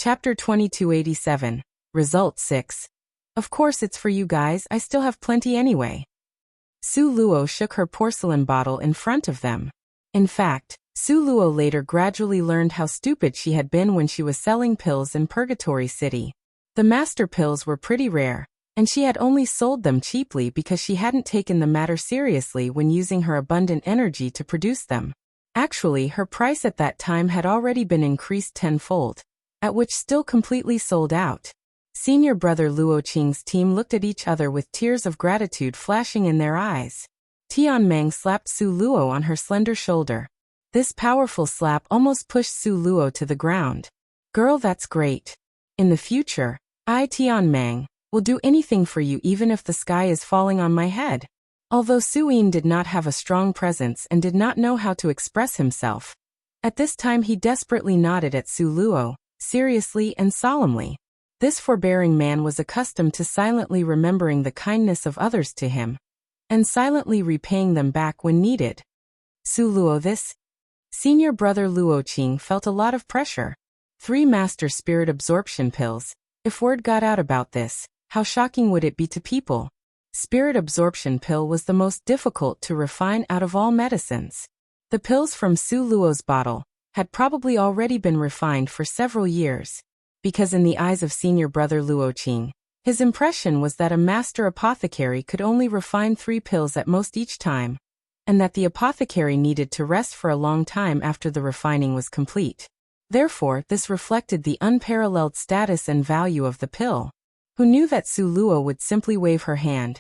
Chapter 2287. Result 6. Of course it's for you guys, I still have plenty anyway. Su Luo shook her porcelain bottle in front of them. In fact, Su Luo later gradually learned how stupid she had been when she was selling pills in Purgatory City. The master pills were pretty rare, and she had only sold them cheaply because she hadn't taken the matter seriously when using her abundant energy to produce them. Actually, her price at that time had already been increased tenfold, at which still completely sold out. Senior brother Luo Qing's team looked at each other with tears of gratitude flashing in their eyes. Tianmeng slapped Su Luo on her slender shoulder. This powerful slap almost pushed Su Luo to the ground. Girl, that's great. In the future, I, Tianmeng, will do anything for you even if the sky is falling on my head. Although Su Yin did not have a strong presence and did not know how to express himself, at this time he desperately nodded at Su Luo, seriously and solemnly. This forbearing man was accustomed to silently remembering the kindness of others to him, and silently repaying them back when needed. Su Luo, this? Senior brother Luo Qing felt a lot of pressure. 3 master spirit absorption pills. If word got out about this, how shocking would it be to people? Spirit absorption pill was the most difficult to refine out of all medicines. The pills from Su Luo's bottle had probably already been refined for several years, because in the eyes of senior brother Luo Qing, his impression was that a master apothecary could only refine 3 pills at most each time, and that the apothecary needed to rest for a long time after the refining was complete. Therefore, this reflected the unparalleled status and value of the pill. Who knew that Su Luo would simply wave her hand?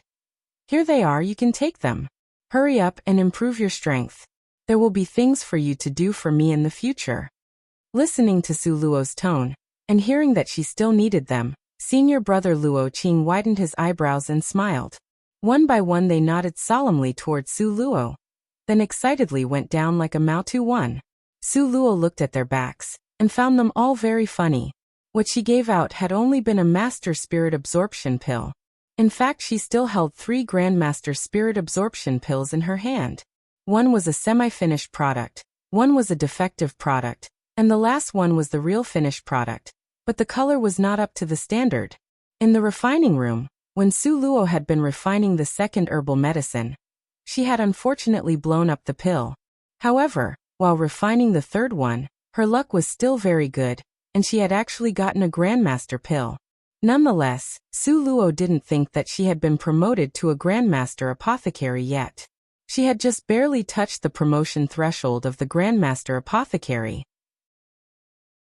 Here they are, you can take them. Hurry up and improve your strength. There will be things for you to do for me in the future. Listening to Su Luo's tone, and hearing that she still needed them, senior brother Luo Qing widened his eyebrows and smiled. One by one they nodded solemnly towards Su Luo, then excitedly went down like a Mao to one. Su Luo looked at their backs, and found them all very funny. What she gave out had only been a master spirit absorption pill. In fact, she still held 3 grandmaster spirit absorption pills in her hand. One was a semi-finished product, one was a defective product, and the last one was the real finished product, but the color was not up to the standard. In the refining room, when Su Luo had been refining the second herbal medicine, she had unfortunately blown up the pill. However, while refining the third one, her luck was still very good, and she had actually gotten a grandmaster pill. Nonetheless, Su Luo didn't think that she had been promoted to a grandmaster apothecary yet. She had just barely touched the promotion threshold of the grandmaster apothecary.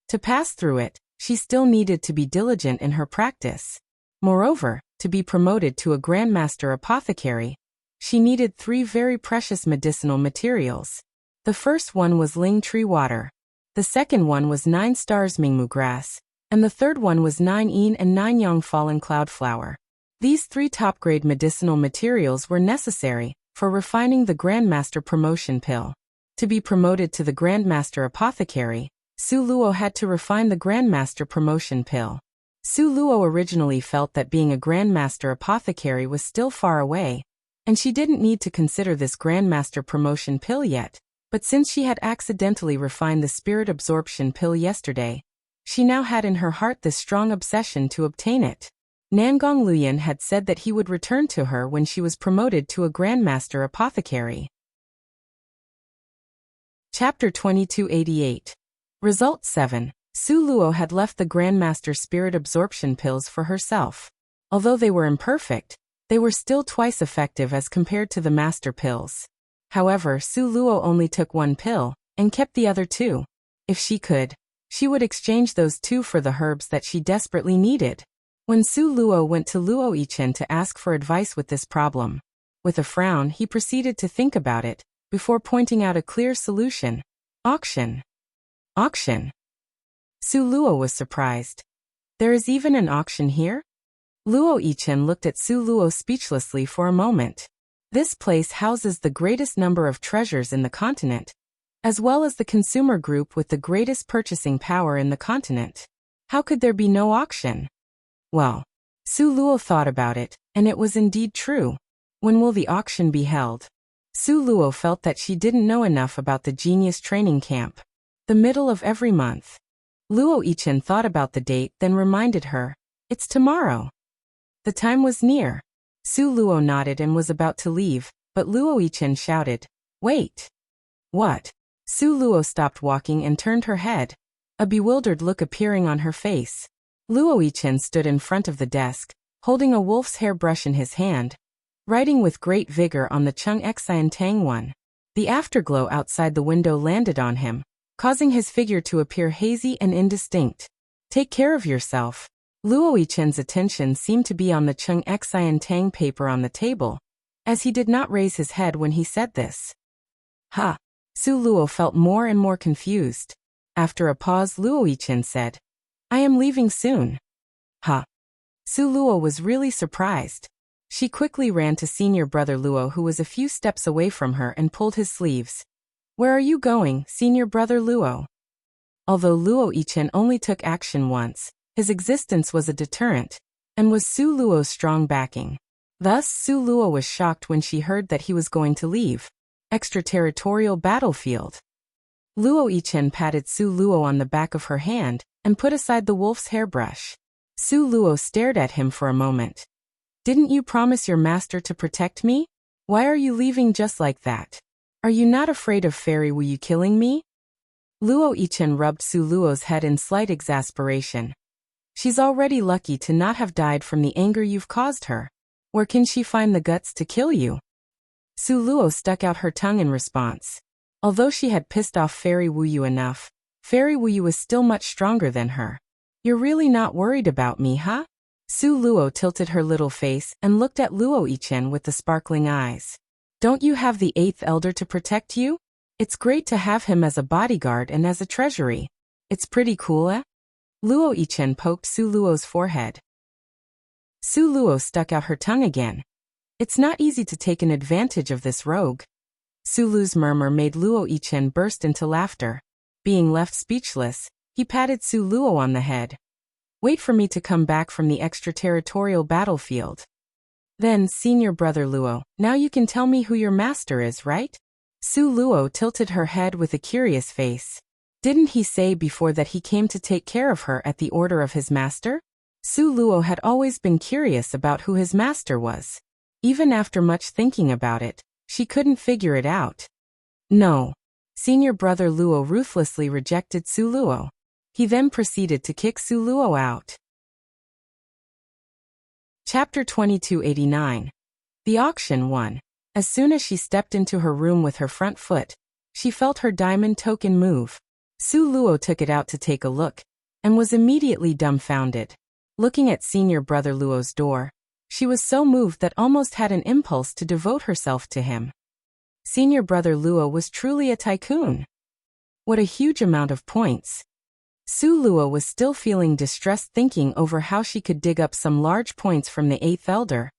To pass through it, she still needed to be diligent in her practice. Moreover, to be promoted to a grandmaster apothecary, she needed 3 very precious medicinal materials. The first one was Ling tree water. The second one was 9 stars Mingmu grass, and the third one was 9 yin and 9 yang fallen cloud flower. These 3 top-grade medicinal materials were necessary for refining the grandmaster promotion pill. To be promoted to the grandmaster apothecary, Su Luo had to refine the grandmaster promotion pill. Su Luo originally felt that being a grandmaster apothecary was still far away, and she didn't need to consider this grandmaster promotion pill yet. But since she had accidentally refined the spirit absorption pill yesterday, she now had in her heart this strong obsession to obtain it. Nangong Luyan had said that he would return to her when she was promoted to a grandmaster apothecary. Chapter 2288. Result 7. Su Luo had left the grandmaster spirit absorption pills for herself. Although they were imperfect, they were still twice effective as compared to the master pills. However, Su Luo only took 1 pill, and kept the other 2. If she could, she would exchange those 2 for the herbs that she desperately needed. When Su Luo went to Luo Yichen to ask for advice with this problem, with a frown he proceeded to think about it, before pointing out a clear solution. Auction. Auction. Su Luo was surprised. There is even an auction here? Luo Yichen looked at Su Luo speechlessly for a moment. This place houses the greatest number of treasures in the continent, as well as the consumer group with the greatest purchasing power in the continent. How could there be no auction? Well, Su Luo thought about it, and it was indeed true. When will the auction be held? Su Luo felt that she didn't know enough about the genius training camp. The middle of every month. Luo Yichen thought about the date, then reminded her, "It's tomorrow." The time was near. Su Luo nodded and was about to leave, but Luo Yichen shouted, "Wait!" "What?" Su Luo stopped walking and turned her head, a bewildered look appearing on her face. Luo Yichen stood in front of the desk, holding a wolf's hair brush in his hand, writing with great vigor on the Chung Xian Tang 1. The afterglow outside the window landed on him, causing his figure to appear hazy and indistinct. "Take care of yourself." Luo Yichen's attention seemed to be on the Chung Xian Tang paper on the table, as he did not raise his head when he said this. "Ha!" Su Luo felt more and more confused. After a pause, Luo Yichen said, "I am leaving soon." "Ha!" Su Luo was really surprised. She quickly ran to senior brother Luo, who was a few steps away from her, and pulled his sleeves. "Where are you going, senior brother Luo?" Although Luo Yichen only took action once, his existence was a deterrent, and was Su Luo's strong backing. Thus, Su Luo was shocked when she heard that he was going to leave extraterritorial battlefield. Luo Yichen patted Su Luo on the back of her hand and put aside the wolf's hairbrush. Su Luo stared at him for a moment. "Didn't you promise your master to protect me? Why are you leaving just like that? Are you not afraid of Fairy Wuyu killing me?" Luo Yichen rubbed Su Luo's head in slight exasperation. "She's already lucky to not have died from the anger you've caused her. Where can she find the guts to kill you?" Su Luo stuck out her tongue in response. Although she had pissed off Fairy Wuyu enough, Fairy Wuyu was still much stronger than her. "You're really not worried about me, huh?" Su Luo tilted her little face and looked at Luo Yichen with the sparkling eyes. "Don't you have the 8th elder to protect you? It's great to have him as a bodyguard and as a treasury. It's pretty cool, eh?" Luo Yichen poked Su Luo's forehead. Su Luo stuck out her tongue again. "It's not easy to take an advantage of this rogue." Su Luo's murmur made Luo Yichen burst into laughter. Being left speechless, he patted Su Luo on the head. "Wait for me to come back from the extraterritorial battlefield. Then, senior brother Luo, now you can tell me who your master is, right?" Su Luo tilted her head with a curious face. Didn't he say before that he came to take care of her at the order of his master? Su Luo had always been curious about who his master was. Even after much thinking about it, she couldn't figure it out. "No." Senior brother Luo ruthlessly rejected Su Luo. He then proceeded to kick Su Luo out. Chapter 2289. The Auction 1. As soon as she stepped into her room with her front foot, she felt her diamond token move. Su Luo took it out to take a look, and was immediately dumbfounded. Looking at senior brother Luo's door, she was so moved that almost had an impulse to devote herself to him. Senior brother Luo was truly a tycoon. What a huge amount of points. Su Luo was still feeling distressed, thinking over how she could dig up some large points from the 8th elder.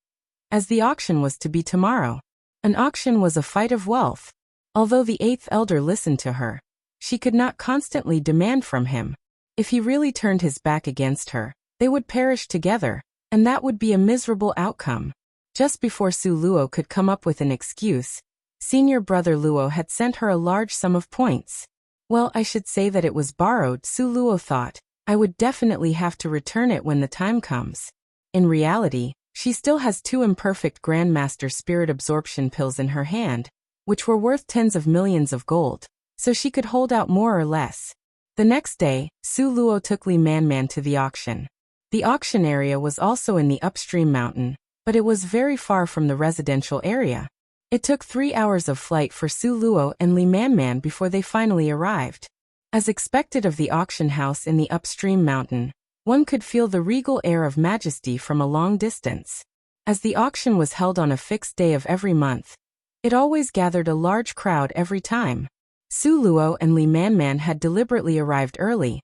As the auction was to be tomorrow. An auction was a fight of wealth. Although the 8th elder listened to her, she could not constantly demand from him. If he really turned his back against her, they would perish together, and that would be a miserable outcome. Just before Su Luo could come up with an excuse, senior brother Luo had sent her a large sum of points. Well, I should say that it was borrowed, Su Luo thought. I would definitely have to return it when the time comes. In reality, she still has 2 imperfect Grandmaster Spirit Absorption pills in her hand, which were worth tens of millions of gold, so she could hold out more or less. The next day, Su Luo took Li Man to the auction. The auction area was also in the upstream mountain, but it was very far from the residential area. It took 3 hours of flight for Su Luo and Li Man before they finally arrived. As expected of the auction house in the upstream mountain, one could feel the regal air of majesty from a long distance. As the auction was held on a fixed day of every month, it always gathered a large crowd every time. Su Luo and Li Man had deliberately arrived early,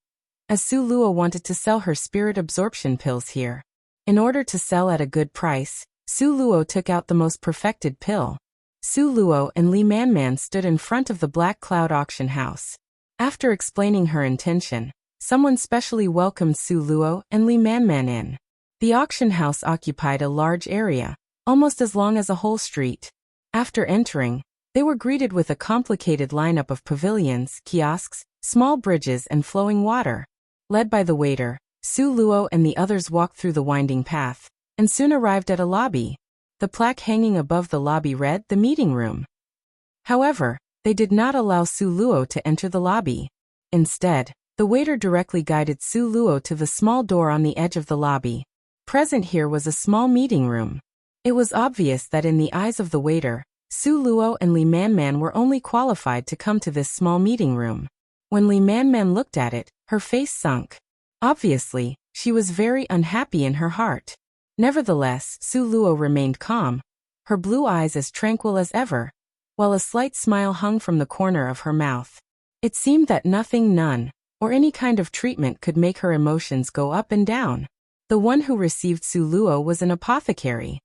as Su Luo wanted to sell her spirit absorption pills here. In order to sell at a good price, Su Luo took out the most perfected pill. Su Luo and Li Man stood in front of the Black Cloud auction house. After explaining her intention, someone specially welcomed Su Luo and Li Man in. The auction house occupied a large area, almost as long as a whole street. After entering, they were greeted with a complicated lineup of pavilions, kiosks, small bridges and flowing water. Led by the waiter, Su Luo and the others walked through the winding path, and soon arrived at a lobby. The plaque hanging above the lobby read, "The meeting room." However, they did not allow Su Luo to enter the lobby. Instead, the waiter directly guided Su Luo to the small door on the edge of the lobby. Present here was a small meeting room. It was obvious that in the eyes of the waiter, Su Luo and Li Manman were only qualified to come to this small meeting room. When Li Manman looked at it, her face sunk. Obviously, she was very unhappy in her heart. Nevertheless, Su Luo remained calm, her blue eyes as tranquil as ever, while a slight smile hung from the corner of her mouth. It seemed that none, or any kind of treatment could make her emotions go up and down. The one who received Su Luo was an apothecary.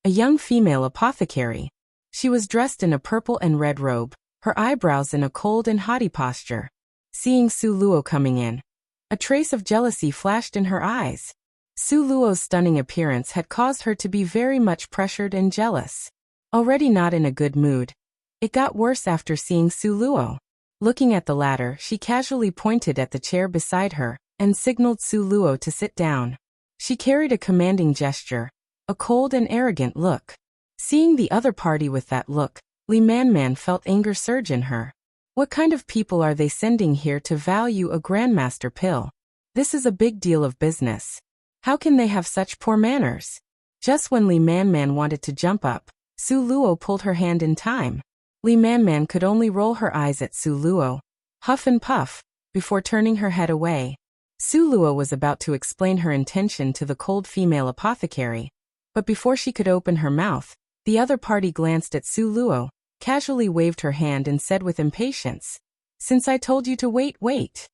A young female apothecary. She was dressed in a purple and red robe, her eyebrows in a cold and haughty posture. Seeing Su Luo coming in, a trace of jealousy flashed in her eyes. Su Luo's stunning appearance had caused her to be very much pressured and jealous. Already not in a good mood, it got worse after seeing Su Luo. Looking at the latter, she casually pointed at the chair beside her and signaled Su Luo to sit down. She carried a commanding gesture, a cold and arrogant look. Seeing the other party with that look, Li Manman felt anger surge in her. What kind of people are they sending here to value a grandmaster pill? This is a big deal of business. How can they have such poor manners? Just when Li Manman wanted to jump up, Su Luo pulled her hand in time. Li Manman could only roll her eyes at Su Luo, huff and puff, before turning her head away. Su Luo was about to explain her intention to the cold female apothecary, but before she could open her mouth, the other party glanced at Su Luo, casually waved her hand and said with impatience, "Since I told you to wait."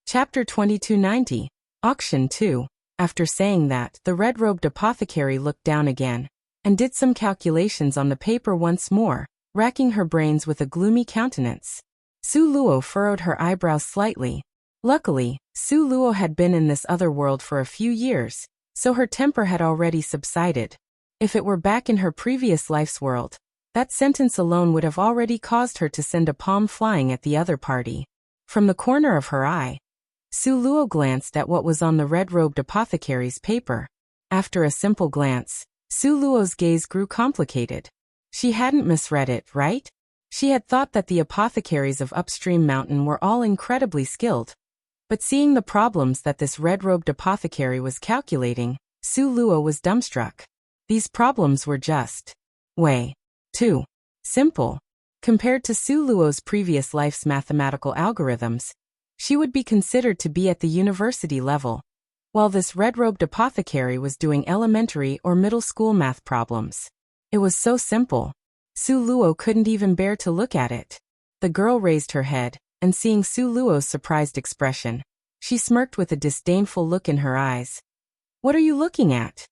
Chapter 2290, Auction 2. After saying that, the red-robed apothecary looked down again, and did some calculations on the paper once more, racking her brains with a gloomy countenance. Su Luo furrowed her eyebrows slightly. Luckily, Su Luo had been in this other world for a few years, so her temper had already subsided. If it were back in her previous life's world, that sentence alone would have already caused her to send a palm flying at the other party. From the corner of her eye, Su Luo glanced at what was on the red-robed apothecary's paper. After a simple glance, Su Luo's gaze grew complicated. She hadn't misread it, right? She had thought that the apothecaries of Upstream Mountain were all incredibly skilled. But seeing the problems that this red-robed apothecary was calculating, Su Luo was dumbstruck. These problems were just way too simple. Compared to Su Luo's previous life's mathematical algorithms, she would be considered to be at the university level, while this red-robed apothecary was doing elementary or middle school math problems. It was so simple. Su Luo couldn't even bear to look at it. The girl raised her head, and seeing Su Luo's surprised expression, she smirked with a disdainful look in her eyes. "What are you looking at?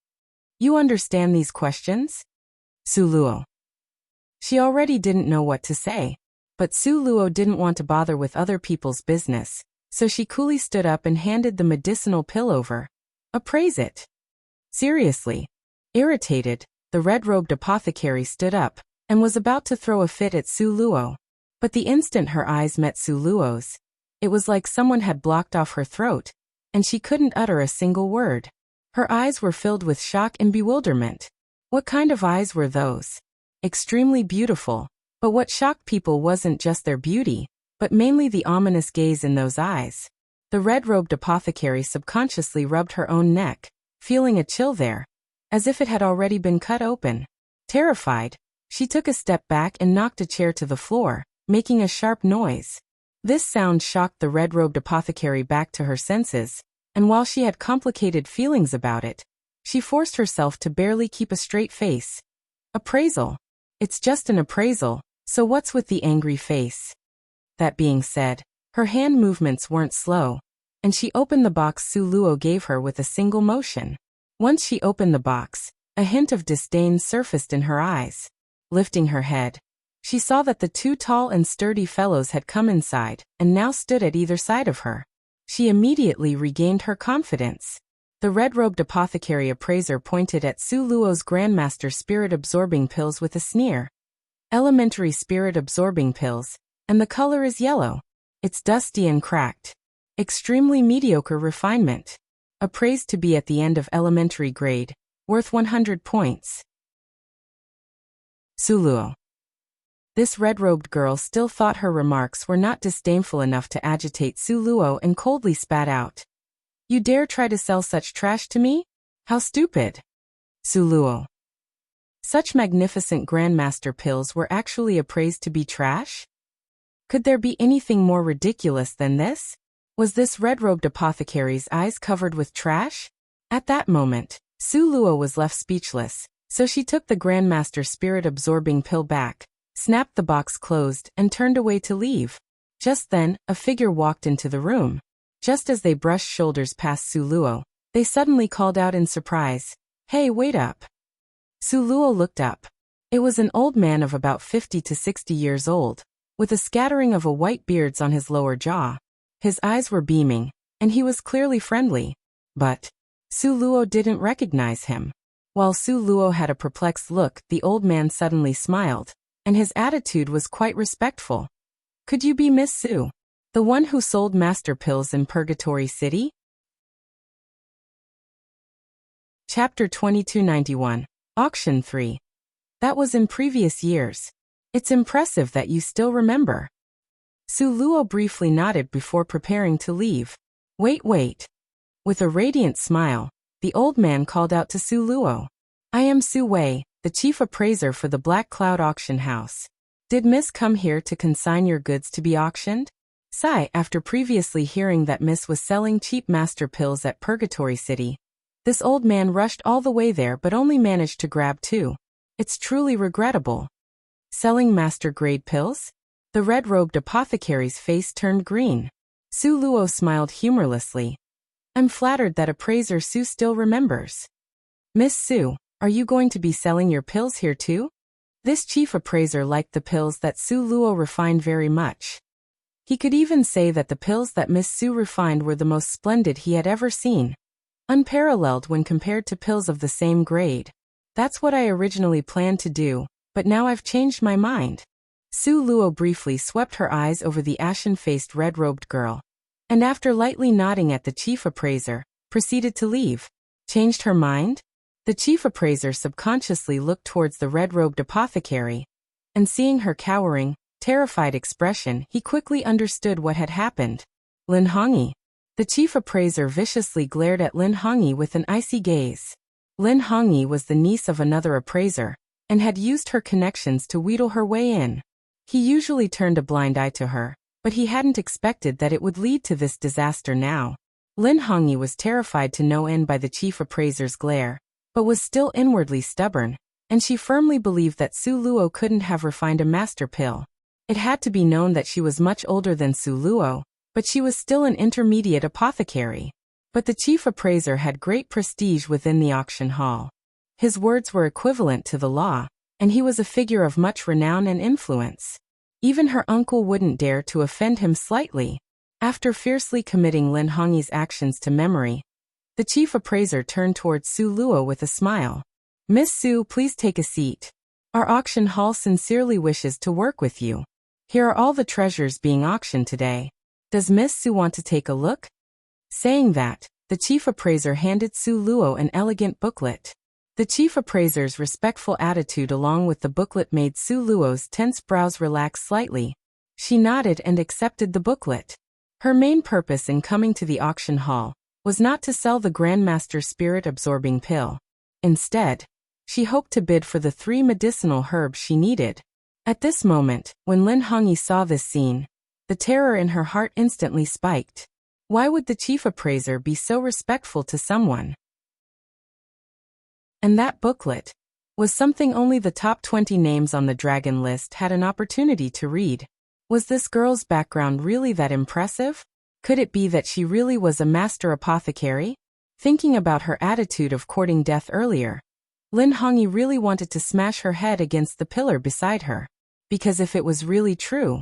You understand these questions?" Su Luo. She already didn't know what to say. But Su Luo didn't want to bother with other people's business, so she coolly stood up and handed the medicinal pill over. "Appraise it." Seriously. Irritated, the red-robed apothecary stood up, and was about to throw a fit at Su Luo. But the instant her eyes met Su Luo's, it was like someone had blocked off her throat, and she couldn't utter a single word. Her eyes were filled with shock and bewilderment. What kind of eyes were those? Extremely beautiful. But what shocked people wasn't just their beauty, but mainly the ominous gaze in those eyes. The red-robed apothecary subconsciously rubbed her own neck, feeling a chill there, as if it had already been cut open. Terrified, she took a step back and knocked a chair to the floor, making a sharp noise. This sound shocked the red-robed apothecary back to her senses, and while she had complicated feelings about it, she forced herself to barely keep a straight face. "Appraisal. It's just an appraisal. So what's with the angry face?" That being said, her hand movements weren't slow, and she opened the box Su Luo gave her with a single motion. Once she opened the box, a hint of disdain surfaced in her eyes. Lifting her head, she saw that the two tall and sturdy fellows had come inside and now stood at either side of her. She immediately regained her confidence. The red-robed apothecary appraiser pointed at Su Luo's Grandmaster spirit-absorbing pills with a sneer. "Elementary spirit-absorbing pills. And the color is yellow. It's dusty and cracked. Extremely mediocre refinement. Appraised to be at the end of elementary grade, worth 100 points. Suluo. This red-robed girl still thought her remarks were not disdainful enough to agitate Suluo and coldly spat out. You dare try to sell such trash to me? How stupid. Suluo. Such magnificent Grandmaster pills were actually appraised to be trash? Could there be anything more ridiculous than this? Was this red-robed apothecary's eyes covered with trash? At that moment, Suluo was left speechless, so she took the Grandmaster spirit-absorbing pill back, snapped the box closed, and turned away to leave. Just then, a figure walked into the room. Just as they brushed shoulders past Suluo, they suddenly called out in surprise, "Hey, wait up." Suluo looked up. It was an old man of about 50 to 60 years old, with a scattering of white beards on his lower jaw. His eyes were beaming, and he was clearly friendly. But Suluo didn't recognize him. While Suluo had a perplexed look, the old man suddenly smiled, and his attitude was quite respectful. Could you be Miss Su, the one who sold master pills in Purgatory City? Chapter 2291. Auction 3. That was in previous years. It's impressive that you still remember. Suluo briefly nodded before preparing to leave. Wait. With a radiant smile, the old man called out to Suluo. I am Su Wei, the chief appraiser for the Black Cloud Auction House. Did Miss come here to consign your goods to be auctioned? Sigh, after previously hearing that Miss was selling cheap master pills at Purgatory City, this old man rushed all the way there but only managed to grab 2. It's truly regrettable. Selling master-grade pills? The red-robed apothecary's face turned green. Suluo smiled humorlessly. I'm flattered that appraiser Su still remembers. Miss Su, are you going to be selling your pills here too? This chief appraiser liked the pills that Suluo refined very much. He could even say that the pills that Miss Su refined were the most splendid he had ever seen. Unparalleled when compared to pills of the same grade. That's what I originally planned to do, but now I've changed my mind. Suluo briefly swept her eyes over the ashen-faced red-robed girl, and after lightly nodding at the chief appraiser, proceeded to leave. Changed her mind? The chief appraiser subconsciously looked towards the red-robed apothecary, and seeing her cowering, terrified expression, he quickly understood what had happened. Lin Hongyi. The chief appraiser viciously glared at Lin Hongyi with an icy gaze. Lin Hongyi was the niece of another appraiser, and had used her connections to wheedle her way in. He usually turned a blind eye to her, but he hadn't expected that it would lead to this disaster now. Lin Hongyi was terrified to no end by the chief appraiser's glare, but was still inwardly stubborn, and she firmly believed that Suluo couldn't have refined a master pill. It had to be known that she was much older than Suluo, but she was still an intermediate apothecary. But the chief appraiser had great prestige within the auction hall. His words were equivalent to the law, and he was a figure of much renown and influence. Even her uncle wouldn't dare to offend him slightly. After fiercely committing Lin Hongyi's actions to memory, the chief appraiser turned towards Suluo with a smile. Miss Su, please take a seat. Our auction hall sincerely wishes to work with you. Here are all the treasures being auctioned today. Does Miss Su want to take a look? Saying that, the chief appraiser handed Suluo an elegant booklet. The chief appraiser's respectful attitude along with the booklet made Suluo's tense brows relax slightly. She nodded and accepted the booklet. Her main purpose in coming to the auction hall was not to sell the Grandmaster spirit-absorbing pill. Instead, she hoped to bid for the 3 medicinal herbs she needed. At this moment, when Lin Hongyi saw this scene, the terror in her heart instantly spiked. Why would the chief appraiser be so respectful to someone? And that booklet was something only the top 20 names on the dragon list had an opportunity to read. Was this girl's background really that impressive? Could it be that she really was a master apothecary? Thinking about her attitude of courting death earlier, Lin Hongyi really wanted to smash her head against the pillar beside her. Because if it was really true,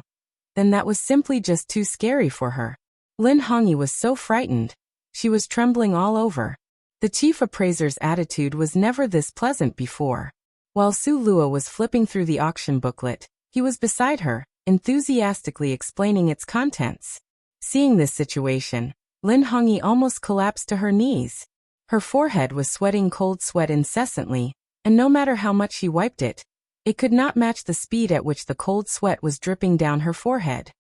then that was simply just too scary for her. Lin Hongyi was so frightened. She was trembling all over. The chief appraiser's attitude was never this pleasant before. While Suluo was flipping through the auction booklet, he was beside her, enthusiastically explaining its contents. Seeing this situation, Lin Hongyi almost collapsed to her knees. Her forehead was sweating cold sweat incessantly, and no matter how much she wiped it, it could not match the speed at which the cold sweat was dripping down her forehead.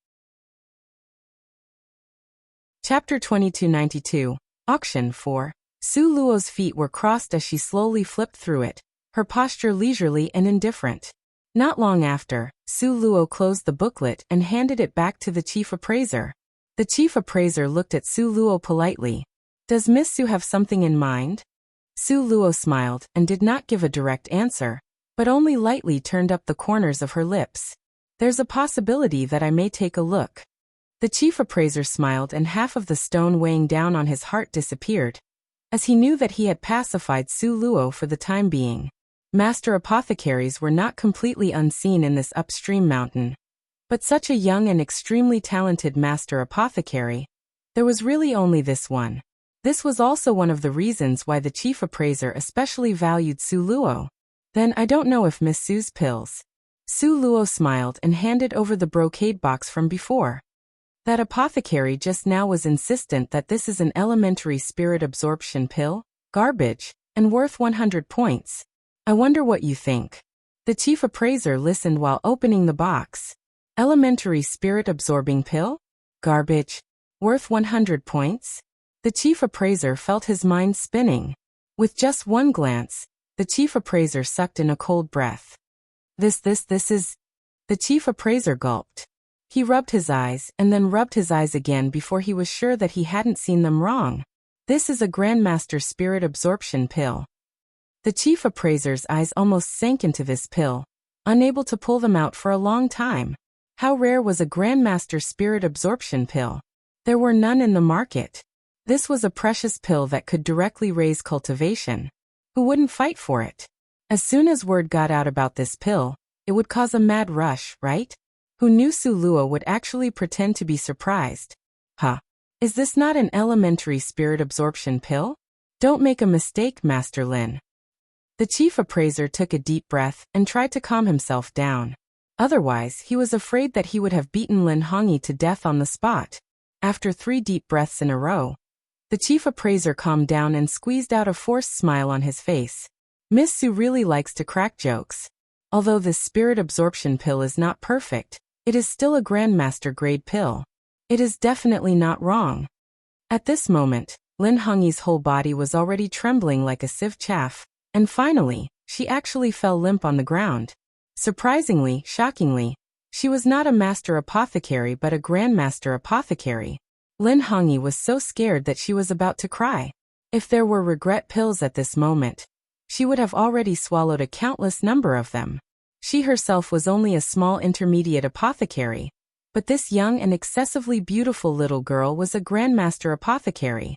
Chapter 2292, Auction 4. Su Luo's feet were crossed as she slowly flipped through it, her posture leisurely and indifferent. Not long after, Su Luo closed the booklet and handed it back to the chief appraiser. The chief appraiser looked at Su Luo politely. "Does Miss Su have something in mind?" Su Luo smiled and did not give a direct answer, but only lightly turned up the corners of her lips. "There's a possibility that I may take a look." The chief appraiser smiled and half of the stone weighing down on his heart disappeared, as he knew that he had pacified Su Luo for the time being. Master apothecaries were not completely unseen in this upstream mountain. But such a young and extremely talented master apothecary, there was really only this one. This was also one of the reasons why the chief appraiser especially valued Su Luo. "Then I don't know if Miss Su's pills." Su Luo smiled and handed over the brocade box from before. "That apothecary just now was insistent that this is an elementary spirit absorption pill, garbage, and worth 100 points. I wonder what you think." The chief appraiser listened while opening the box. Elementary spirit absorbing pill? Garbage. Worth 100 points? The chief appraiser felt his mind spinning. With just one glance, the chief appraiser sucked in a cold breath. This is... The chief appraiser gulped. He rubbed his eyes and then rubbed his eyes again before he was sure that he hadn't seen them wrong. "This is a Grandmaster Spirit Absorption Pill." The chief appraiser's eyes almost sank into this pill, unable to pull them out for a long time. How rare was a Grandmaster Spirit Absorption Pill? There were none in the market. This was a precious pill that could directly raise cultivation. Who wouldn't fight for it? As soon as word got out about this pill, it would cause a mad rush, right? Who knew Su Luo would actually pretend to be surprised? Huh? Is this not an elementary spirit absorption pill? Don't make a mistake, Master Lin. The chief appraiser took a deep breath and tried to calm himself down. Otherwise, he was afraid that he would have beaten Lin Hongyi to death on the spot. After 3 deep breaths in a row, the chief appraiser calmed down and squeezed out a forced smile on his face. Miss Su really likes to crack jokes. Although this spirit absorption pill is not perfect, it is still a Grandmaster grade pill. It is definitely not wrong. At this moment, Lin Hongyi's whole body was already trembling like a sieve chaff, and finally, she actually fell limp on the ground. Surprisingly, shockingly, she was not a master apothecary but a Grandmaster apothecary. Lin Hongyi was so scared that she was about to cry. If there were regret pills at this moment, she would have already swallowed a countless number of them. She herself was only a small intermediate apothecary, but this young and excessively beautiful little girl was a Grandmaster apothecary.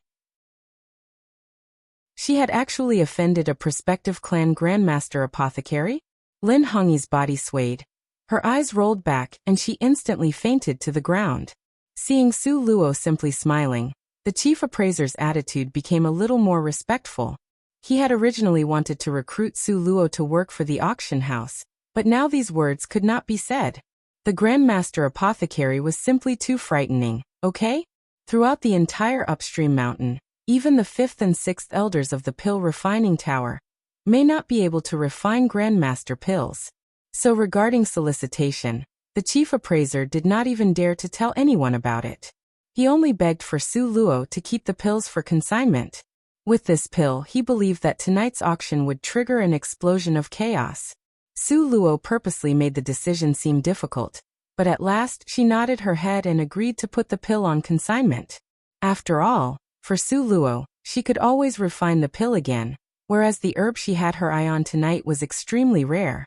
She had actually offended a prospective clan Grandmaster apothecary? Lin Hongyi's body swayed. Her eyes rolled back and she instantly fainted to the ground. Seeing Su Luo simply smiling, the chief appraiser's attitude became a little more respectful. He had originally wanted to recruit Su Luo to work for the auction house, but now these words could not be said. The Grandmaster apothecary was simply too frightening, okay? Throughout the entire upstream mountain, even the 5th and 6th elders of the pill refining tower may not be able to refine Grandmaster pills. So regarding solicitation, the chief appraiser did not even dare to tell anyone about it. He only begged for Su Luo to keep the pills for consignment. With this pill, he believed that tonight's auction would trigger an explosion of chaos. Su Luo purposely made the decision seem difficult, but at last she nodded her head and agreed to put the pill on consignment. After all, for Su Luo, she could always refine the pill again, whereas the herb she had her eye on tonight was extremely rare.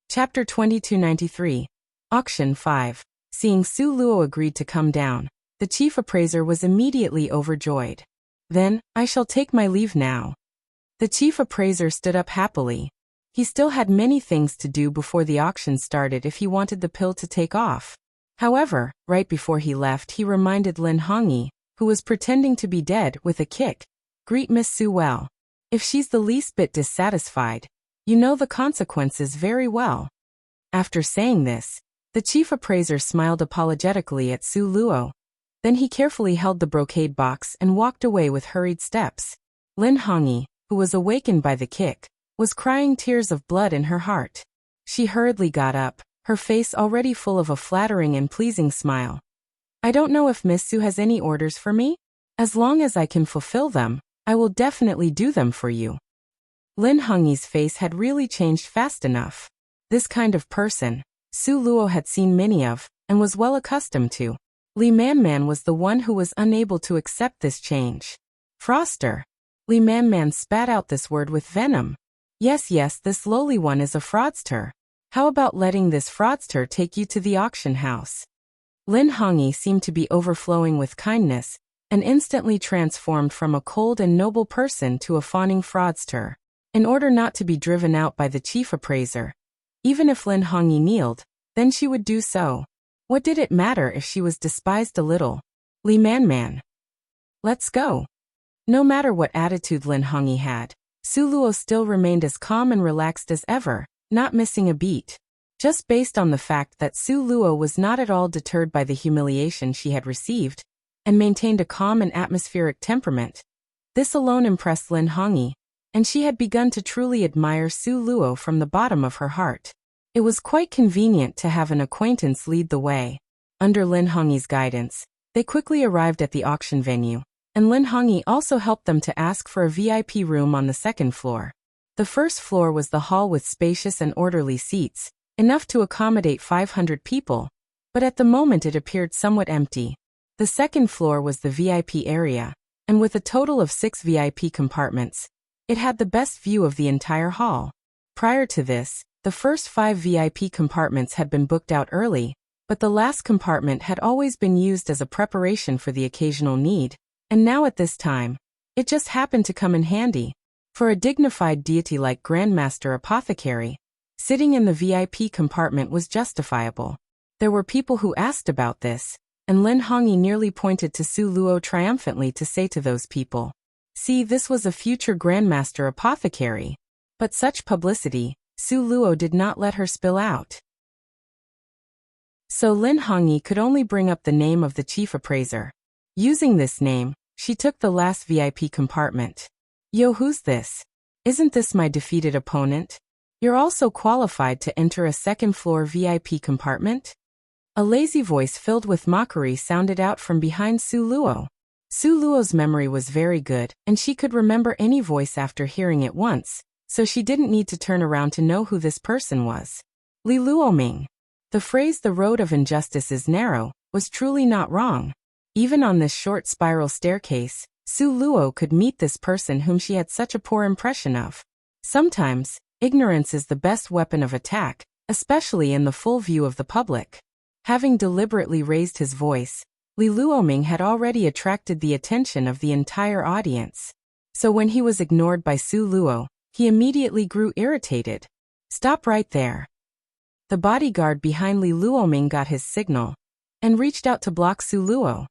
Chapter 2293, Auction 5. Seeing Su Luo agreed to come down, the chief appraiser was immediately overjoyed. Then, I shall take my leave now. The chief appraiser stood up happily. He still had many things to do before the auction started if he wanted the pill to take off. However, right before he left, he reminded Lin Hongyi, who was pretending to be dead, with a kick. Greet Miss Su well. If she's the least bit dissatisfied, you know the consequences very well. After saying this, the chief appraiser smiled apologetically at Su Luo. Then he carefully held the brocade box and walked away with hurried steps. Lin Hongyi, who was awakened by the kick, was crying tears of blood in her heart. She hurriedly got up, her face already full of a flattering and pleasing smile. I don't know if Miss Su has any orders for me? As long as I can fulfill them, I will definitely do them for you. Lin Hongyi's face had really changed fast enough. This kind of person, Su Luo had seen many of, and was well accustomed to. Li Manman was the one who was unable to accept this change. Froster. Li Manman spat out this word with venom. Yes, this lowly one is a fraudster. How about letting this fraudster take you to the auction house? Lin Hongyi seemed to be overflowing with kindness, and instantly transformed from a cold and noble person to a fawning fraudster. In order not to be driven out by the chief appraiser, even if Lin Hongyi kneeled, then she would do so. What did it matter if she was despised a little? Li Manman. Let's go. No matter what attitude Lin Hongyi had, Su Luo still remained as calm and relaxed as ever, not missing a beat. Just based on the fact that Su Luo was not at all deterred by the humiliation she had received, and maintained a calm and atmospheric temperament. This alone impressed Lin Hongyi, and she had begun to truly admire Su Luo from the bottom of her heart. It was quite convenient to have an acquaintance lead the way. Under Lin Hongyi's guidance, they quickly arrived at the auction venue, and Lin Hongyi also helped them to ask for a VIP room on the second floor. The first floor was the hall with spacious and orderly seats, enough to accommodate 500 people, but at the moment it appeared somewhat empty. The second floor was the VIP area, and with a total of 6 VIP compartments, it had the best view of the entire hall. Prior to this, the first 5 VIP compartments had been booked out early, but the last compartment had always been used as a preparation for the occasional need, and now at this time, it just happened to come in handy. For a dignified deity like Grandmaster Apothecary, sitting in the VIP compartment was justifiable. There were people who asked about this, and Lin Hongyi nearly pointed to Su Luo triumphantly to say to those people, "See, this was a future Grandmaster Apothecary." But such publicity, Su Luo did not let her spill out. So Lin Hongyi could only bring up the name of the chief appraiser. Using this name, she took the last VIP compartment. Yo, who's this? Isn't this my defeated opponent? You're also qualified to enter a second-floor VIP compartment? A lazy voice filled with mockery sounded out from behind Su Luo. Su Luo's memory was very good, and she could remember any voice after hearing it once, so she didn't need to turn around to know who this person was. Li Luoming. The phrase "the road of injustice is narrow" was truly not wrong. Even on this short spiral staircase, Su Luo could meet this person whom she had such a poor impression of. Sometimes, ignorance is the best weapon of attack, especially in the full view of the public. Having deliberately raised his voice, Li Luoming had already attracted the attention of the entire audience. So when he was ignored by Su Luo, he immediately grew irritated. "Stop right there." The bodyguard behind Li Luoming got his signal, and reached out to block Su Luo.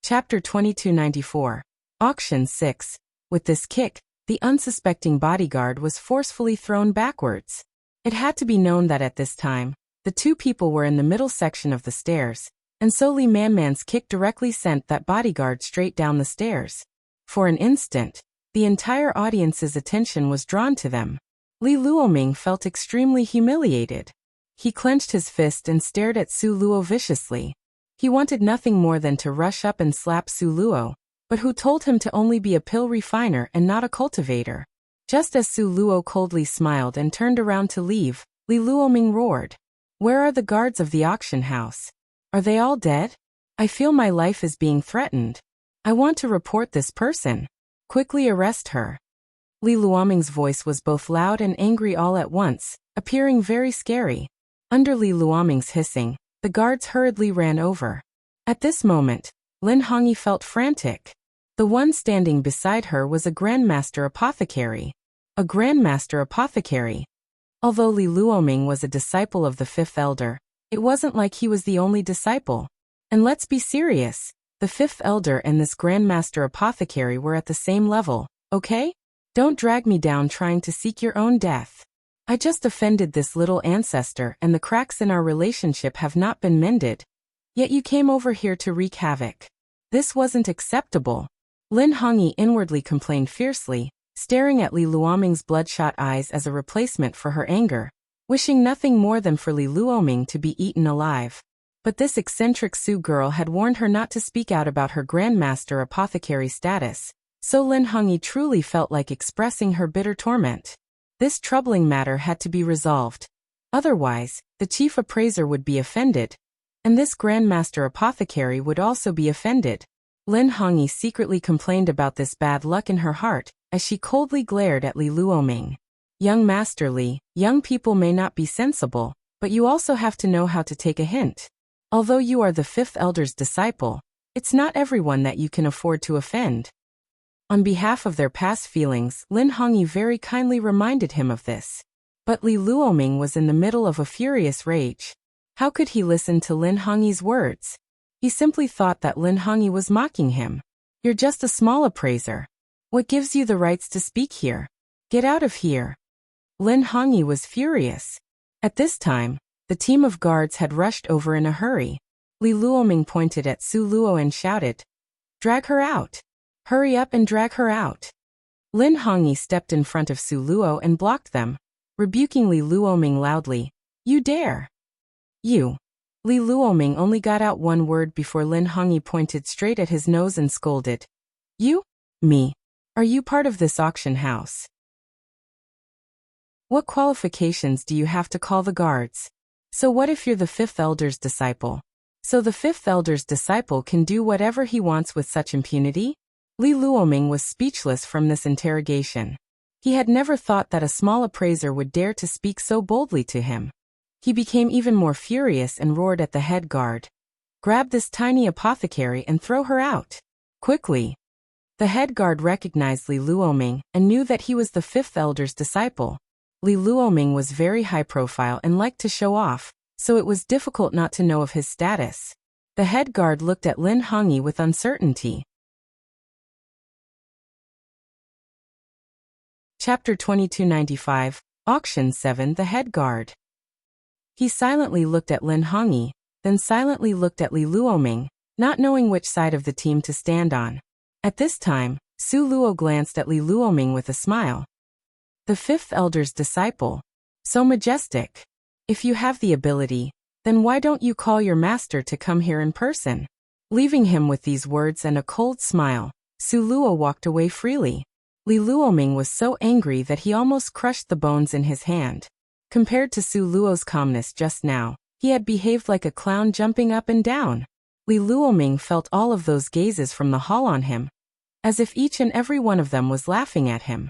Chapter 2294. Auction 6. With this kick, the unsuspecting bodyguard was forcefully thrown backwards. It had to be known that at this time, the two people were in the middle section of the stairs, and so Li Manman's kick directly sent that bodyguard straight down the stairs. For an instant, the entire audience's attention was drawn to them. Li Luoming felt extremely humiliated. He clenched his fist and stared at Su Luo viciously. He wanted nothing more than to rush up and slap Su Luo, but who told him to only be a pill refiner and not a cultivator? Just as Su Luo coldly smiled and turned around to leave, Li Luoming roared, "Where are the guards of the auction house? Are they all dead? I feel my life is being threatened. I want to report this person. Quickly arrest her." Li Luoming's voice was both loud and angry all at once, appearing very scary. Under Li Luoming's hissing, the guards hurriedly ran over. At this moment, Lin Hongyi felt frantic. The one standing beside her was a Grandmaster Apothecary. A Grandmaster Apothecary. Although Li Luoming was a disciple of the Fifth Elder, it wasn't like he was the only disciple. And let's be serious, the Fifth Elder and this Grandmaster Apothecary were at the same level, okay? Don't drag me down trying to seek your own death. I just offended this little ancestor and the cracks in our relationship have not been mended. Yet you came over here to wreak havoc. This wasn't acceptable. Lin Hongyi inwardly complained fiercely, staring at Li Luoming's bloodshot eyes as a replacement for her anger, wishing nothing more than for Li Luoming to be eaten alive. But this eccentric Su girl had warned her not to speak out about her Grandmaster Apothecary status, so Lin Hongyi truly felt like expressing her bitter torment. This troubling matter had to be resolved. Otherwise, the chief appraiser would be offended, and this Grandmaster Apothecary would also be offended. Lin Hongyi secretly complained about this bad luck in her heart, as she coldly glared at Li Luoming. Young Master Li, young people may not be sensible, but you also have to know how to take a hint. Although you are the fifth elder's disciple, it's not everyone that you can afford to offend. On behalf of their past feelings, Lin Hongyi very kindly reminded him of this. But Li Luoming was in the middle of a furious rage. How could he listen to Lin Hongyi's words? He simply thought that Lin Hongyi was mocking him. You're just a small appraiser. What gives you the rights to speak here? Get out of here. Lin Hongyi was furious. At this time, the team of guards had rushed over in a hurry. Li Luoming pointed at Su Luo and shouted, "Drag her out. Hurry up and drag her out." Lin Hongyi stepped in front of Su Luo and blocked them, rebuking Li Luoming loudly, "You dare!" "You." Li Luoming only got out one word before Lin Hongyi pointed straight at his nose and scolded, "You? Me? Are you part of this auction house? What qualifications do you have to call the guards? So what if you're the fifth elder's disciple? So the fifth elder's disciple can do whatever he wants with such impunity?" Li Luoming was speechless from this interrogation. He had never thought that a small appraiser would dare to speak so boldly to him. He became even more furious and roared at the head guard, "Grab this tiny apothecary and throw her out. Quickly." The head guard recognized Li Luoming and knew that he was the fifth elder's disciple. Li Luoming was very high profile and liked to show off, so it was difficult not to know of his status. The head guard looked at Lin Hongyi with uncertainty. Chapter 2295, Auction 7. The head guard. He silently looked at Lin Hongyi, then silently looked at Li Luoming, not knowing which side of the team to stand on. At this time, Su Luo glanced at Li Luoming with a smile. The fifth elder's disciple. So majestic. If you have the ability, then why don't you call your master to come here in person? Leaving him with these words and a cold smile, Su Luo walked away freely. Li Luoming was so angry that he almost crushed the bones in his hand. Compared to Su Luo's calmness just now, he had behaved like a clown jumping up and down. Li Luoming felt all of those gazes from the hall on him, as if each and every one of them was laughing at him.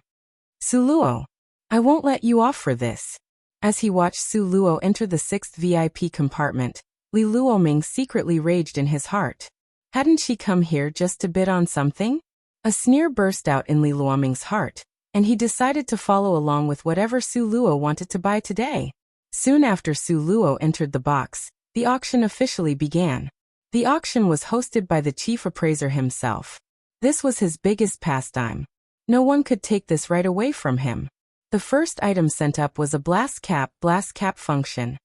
"Su Luo, I won't let you off for this." As he watched Su Luo enter the 6th VIP compartment, Li Luoming secretly raged in his heart. Hadn't she come here just to bid on something? A sneer burst out in Li Luoming's heart, and he decided to follow along with whatever Su Luo wanted to buy today. Soon after Su Luo entered the box, the auction officially began. The auction was hosted by the chief appraiser himself. This was his biggest pastime. No one could take this right away from him. The first item sent up was a blast cap function.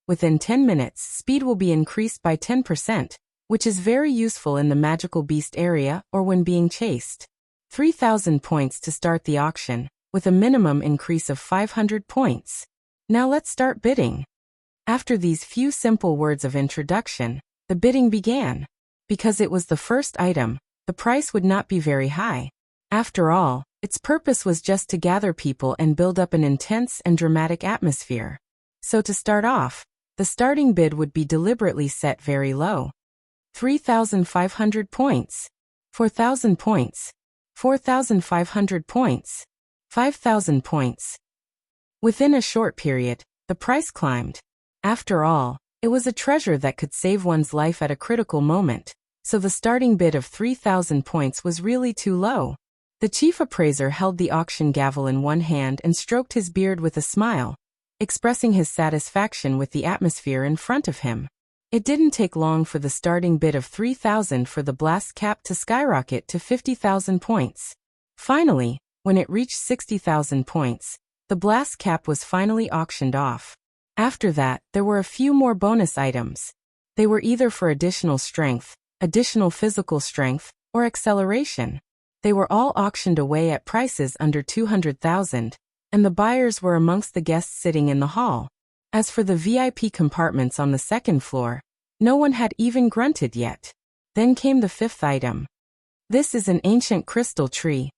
Within 10 minutes, speed will be increased by 10%, which is very useful in the magical beast area or when being chased. 3,000 points to start the auction, with a minimum increase of 500 points. Now let's start bidding. After these few simple words of introduction, the bidding began. Because it was the first item, the price would not be very high. After all, its purpose was just to gather people and build up an intense and dramatic atmosphere. So to start off, the starting bid would be deliberately set very low. 3,500 points. 4,000 points. 4,500 points. 5,000 points. Within a short period, the price climbed. After all, it was a treasure that could save one's life at a critical moment, so the starting bid of 3,000 points was really too low. The chief appraiser held the auction gavel in one hand and stroked his beard with a smile, expressing his satisfaction with the atmosphere in front of him. It didn't take long for the starting bid of 3,000 for the blast cap to skyrocket to 50,000 points. Finally, When it reached 60,000 points, the blast cap was finally auctioned off. After that, there were a few more bonus items. They were either for additional strength, additional physical strength, or acceleration. They were all auctioned away at prices under 200,000, and the buyers were amongst the guests sitting in the hall. As for the VIP compartments on the second floor, no one had even grunted yet. Then came the fifth item. This is an ancient crystal tree.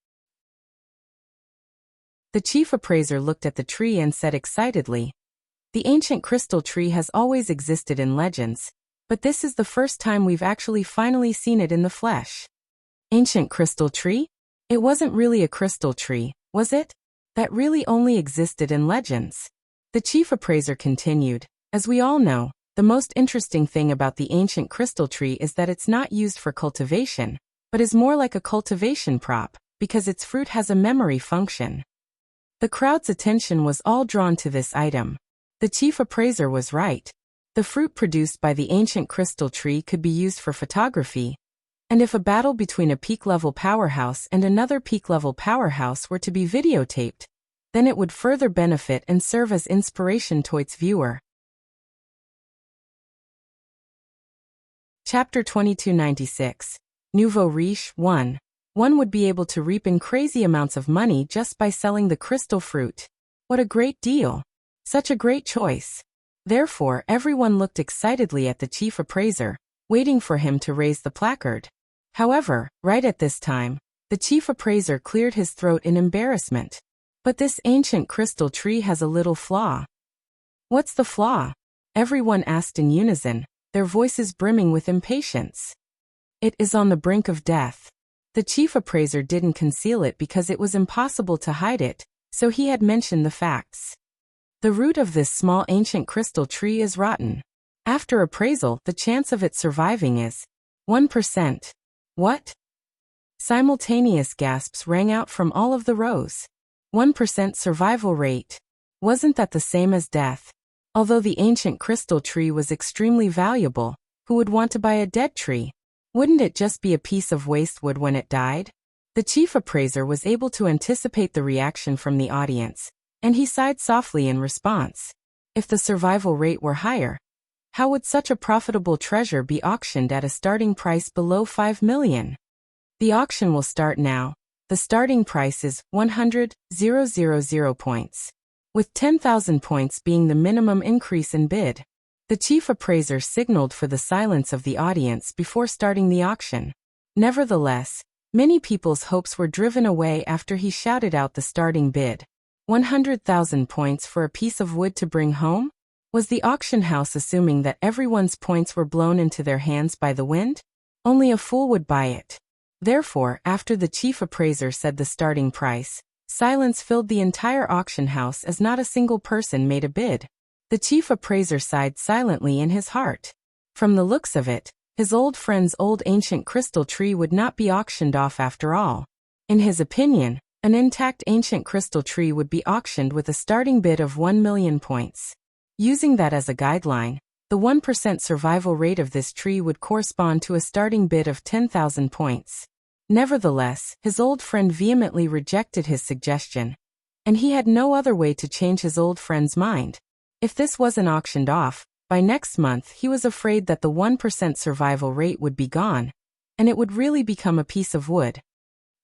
The chief appraiser looked at the tree and said excitedly, "The ancient crystal tree has always existed in legends, but this is the first time we've actually finally seen it in the flesh." Ancient crystal tree? It wasn't really a crystal tree, was it? That really only existed in legends. The chief appraiser continued, "As we all know, the most interesting thing about the ancient crystal tree is that it's not used for cultivation, but is more like a cultivation prop, because its fruit has a memory function." The crowd's attention was all drawn to this item. The chief appraiser was right. The fruit produced by the ancient crystal tree could be used for photography, and if a battle between a peak-level powerhouse and another peak-level powerhouse were to be videotaped, then it would further benefit and serve as inspiration to its viewer. Chapter 2296. Nouveau Riche 1. One would be able to reap in crazy amounts of money just by selling the crystal fruit. What a great deal! Such a great choice. Therefore, everyone looked excitedly at the chief appraiser, waiting for him to raise the placard. However, right at this time, the chief appraiser cleared his throat in embarrassment. "But this ancient crystal tree has a little flaw." "What's the flaw?" everyone asked in unison, their voices brimming with impatience. "It is on the brink of death." The chief appraiser didn't conceal it because it was impossible to hide it, so he had mentioned the facts. "The root of this small ancient crystal tree is rotten. After appraisal, the chance of it surviving is 1%. "What?" Simultaneous gasps rang out from all of the rows. 1% survival rate. Wasn't that the same as death? Although the ancient crystal tree was extremely valuable, who would want to buy a dead tree? Wouldn't it just be a piece of waste wood when it died? The chief appraiser was able to anticipate the reaction from the audience, and he sighed softly in response. If the survival rate were higher, how would such a profitable treasure be auctioned at a starting price below 5 million? The auction will start now. The starting price is 100,000 points, with 10,000 points being the minimum increase in bid. The chief appraiser signaled for the silence of the audience before starting the auction. Nevertheless, many people's hopes were driven away after he shouted out the starting bid. 100,000 points for a piece of wood to bring home? Was the auction house assuming that everyone's points were blown into their hands by the wind? Only a fool would buy it. Therefore, after the chief appraiser said the starting price, silence filled the entire auction house as not a single person made a bid. The chief appraiser sighed silently in his heart. From the looks of it, his old friend's old ancient crystal tree would not be auctioned off after all. In his opinion, an intact ancient crystal tree would be auctioned with a starting bid of 1 million points. Using that as a guideline, the 1% survival rate of this tree would correspond to a starting bid of 10,000 points. Nevertheless, his old friend vehemently rejected his suggestion, and he had no other way to change his old friend's mind. If this wasn't auctioned off, by next month he was afraid that the 1% survival rate would be gone, and it would really become a piece of wood.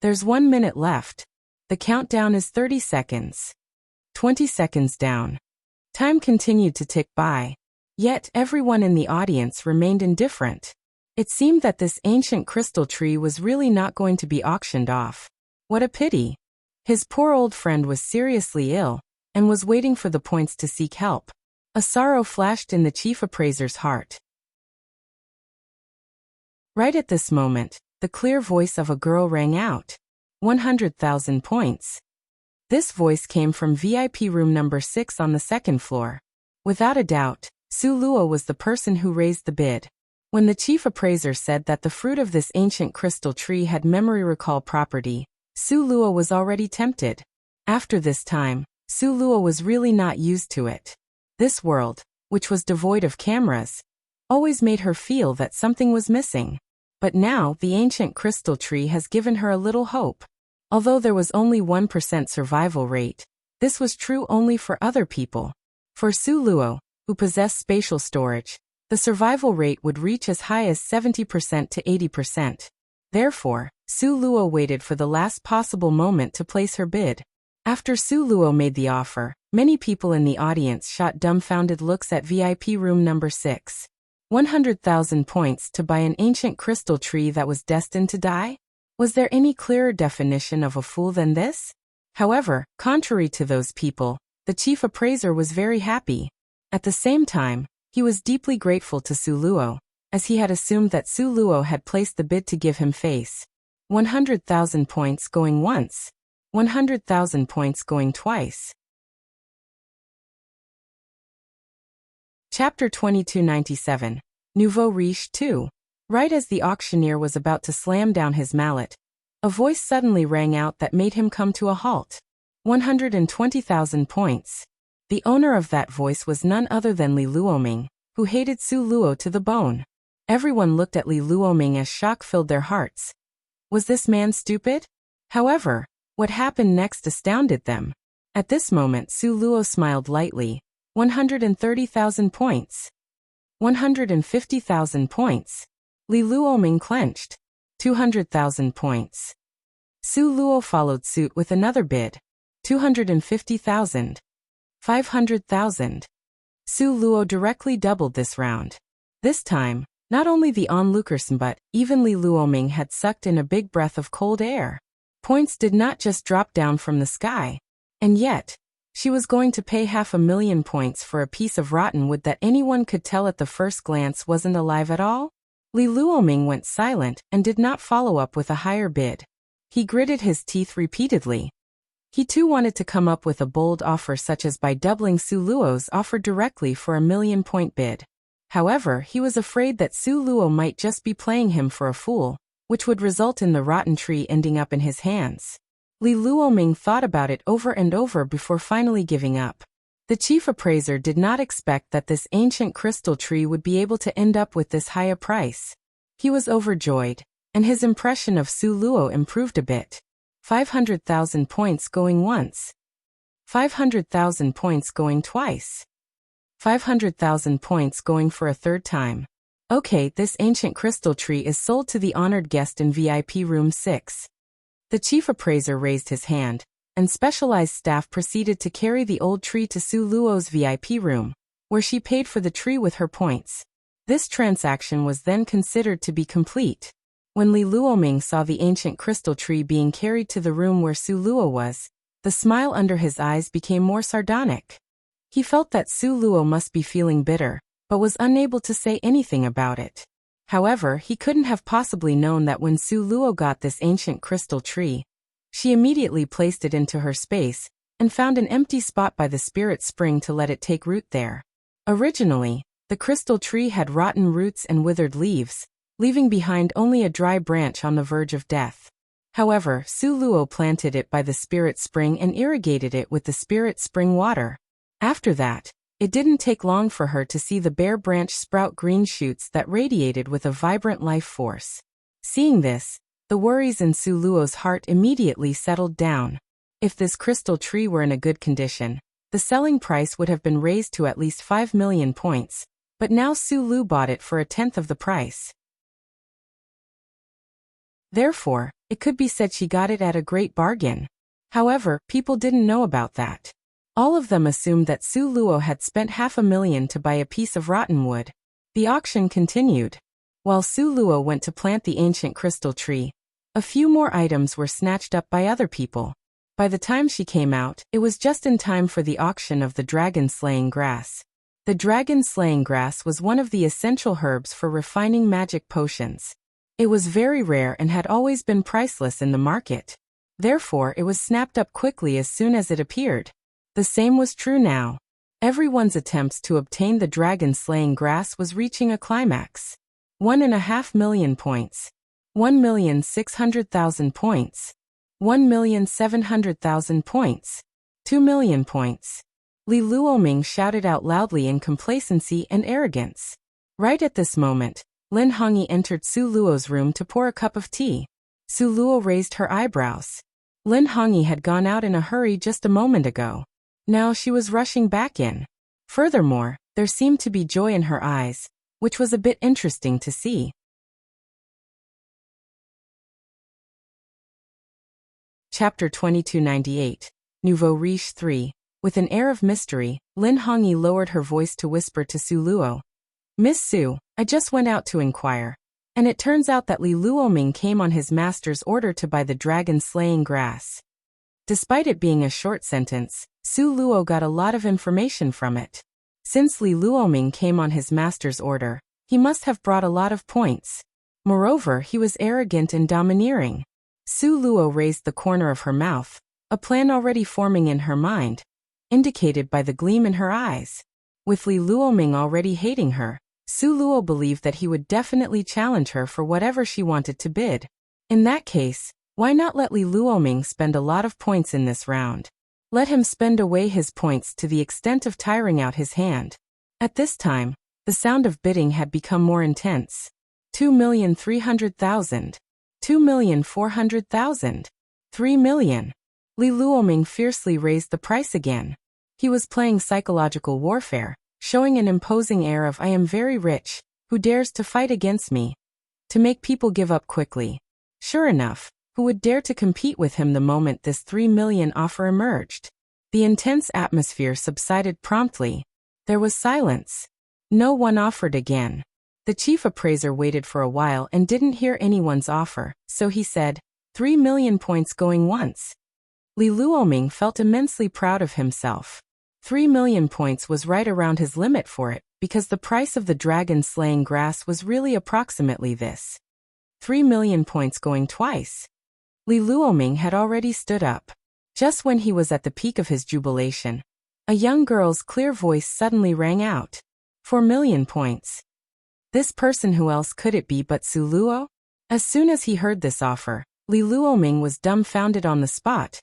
There's 1 minute left. The countdown is 30 seconds. 20 seconds down. Time continued to tick by. Yet everyone in the audience remained indifferent. It seemed that this ancient crystal tree was really not going to be auctioned off. What a pity. His poor old friend was seriously ill, and was waiting for the points to seek help. A sorrow flashed in the chief appraiser's heart. Right at this moment, the clear voice of a girl rang out. 100,000 points. This voice came from VIP room number 6 on the second floor. Without a doubt, Luo was the person who raised the bid. When the chief appraiser said that the fruit of this ancient crystal tree had memory recall property, Luo was already tempted. After this time, Luo was really not used to it. This world, which was devoid of cameras, always made her feel that something was missing. But now the ancient crystal tree has given her a little hope. Although there was only 1% survival rate, this was true only for other people. For Su Luo, who possessed spatial storage, the survival rate would reach as high as 70% to 80%. Therefore, Su Luo waited for the last possible moment to place her bid. After Su Luo made the offer, many people in the audience shot dumbfounded looks at VIP room number 6. 100,000 points to buy an ancient crystal tree that was destined to die? Was there any clearer definition of a fool than this? However, contrary to those people, the chief appraiser was very happy. At the same time, he was deeply grateful to Su Luo, as he had assumed that Su Luo had placed the bid to give him face. 100,000 points going once. 100,000 points going twice. Chapter 2297. Nouveau Riche 2. Right as the auctioneer was about to slam down his mallet, a voice suddenly rang out that made him come to a halt. 120,000 points. The owner of that voice was none other than Li Luoming, who hated Su Luo to the bone. Everyone looked at Li Luoming as shock filled their hearts. Was this man stupid? However, what happened next astounded them. At this moment Su Luo smiled lightly. 130,000 points. 150,000 points. Li Luoming clenched. 200,000 points. Su Luo followed suit with another bid. 250,000. 500,000. Su Luo directly doubled this round. This time, not only the onlookers but even Li Luoming had sucked in a big breath of cold air. Points did not just drop down from the sky. And yet, she was going to pay 500,000 points for a piece of rotten wood that anyone could tell at the first glance wasn't alive at all? Li Luoming went silent and did not follow up with a higher bid. He gritted his teeth repeatedly. He too wanted to come up with a bold offer such as by doubling Su Luo's offer directly for a 1,000,000-point bid. However, he was afraid that Su Luo might just be playing him for a fool, which would result in the rotten tree ending up in his hands. Li Luoming thought about it over and over before finally giving up. The chief appraiser did not expect that this ancient crystal tree would be able to end up with this high a price. He was overjoyed, and his impression of Su Luo improved a bit. 500,000 points going once. 500,000 points going twice. 500,000 points going for a third time. Okay, this ancient crystal tree is sold to the honored guest in VIP room 6. The chief appraiser raised his hand, and specialized staff proceeded to carry the old tree to Su Luo's VIP room, where she paid for the tree with her points. This transaction was then considered to be complete. When Li Luoming saw the ancient crystal tree being carried to the room where Su Luo was, the smile under his eyes became more sardonic. He felt that Su Luo must be feeling bitter, but was unable to say anything about it. However, he couldn't have possibly known that when Su Luo got this ancient crystal tree, she immediately placed it into her space, and found an empty spot by the spirit spring to let it take root there. Originally, the crystal tree had rotten roots and withered leaves, leaving behind only a dry branch on the verge of death. However, Su Luo planted it by the spirit spring and irrigated it with the spirit spring water. After that, it didn't take long for her to see the bare branch sprout green shoots that radiated with a vibrant life force. Seeing this, the worries in Su Luo's heart immediately settled down. If this crystal tree were in a good condition, the selling price would have been raised to at least 5,000,000 points, but now Su Luo bought it for a tenth of the price. Therefore, it could be said she got it at a great bargain. However, people didn't know about that. All of them assumed that Su Luo had spent 500,000 to buy a piece of rotten wood. The auction continued. While Su Luo went to plant the ancient crystal tree, a few more items were snatched up by other people. By the time she came out, it was just in time for the auction of the dragon-slaying grass. The dragon-slaying grass was one of the essential herbs for refining magic potions. It was very rare and had always been priceless in the market. Therefore, it was snapped up quickly as soon as it appeared. The same was true now. Everyone's attempts to obtain the dragon-slaying grass was reaching a climax. 1,500,000 points. 1,600,000 points. 1,700,000 points. 2,000,000 points. Li Luoming shouted out loudly in complacency and arrogance. Right at this moment, Lin Hongyi entered Su Luo's room to pour a cup of tea. Su Luo raised her eyebrows. Lin Hongyi had gone out in a hurry just a moment ago. Now she was rushing back in. Furthermore, there seemed to be joy in her eyes, which was a bit interesting to see. Chapter 2298. Nouveau Riche 3. With an air of mystery, Lin Hongyi lowered her voice to whisper to Su Luo. Miss Su, I just went out to inquire. And it turns out that Li Luoming came on his master's order to buy the dragon-slaying grass. Despite it being a short sentence, Su Luo got a lot of information from it. Since Li Luoming came on his master's order, he must have brought a lot of points. Moreover, he was arrogant and domineering. Su Luo raised the corner of her mouth, a plan already forming in her mind, indicated by the gleam in her eyes. With Li Luoming already hating her, Su Luo believed that he would definitely challenge her for whatever she wanted to bid. In that case, why not let Li Luoming spend a lot of points in this round? Let him spend away his points to the extent of tiring out his hand. At this time, the sound of bidding had become more intense. 2,300,000. 2,400,000. 3 million. Li Luoming fiercely raised the price again. He was playing psychological warfare, showing an imposing air of I am very rich, who dares to fight against me? To make people give up quickly. Sure enough, who would dare to compete with him the moment this 3 million offer emerged? The intense atmosphere subsided promptly. There was silence. No one offered again. The chief appraiser waited for a while and didn't hear anyone's offer, so he said, 3 million points going once. Li Luoming felt immensely proud of himself. 3 million points was right around his limit for it, because the price of the dragon-slaying grass was really approximately this. 3 million points going twice. Li Luoming had already stood up. Just when he was at the peak of his jubilation, a young girl's clear voice suddenly rang out. 4 million points. This person, who else could it be but Su Luo? As soon as he heard this offer, Li Luoming was dumbfounded on the spot,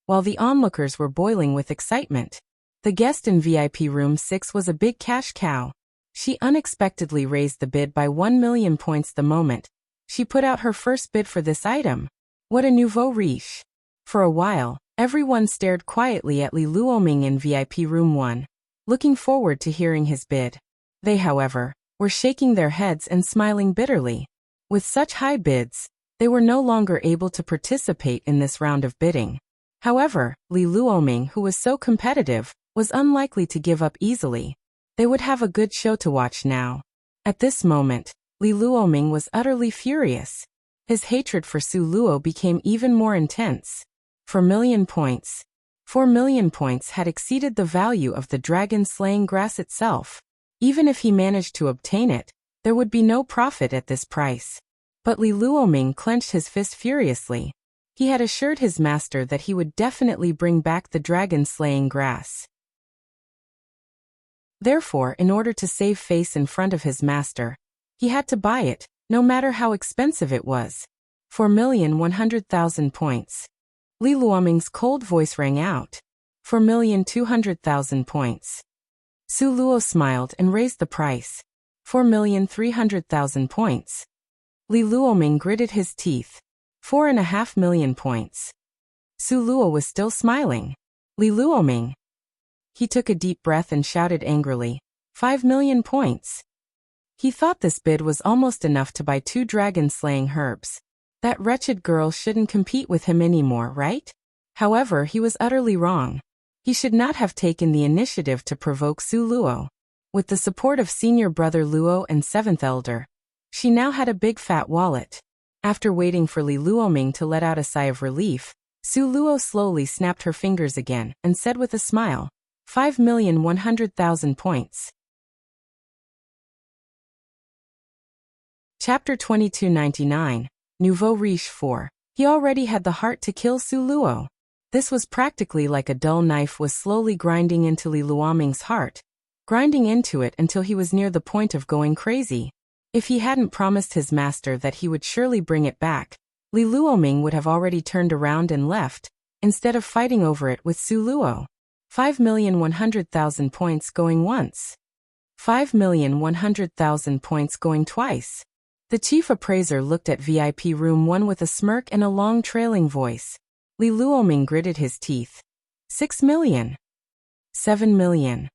while the onlookers were boiling with excitement. The guest in VIP room 6 was a big cash cow. She unexpectedly raised the bid by 1 million points the moment she put out her first bid for this item. What a nouveau riche! For a while, everyone stared quietly at Li Luoming in VIP room 1, looking forward to hearing his bid. They, however, were shaking their heads and smiling bitterly. With such high bids, they were no longer able to participate in this round of bidding. However, Li Luoming, who was so competitive, was unlikely to give up easily. They would have a good show to watch now. At this moment, Li Luoming was utterly furious. His hatred for Su Luo became even more intense. 4 million points. 4 million points had exceeded the value of the dragon-slaying grass itself. Even if he managed to obtain it, there would be no profit at this price. But Li Luoming clenched his fist furiously. He had assured his master that he would definitely bring back the dragon-slaying grass. Therefore, in order to save face in front of his master, he had to buy it, no matter how expensive it was. 4,100,000 points. Li Luoming's cold voice rang out. 4,200,000 points. Su Luo smiled and raised the price. 4,300,000 points. Li Luoming gritted his teeth. 4.5 million points. Su Luo was still smiling. Li Luoming. He took a deep breath and shouted angrily, 5 million points. He thought this bid was almost enough to buy 2 dragon-slaying herbs. That wretched girl shouldn't compete with him anymore, right? However, he was utterly wrong. He should not have taken the initiative to provoke Su Luo. With the support of senior brother Luo and 7th elder, she now had a big fat wallet. After waiting for Li Luoming to let out a sigh of relief, Su Luo slowly snapped her fingers again and said with a smile, 5,100,000 points. Chapter 2299. Nouveau Riche 4. He already had the heart to kill Su Luo. This was practically like a dull knife was slowly grinding into Li Luoming's heart, grinding into it until he was near the point of going crazy. If he hadn't promised his master that he would surely bring it back, Li Luoming would have already turned around and left, instead of fighting over it with Su Luo. 5,100,000 points going once. 5,100,000 points going twice. The chief appraiser looked at VIP room 1 with a smirk and a long trailing voice. Li Luoming gritted his teeth. 6 million. 7 million.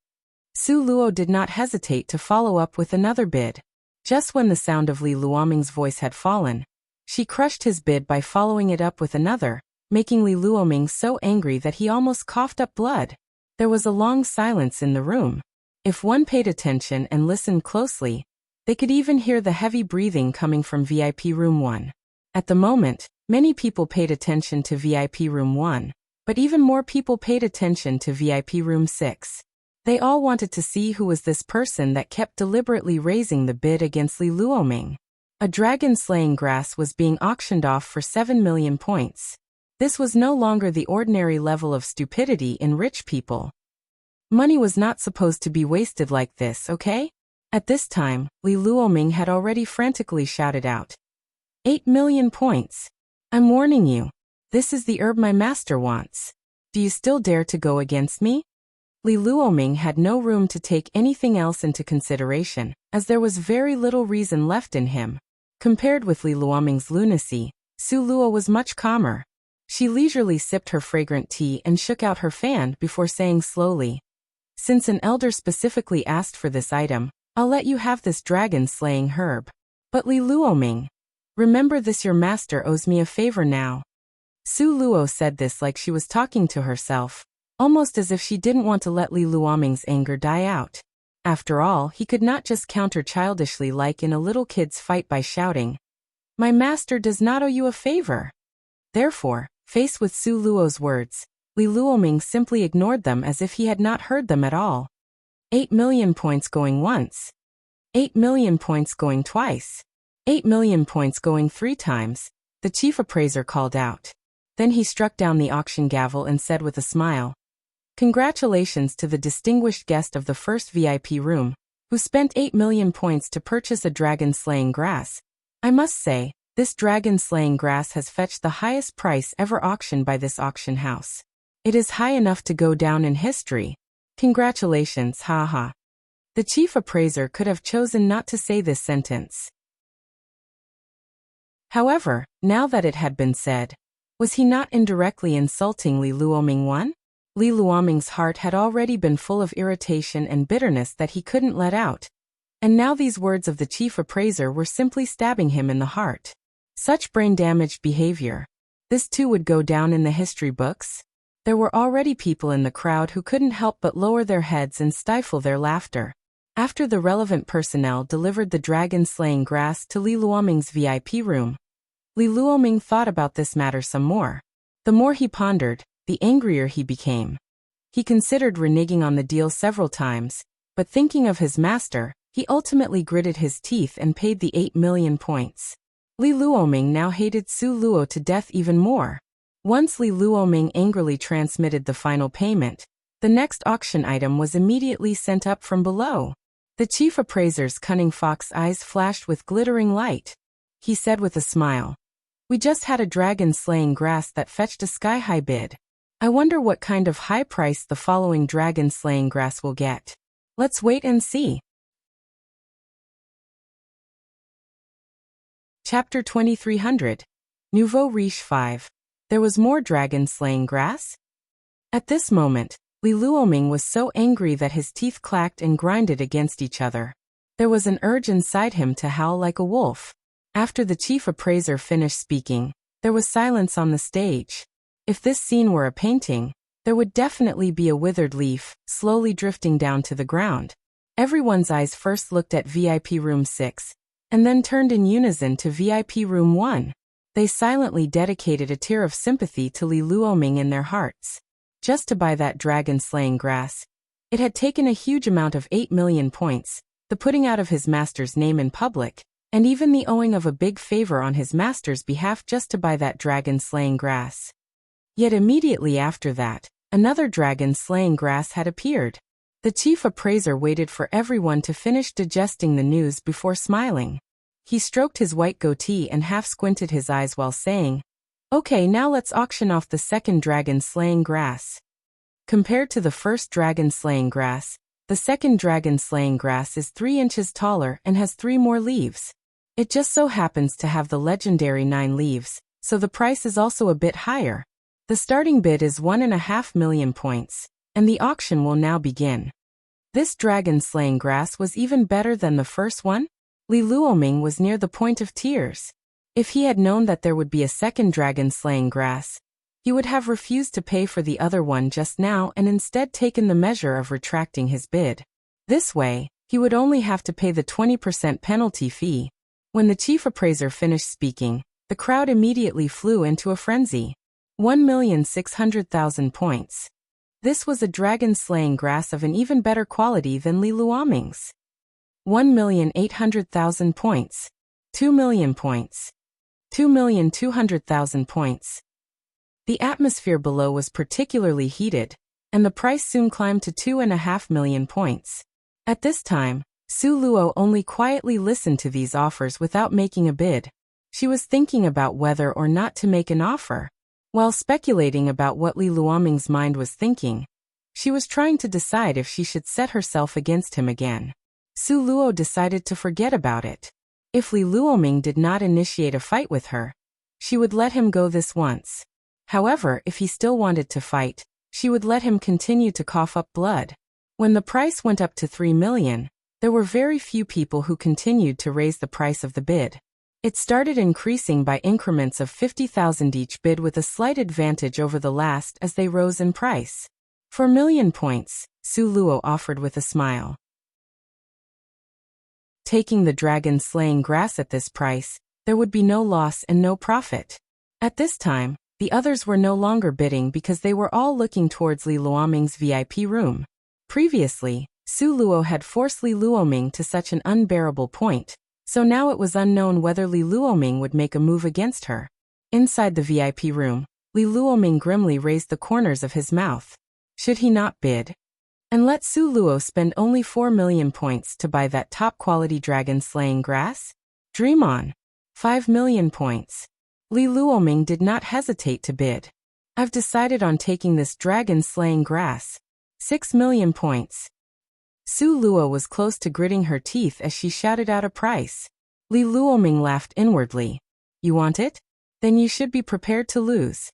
Su Luo did not hesitate to follow up with another bid. Just when the sound of Li Luoming's voice had fallen, she crushed his bid by following it up with another, making Li Luoming so angry that he almost coughed up blood. There was a long silence in the room. If one paid attention and listened closely, they could even hear the heavy breathing coming from VIP Room 1. At the moment, many people paid attention to VIP Room 1, but even more people paid attention to VIP Room 6. They all wanted to see who was this person that kept deliberately raising the bid against Li Luoming. A dragon-slaying grass was being auctioned off for 7 million points. This was no longer the ordinary level of stupidity in rich people. Money was not supposed to be wasted like this, okay? At this time, Li Luoming had already frantically shouted out. 8 million points. I'm warning you. This is the herb my master wants. Do you still dare to go against me? Li Luoming had no room to take anything else into consideration, as there was very little reason left in him. Compared with Li Luoming's lunacy, Su Luo was much calmer. She leisurely sipped her fragrant tea and shook out her fan before saying slowly, "Since an elder specifically asked for this item, I'll let you have this dragon-slaying herb. But Li Luoming, remember this, your master owes me a favor now." Su Luo said this like she was talking to herself, almost as if she didn't want to let Li Luoming's anger die out. After all, he could not just counter childishly like in a little kid's fight by shouting, "My master does not owe you a favor." Therefore, faced with Su Luo's words, Li Luoming simply ignored them as if he had not heard them at all. 8 million points going once. 8 million points going twice. 8 million points going 3 times, the chief appraiser called out. Then he struck down the auction gavel and said with a smile, "Congratulations to the distinguished guest of the first VIP room, who spent 8 million points to purchase a dragon-slaying grass. I must say, this dragon-slaying grass has fetched the highest price ever auctioned by this auction house. It is high enough to go down in history. Congratulations, haha." The chief appraiser could have chosen not to say this sentence. However, now that it had been said, was he not indirectly insulting Li Luoming one? Li Luoming's heart had already been full of irritation and bitterness that he couldn't let out. And now these words of the chief appraiser were simply stabbing him in the heart. Such brain-damaged behavior. This too would go down in the history books. There were already people in the crowd who couldn't help but lower their heads and stifle their laughter. After the relevant personnel delivered the dragon-slaying grass to Li Luoming's VIP room, Li Luoming thought about this matter some more. The more he pondered, the angrier he became. He considered reneging on the deal several times, but thinking of his master, he ultimately gritted his teeth and paid the 8 million points. Li Luoming now hated Su Luo to death even more. Once Li Luoming angrily transmitted the final payment, the next auction item was immediately sent up from below. The chief appraiser's cunning fox eyes flashed with glittering light. He said with a smile, "We just had a dragon-slaying grass that fetched a sky-high bid. I wonder what kind of high price the following dragon-slaying grass will get. Let's wait and see." Chapter 2300. Nouveau Riche 5. There was more dragon-slaying grass? At this moment, Li Luoming was so angry that his teeth clacked and grinded against each other. There was an urge inside him to howl like a wolf. After the chief appraiser finished speaking, there was silence on the stage. If this scene were a painting, there would definitely be a withered leaf, slowly drifting down to the ground. Everyone's eyes first looked at VIP Room 6, and then turned in unison to VIP Room 1. They silently dedicated a tear of sympathy to Li Luoming in their hearts. Just to buy that dragon-slaying grass, it had taken a huge amount of 8 million points, the putting out of his master's name in public, and even the owing of a big favor on his master's behalf just to buy that dragon-slaying grass. Yet immediately after that, another dragon-slaying grass had appeared. The chief appraiser waited for everyone to finish digesting the news before smiling. He stroked his white goatee and half-squinted his eyes while saying, "Okay, now let's auction off the second dragon-slaying grass." Compared to the first dragon-slaying grass, the second dragon-slaying grass is 3 inches taller and has 3 more leaves. It just so happens to have the legendary 9 leaves, so the price is also a bit higher. The starting bid is 1.5 million points, and the auction will now begin. This dragon-slaying grass was even better than the first one? Li Luoming was near the point of tears. If he had known that there would be a second dragon-slaying grass, he would have refused to pay for the other one just now and instead taken the measure of retracting his bid. This way, he would only have to pay the 20% penalty fee. When the chief appraiser finished speaking, the crowd immediately flew into a frenzy. 1,600,000 points. This was a dragon-slaying grass of an even better quality than Li Luoming's. 1,800,000 points. 2 million points. 2,200,000 points. The atmosphere below was particularly heated, and the price soon climbed to 2.5 million points. At this time, Su Luo only quietly listened to these offers without making a bid. She was thinking about whether or not to make an offer. While speculating about what Li Luoming's mind was thinking, she was trying to decide if she should set herself against him again. Su Luo decided to forget about it. If Li Luoming did not initiate a fight with her, she would let him go this once. However, if he still wanted to fight, she would let him continue to cough up blood. When the price went up to 3 million, there were very few people who continued to raise the price of the bid. It started increasing by increments of 50,000 each bid with a slight advantage over the last as they rose in price. For million points, Su Luo offered with a smile. Taking the dragon-slaying grass at this price, there would be no loss and no profit. At this time, the others were no longer bidding because they were all looking towards Li Luoming's VIP room. Previously, Su Luo had forced Li Luoming to such an unbearable point, so now it was unknown whether Li Luoming would make a move against her. Inside the VIP room, Li Luoming grimly raised the corners of his mouth. Should he not bid? And let Su Luo spend only 4 million points to buy that top-quality dragon-slaying grass? Dream on. 5 million points. Li Luoming did not hesitate to bid. I've decided on taking this dragon-slaying grass. 6 million points. Su Luo was close to gritting her teeth as she shouted out a price. Li Luoming laughed inwardly. You want it? Then you should be prepared to lose.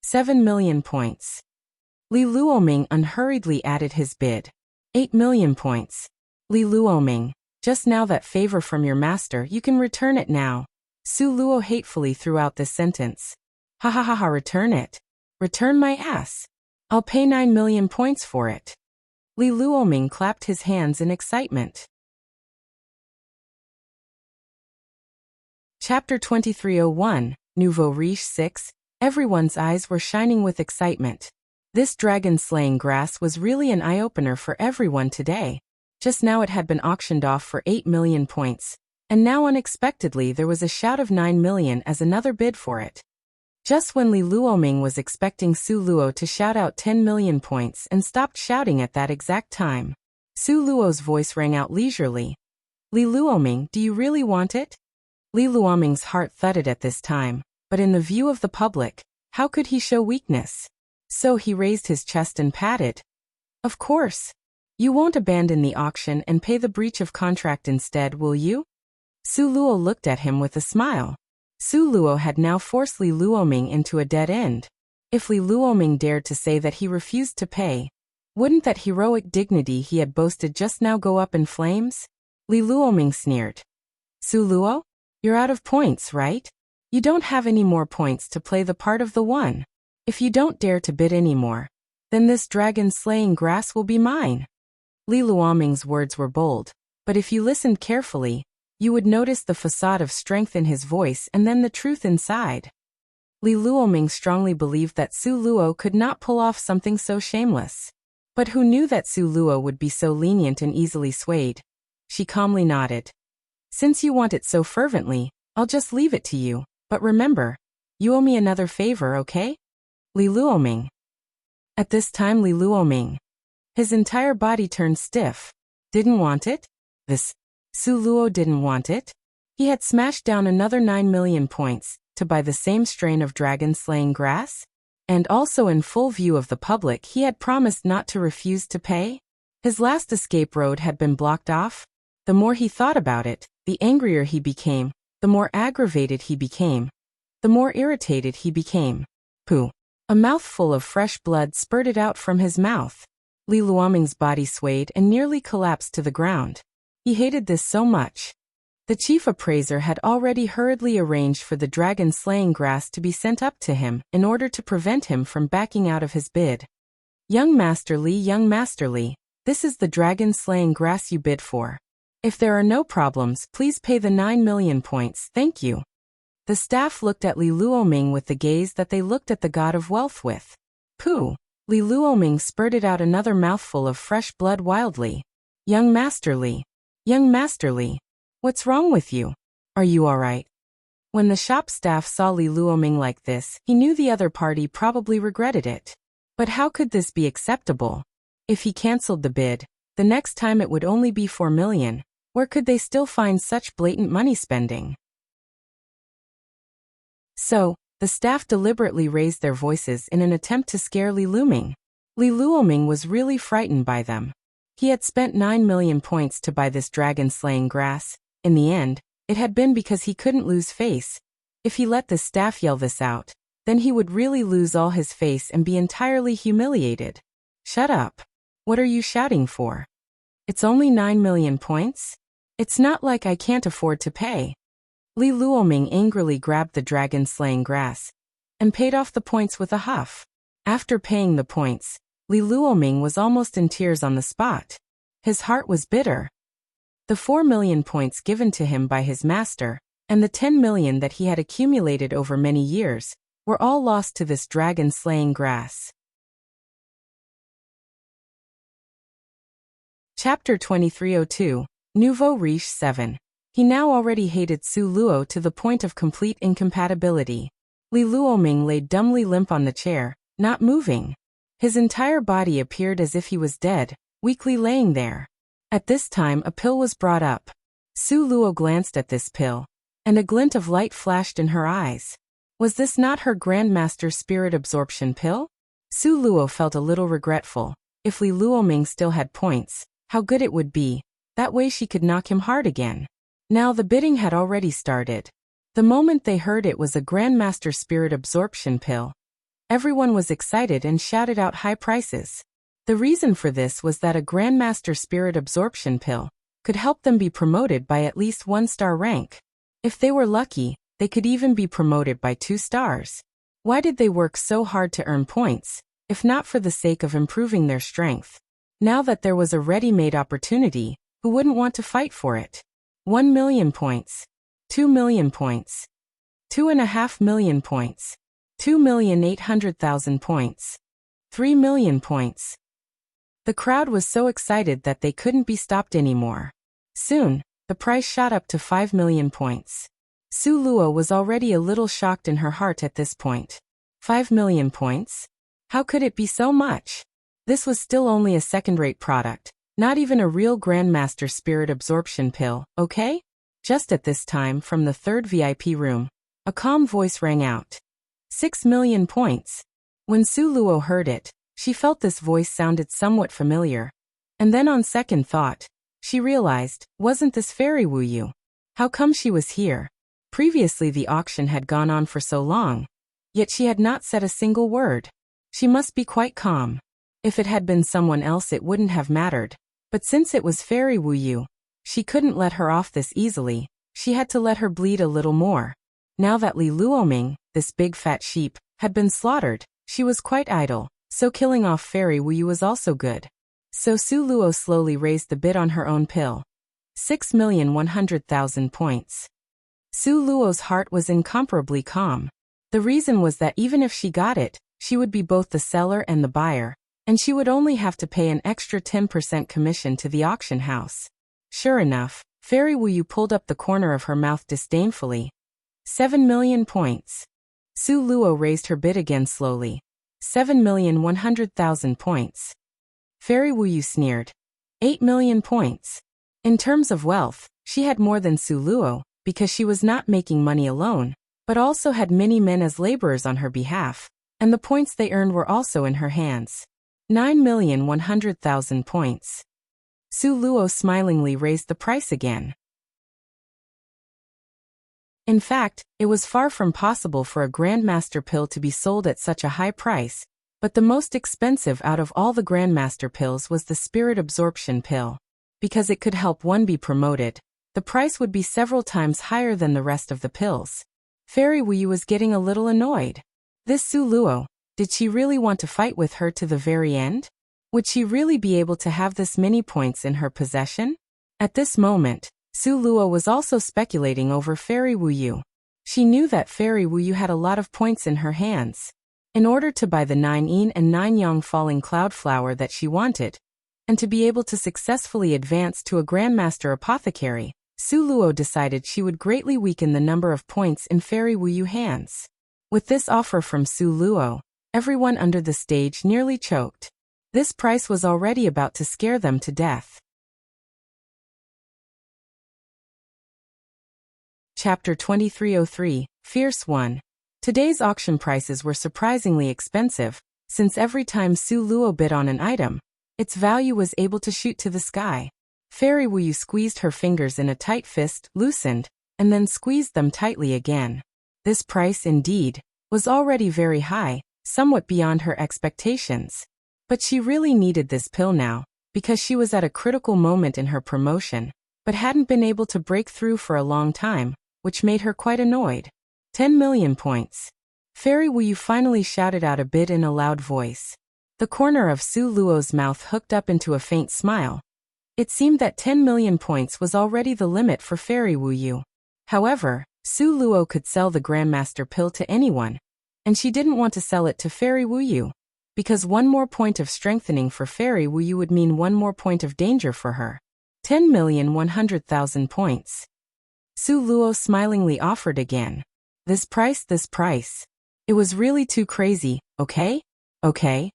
7 million points. Li Luoming unhurriedly added his bid. 8 million points. Li Luoming, just now that favor from your master, you can return it now. Su Luo hatefully threw out this sentence. Ha ha ha ha, return it. Return my ass. I'll pay 9 million points for it. Li Luoming clapped his hands in excitement. Chapter 2301, Nouveau Riche 6. Everyone's eyes were shining with excitement. This dragon-slaying grass was really an eye-opener for everyone today. Just now it had been auctioned off for 8 million points, and now unexpectedly there was a shout of 9 million as another bid for it. Just when Li Luoming was expecting Su Luo to shout out 10 million points and stopped shouting at that exact time, Su Luo's voice rang out leisurely. Li Luoming, do you really want it? Li Luoming's heart thudded at this time, but in the view of the public, how could he show weakness? So he raised his chest and patted. Of course. You won't abandon the auction and pay the breach of contract instead, will you? Su Luo looked at him with a smile. Su Luo had now forced Li Luoming into a dead end. If Li Luoming dared to say that he refused to pay, wouldn't that heroic dignity he had boasted just now go up in flames? Li Luoming sneered. Su Luo? You're out of points, right? You don't have any more points to play the part of the one. If you don't dare to bid anymore, then this dragon-slaying grass will be mine. Li Luoming's words were bold, but if you listened carefully, you would notice the facade of strength in his voice and then the truth inside. Li Luoming strongly believed that Su Luo could not pull off something so shameless. But who knew that Su Luo would be so lenient and easily swayed? She calmly nodded. Since you want it so fervently, I'll just leave it to you, but remember, you owe me another favor, okay? Li Luoming. At this time Li Luoming, his entire body turned stiff. Didn't want it? This Su Luo didn't want it? He had smashed down another 9 million points to buy the same strain of dragon-slaying grass? And also in full view of the public he had promised not to refuse to pay? His last escape road had been blocked off? The more he thought about it, the angrier he became, the more aggravated he became, the more irritated he became. Pooh. A mouthful of fresh blood spurted out from his mouth. Li Luoming's body swayed and nearly collapsed to the ground. He hated this so much. The chief appraiser had already hurriedly arranged for the dragon-slaying grass to be sent up to him in order to prevent him from backing out of his bid. Young Master Li, this is the dragon-slaying grass you bid for. If there are no problems, please pay the 9 million points, thank you. The staff looked at Li Luoming with the gaze that they looked at the god of wealth with. Pooh! Li Luoming spurted out another mouthful of fresh blood wildly. Young Master Li, what's wrong with you? Are you alright? When the shop staff saw Li Luoming like this, he knew the other party probably regretted it. But how could this be acceptable? If he cancelled the bid, the next time it would only be 4 million. Where could they still find such blatant money spending? So, the staff deliberately raised their voices in an attempt to scare Li Luoming. Li Luoming was really frightened by them. He had spent 9 million points to buy this dragon-slaying grass. In the end, it had been because he couldn't lose face. If he let the staff yell this out, then he would really lose all his face and be entirely humiliated. Shut up. What are you shouting for? It's only 9 million points? It's not like I can't afford to pay. Li Luoming angrily grabbed the dragon-slaying grass and paid off the points with a huff. After paying the points, Li Luoming was almost in tears on the spot. His heart was bitter. The 4 million points given to him by his master, and the 10 million that he had accumulated over many years, were all lost to this dragon-slaying grass. Chapter 2302, Nouveau Riche 7. He now already hated Su Luo to the point of complete incompatibility. Li Luoming lay dumbly limp on the chair, not moving. His entire body appeared as if he was dead, weakly laying there. At this time a pill was brought up. Su Luo glanced at this pill, and a glint of light flashed in her eyes. Was this not her Grandmaster Spirit Absorption pill? Su Luo felt a little regretful. If Li Luoming still had points, how good it would be. That way she could knock him hard again. Now the bidding had already started. The moment they heard it was a Grandmaster Spirit Absorption pill, everyone was excited and shouted out high prices. The reason for this was that a Grandmaster Spirit Absorption pill could help them be promoted by at least 1-star rank. If they were lucky, they could even be promoted by 2 stars. Why did they work so hard to earn points, if not for the sake of improving their strength? Now that there was a ready-made opportunity, who wouldn't want to fight for it? 1 million points. 2 million points. 2.5 million points. 2,800,000 points. 3 million points. The crowd was so excited that they couldn't be stopped anymore. Soon, the price shot up to 5 million points. Su Luo was already a little shocked in her heart at this point. 5 million points? How could it be so much? This was still only a second-rate product, not even a real Grandmaster Spirit Absorption pill, okay? Just at this time, from the third VIP room, a calm voice rang out. 6 million points. When Su Luo heard it, she felt this voice sounded somewhat familiar. And then on second thought, she realized, wasn't this Fairy Wuyu? How come she was here? Previously the auction had gone on for so long, yet she had not said a single word. She must be quite calm. If it had been someone else it wouldn't have mattered. But since it was Fairy Wuyu, she couldn't let her off this easily. She had to let her bleed a little more. Now that Li Luoming, this big fat sheep, had been slaughtered, she was quite idle, so killing off Fairy Wuyu was also good. So Su Luo slowly raised the bid on her own pill. 6,100,000 points. Su Luo's heart was incomparably calm. The reason was that even if she got it, she would be both the seller and the buyer, and she would only have to pay an extra 10% commission to the auction house. Sure enough, Fairy Wuyu pulled up the corner of her mouth disdainfully. 7 million points. Su Luo raised her bid again slowly. 7,100,000 points. Fairy Wuyu sneered. 8 million points. In terms of wealth, she had more than Su Luo, because she was not making money alone, but also had many men as laborers on her behalf, and the points they earned were also in her hands. 9,100,000 points. Su Luo smilingly raised the price again. In fact, it was far from possible for a Grandmaster pill to be sold at such a high price, but the most expensive out of all the Grandmaster pills was the Spirit Absorption pill. Because it could help one be promoted, the price would be several times higher than the rest of the pills. Fairy Wuyu was getting a little annoyed. This Su Luo, did she really want to fight with her to the very end? Would she really be able to have this many points in her possession? At this moment, Su Luo was also speculating over Fairy Wuyu. She knew that Fairy Wuyu had a lot of points in her hands. In order to buy the 9 yin and 9 yang falling cloud flower that she wanted, and to be able to successfully advance to a Grandmaster Apothecary, Su Luo decided she would greatly weaken the number of points in Fairy Wuyu hands. With this offer from Su Luo, everyone under the stage nearly choked. This price was already about to scare them to death. Chapter 2303, Fierce One. Today's auction prices were surprisingly expensive, since every time Su Luo bid on an item, its value was able to shoot to the sky. Fairy Wuyu squeezed her fingers in a tight fist, loosened, and then squeezed them tightly again. This price, indeed, was already very high, somewhat beyond her expectations. But she really needed this pill now, because she was at a critical moment in her promotion, but hadn't been able to break through for a long time, which made her quite annoyed. 10 million points. Fairy Wuyu finally shouted out a bid in a loud voice. The corner of Su Luo's mouth hooked up into a faint smile. It seemed that 10 million points was already the limit for Fairy Wuyu. However, Su Luo could sell the Grandmaster pill to anyone, and she didn't want to sell it to Fairy Wuyu, because one more point of strengthening for Fairy Wuyu would mean one more point of danger for her. 10,100,000 points. Su Luo smilingly offered again. This price. It was really too crazy, okay? Okay?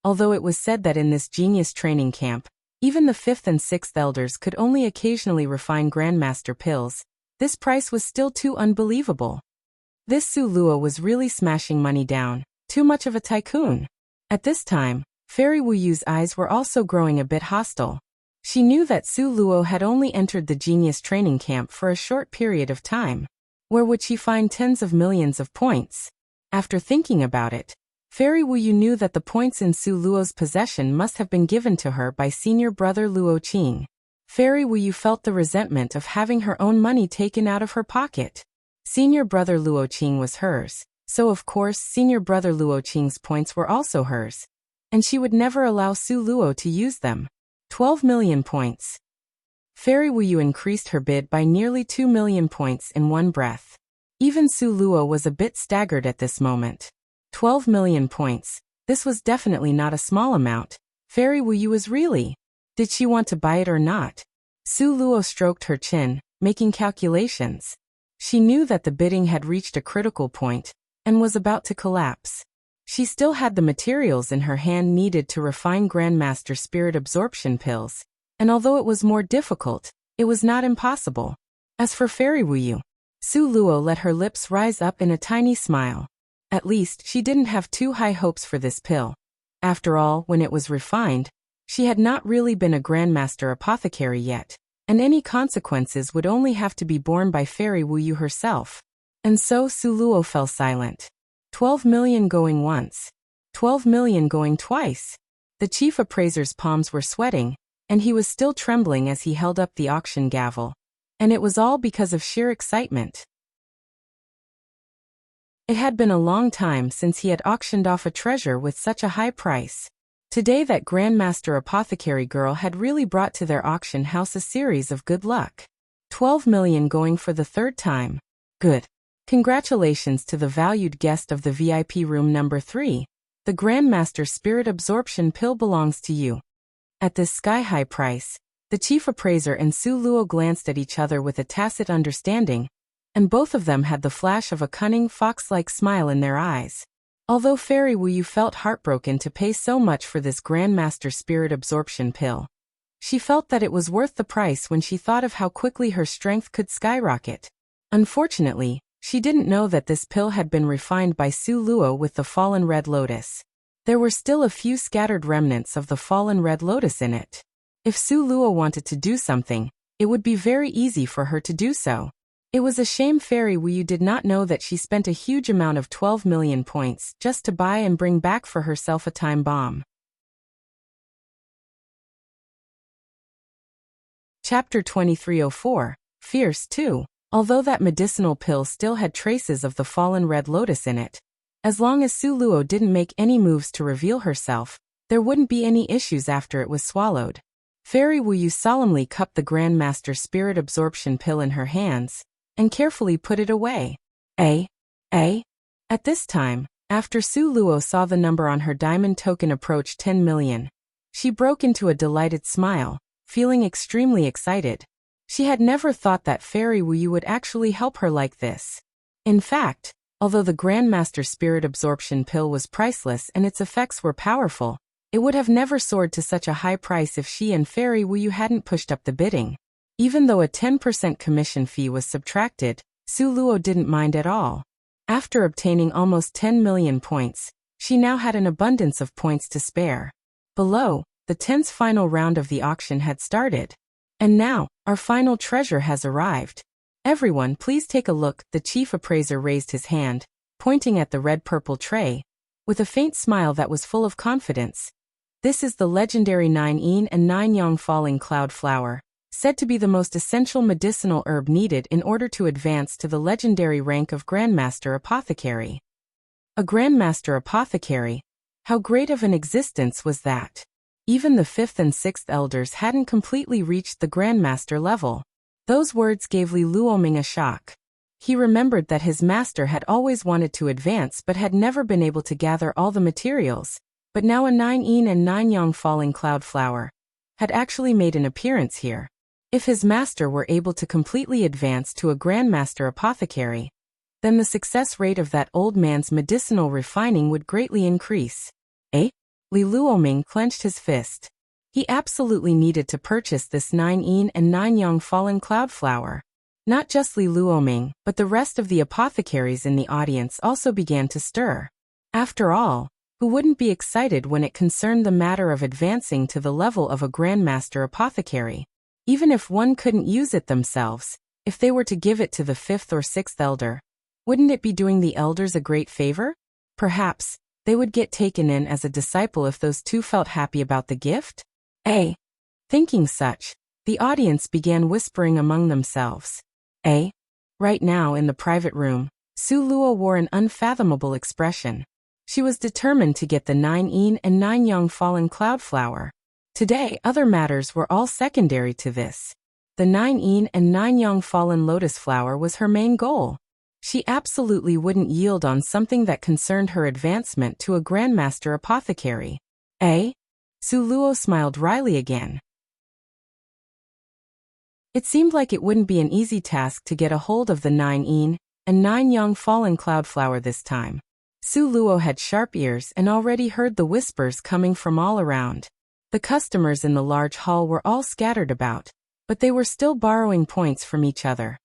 Although it was said that in this genius training camp, even the 5th and 6th elders could only occasionally refine Grandmaster pills, this price was still too unbelievable. This Su Luo was really smashing money down, too much of a tycoon. At this time, Fairy Wuyu's eyes were also growing a bit hostile. She knew that Su Luo had only entered the genius training camp for a short period of time. Where would she find tens of millions of points? After thinking about it, Fairy Wuyu knew that the points in Su Luo's possession must have been given to her by senior brother Luo Qing. Fairy Wuyu felt the resentment of having her own money taken out of her pocket. Senior brother Luo Qing was hers, so of course senior brother Luo Qing's points were also hers, and she would never allow Su Luo to use them. 12 million points. Fairy Wuyu increased her bid by nearly 2 million points in one breath. Even Su Luo was a bit staggered at this moment. 12 million points. This was definitely not a small amount. Fairy Wuyu was really. Did she want to buy it or not? Su Luo stroked her chin, making calculations. She knew that the bidding had reached a critical point, and was about to collapse. She still had the materials in her hand needed to refine Grandmaster Spirit Absorption pills, and although it was more difficult, it was not impossible. As for Fairy Wuyu, Su Luo let her lips rise up in a tiny smile. At least she didn't have too high hopes for this pill. After all, when it was refined, she had not really been a Grandmaster Apothecary yet, and any consequences would only have to be borne by Fairy Wuyu herself. And so Su Luo fell silent. 12 million going once. 12 million going twice. The chief appraiser's palms were sweating, and he was still trembling as he held up the auction gavel. And it was all because of sheer excitement. It had been a long time since he had auctioned off a treasure with such a high price. Today that Grandmaster Apothecary girl had really brought to their auction house a series of good luck. 12 million going for the third time. Good. Congratulations to the valued guest of the VIP room number 3. The Grandmaster Spirit Absorption pill belongs to you. At this sky-high price, the chief appraiser and Su Luo glanced at each other with a tacit understanding, and both of them had the flash of a cunning fox-like smile in their eyes. Although Fairy Wuyu felt heartbroken to pay so much for this Grandmaster Spirit Absorption pill, she felt that it was worth the price when she thought of how quickly her strength could skyrocket. Unfortunately, she didn't know that this pill had been refined by Su Luo with the fallen red lotus. There were still a few scattered remnants of the fallen red lotus in it. If Su Luo wanted to do something, it would be very easy for her to do so. It was a shame Fairy Wuyu did not know that she spent a huge amount of 12 million points just to buy and bring back for herself a time bomb. Chapter 2304, Fierce 2. Although that medicinal pill still had traces of the fallen red lotus in it, as long as Su Luo didn't make any moves to reveal herself, there wouldn't be any issues after it was swallowed. Fairy Wuyu solemnly cupped the Grandmaster Spirit Absorption pill in her hands and carefully put it away. At this time, after Su Luo saw the number on her diamond token approach 10 million, she broke into a delighted smile, feeling extremely excited. She had never thought that Fairy Wuyu would actually help her like this. In fact, although the Grandmaster Spirit Absorption pill was priceless and its effects were powerful, it would have never soared to such a high price if she and Fairy Wuyu hadn't pushed up the bidding. Even though a 10% commission fee was subtracted, Su Luo didn't mind at all. After obtaining almost 10 million points, she now had an abundance of points to spare. Below, the tense final round of the auction had started. And now, our final treasure has arrived. Everyone, please take a look. The chief appraiser raised his hand, pointing at the red-purple tray, with a faint smile that was full of confidence. This is the legendary 9 Yin and 9 Yang falling cloud flower, said to be the most essential medicinal herb needed in order to advance to the legendary rank of Grandmaster Apothecary. A Grandmaster Apothecary? How great of an existence was that? Even the 5th and 6th elders hadn't completely reached the Grandmaster level. Those words gave Li Luoming a shock. He remembered that his master had always wanted to advance but had never been able to gather all the materials, but now a 9 Yin and 9 Yang falling cloud flower had actually made an appearance here. If his master were able to completely advance to a Grandmaster Apothecary, then the success rate of that old man's medicinal refining would greatly increase. Li Luoming clenched his fist. He absolutely needed to purchase this 9 Yin and 9 Yang fallen cloud flower. Not just Li Luoming, but the rest of the apothecaries in the audience also began to stir. After all, who wouldn't be excited when it concerned the matter of advancing to the level of a Grandmaster Apothecary? Even if one couldn't use it themselves, if they were to give it to the 5th or 6th elder, wouldn't it be doing the elders a great favor? Perhaps they would get taken in as a disciple if those two felt happy about the gift? Thinking such, the audience began whispering among themselves. Right now in the private room, Su Luo wore an unfathomable expression. She was determined to get the 9 Yin and 9 Yang fallen cloud flower. Today, other matters were all secondary to this. The 9 Yin and 9 Yang fallen lotus flower was her main goal. She absolutely wouldn't yield on something that concerned her advancement to a Grandmaster Apothecary. Su Luo smiled wryly again. It seemed like it wouldn't be an easy task to get a hold of the 9 Yin and 9 Yang fallen cloud flower this time. Su Luo had sharp ears and already heard the whispers coming from all around. The customers in the large hall were all scattered about, but they were still borrowing points from each other.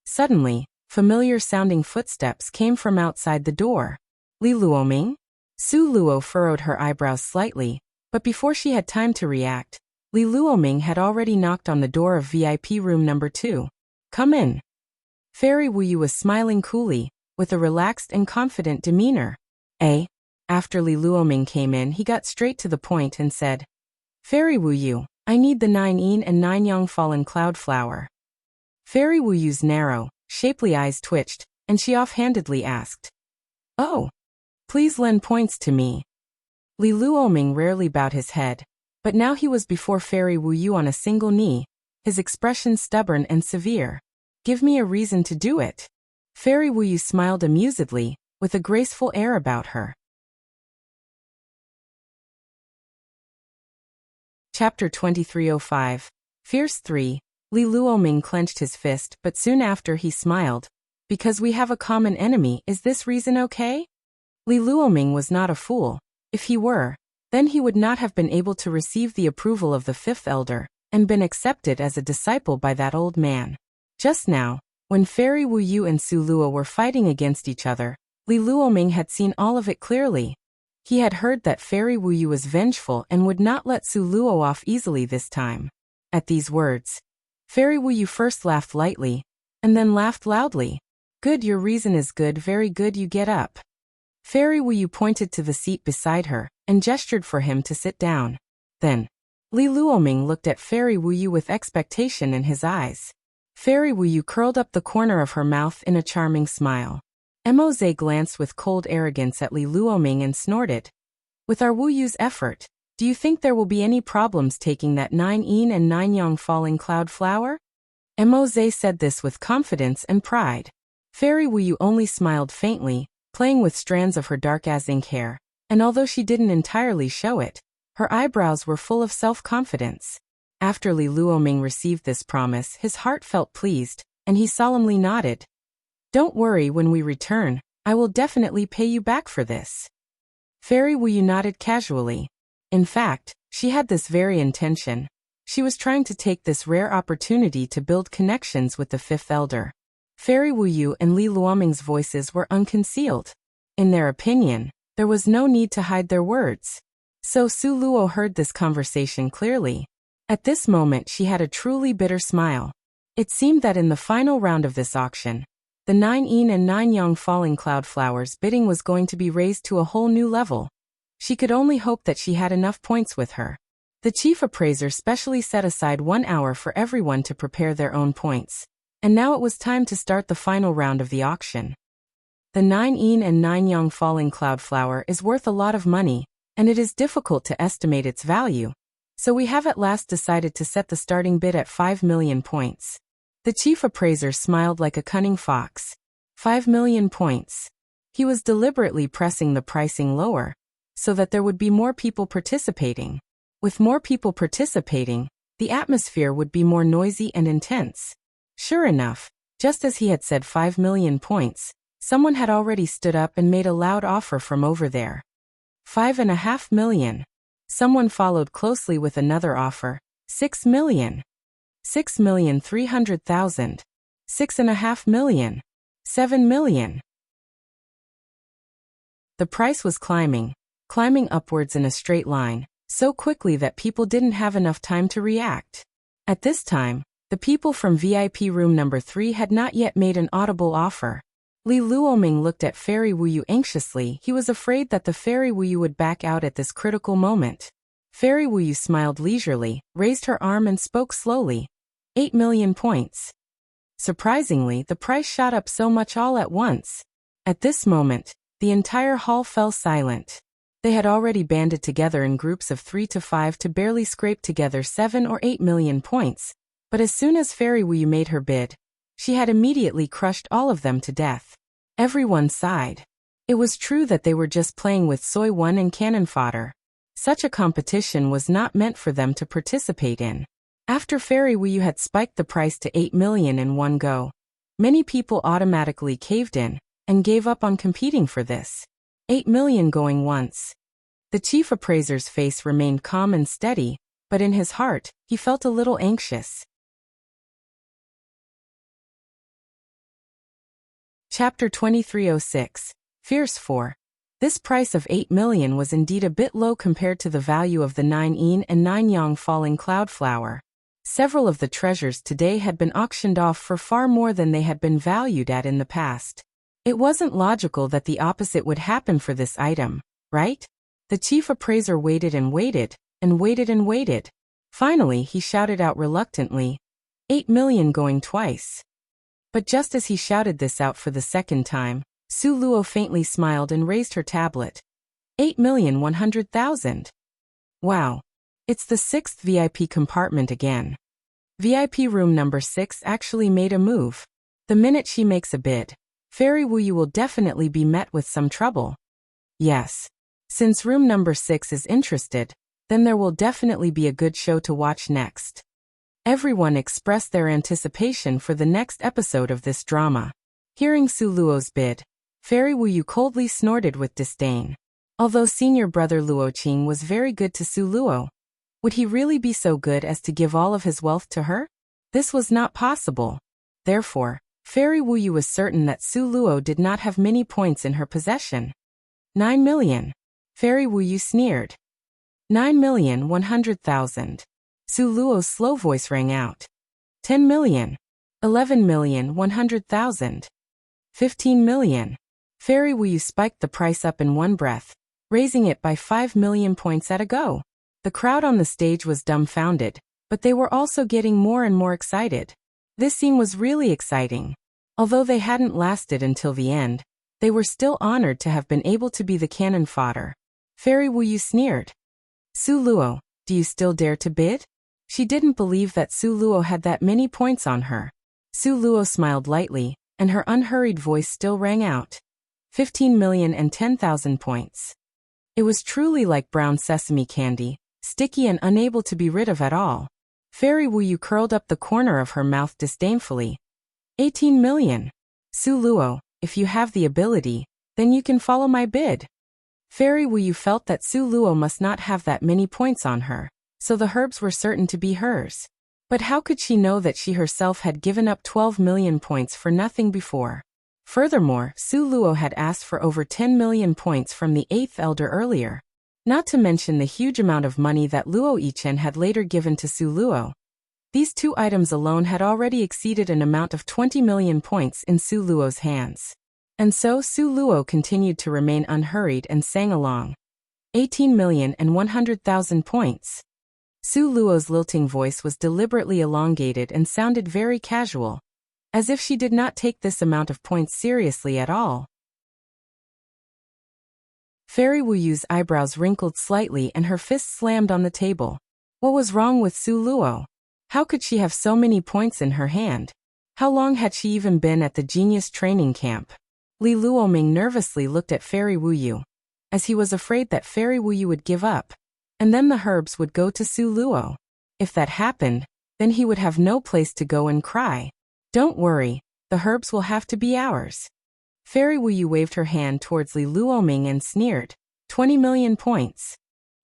Suddenly, familiar-sounding footsteps came from outside the door. Li Luoming? Su Luo furrowed her eyebrows slightly, but before she had time to react, Li Luoming had already knocked on the door of VIP room number 2. Come in. Fairy Wuyu was smiling coolly, with a relaxed and confident demeanor. After Li Luoming came in, he got straight to the point and said, Fairy Wuyu, I need the 9 Yin and 9 Yang fallen cloud flower. Fairy Wuyu's narrow, shapely eyes twitched, and she offhandedly asked, Oh, please lend points to me. Li Luoming rarely bowed his head, but now he was before Fairy Wuyu on a single knee, his expression stubborn and severe. Give me a reason to do it. Fairy Wuyu smiled amusedly, with a graceful air about her. Chapter 2305, Fierce 3. Li Luoming clenched his fist, but soon after he smiled. Because we have a common enemy, is this reason okay? Li Luoming was not a fool. If he were, then he would not have been able to receive the approval of the 5th elder, and been accepted as a disciple by that old man. Just now, when Fairy Wuyu and Su Luo were fighting against each other, Li Luoming had seen all of it clearly. He had heard that Fairy Wuyu was vengeful and would not let Su Luo off easily this time. At these words, Fairy Wuyu first laughed lightly, and then laughed loudly. Good, your reason is good, very good, you get up. Fairy Wuyu pointed to the seat beside her, and gestured for him to sit down. Then, Li Luoming looked at Fairy Wuyu with expectation in his eyes. Fairy Wuyu curled up the corner of her mouth in a charming smile. Moze glanced with cold arrogance at Li Luoming and snorted. With our Wuyu's effort, do you think there will be any problems taking that 9 yin and 9 yang falling cloud flower? Moze said this with confidence and pride. Fairy Wuyu only smiled faintly, playing with strands of her dark as ink hair, and although she didn't entirely show it, her eyebrows were full of self-confidence. After Li Luoming received this promise, his heart felt pleased, and he solemnly nodded. Don't worry, when we return, I will definitely pay you back for this. Fairy Wuyu nodded casually. In fact, she had this very intention. She was trying to take this rare opportunity to build connections with the fifth elder. Fairy Wuyu and Li Luoming's voices were unconcealed. In their opinion, there was no need to hide their words. So Su Luo heard this conversation clearly. At this moment she had a truly bitter smile. It seemed that in the final round of this auction, the 9 yin and 9 yang falling cloud flowers bidding was going to be raised to a whole new level. She could only hope that she had enough points with her. The chief appraiser specially set aside 1 hour for everyone to prepare their own points. And now it was time to start the final round of the auction. The 9 yin and 9 yang falling cloud flower is worth a lot of money, and it is difficult to estimate its value. So we have at last decided to set the starting bid at 5 million points. The chief appraiser smiled like a cunning fox. 5 million points. He was deliberately pressing the pricing lower, so that there would be more people participating. With more people participating, the atmosphere would be more noisy and intense. Sure enough, just as he had said 5 million points, someone had already stood up and made a loud offer from over there. 5.5 million. Someone followed closely with another offer. 6 million. 6,300,000. 6.5 million. 7 million. The price was climbing upwards in a straight line, so quickly that people didn't have enough time to react. At this time, the people from VIP room number 3 had not yet made an audible offer. Li Luoming looked at Fairy Wuyu anxiously. He was afraid that the Fairy Wuyu would back out at this critical moment. Fairy Wuyu smiled leisurely, raised her arm and spoke slowly. 8 million points. Surprisingly, the price shot up so much all at once. At this moment, the entire hall fell silent. They had already banded together in groups of 3 to 5 to barely scrape together 7 or 8 million points. But as soon as Fairy Wuyu made her bid, she had immediately crushed all of them to death. Everyone sighed. It was true that they were just playing with soy one and cannon fodder. Such a competition was not meant for them to participate in. After Fairy Wuyu had spiked the price to 8 million in one go, many people automatically caved in and gave up on competing for this. 8 million going once. The chief appraiser's face remained calm and steady, but in his heart, he felt a little anxious. Chapter 2306. Fierce 4. This price of 8 million was indeed a bit low compared to the value of the 9 yin and 9 yang falling cloud flower. Several of the treasures today had been auctioned off for far more than they had been valued at in the past. It wasn't logical that the opposite would happen for this item, right? The chief appraiser waited and waited, and waited and waited. Finally, he shouted out reluctantly, 8 million going twice. But just as he shouted this out for the second time, Su Luo faintly smiled and raised her tablet. 8,100,000. Wow. It's the 6th VIP compartment again. VIP room number 6 actually made a move. The minute she makes a bid, Fairy Wuyu will definitely be met with some trouble. Yes. Since room number 6 is interested, then there will definitely be a good show to watch next. Everyone expressed their anticipation for the next episode of this drama. Hearing Su Luo's bid, Fairy Wuyu coldly snorted with disdain. Although senior brother Luoqing was very good to Su Luo, would he really be so good as to give all of his wealth to her? This was not possible. Therefore, Fairy Wuyu was certain that Su Luo did not have many points in her possession. 9 million. Fairy Wuyu sneered. 9,100,000. Su Luo's slow voice rang out. 10 million. 11,100,000. 15 million. Fairy Wuyu spiked the price up in one breath, raising it by 5 million points at a go. The crowd on the stage was dumbfounded, but they were also getting more and more excited. This scene was really exciting. Although they hadn't lasted until the end, they were still honored to have been able to be the cannon fodder. Fairy Wuyu sneered. Su Luo, do you still dare to bid? She didn't believe that Su Luo had that many points on her. Su Luo smiled lightly, and her unhurried voice still rang out. 15,010,000 points. It was truly like brown sesame candy, sticky and unable to be rid of at all. Fairy Wuyu curled up the corner of her mouth disdainfully. 18 million. Su Luo, if you have the ability, then you can follow my bid. Fairy Wuyu felt that Su Luo must not have that many points on her, so the herbs were certain to be hers. But how could she know that she herself had given up 12 million points for nothing before? Furthermore, Su Luo had asked for over 10 million points from the 8th elder earlier. Not to mention the huge amount of money that Luo Yichen had later given to Su Luo. These two items alone had already exceeded an amount of 20 million points in Su Luo's hands. And so Su Luo continued to remain unhurried and sang along. 18,100,000 points. Su Luo's lilting voice was deliberately elongated and sounded very casual, as if she did not take this amount of points seriously at all. Fairy Wuyu's eyebrows wrinkled slightly and her fist slammed on the table. What was wrong with Su Luo? How could she have so many points in her hand? How long had she even been at the genius training camp? Li Luoming nervously looked at Fairy Wuyu, as he was afraid that Fairy Wuyu would give up, and then the herbs would go to Su Luo. If that happened, then he would have no place to go and cry. Don't worry, the herbs will have to be ours. Fairy Wuyu waved her hand towards Li Luoming and sneered. 20 million points.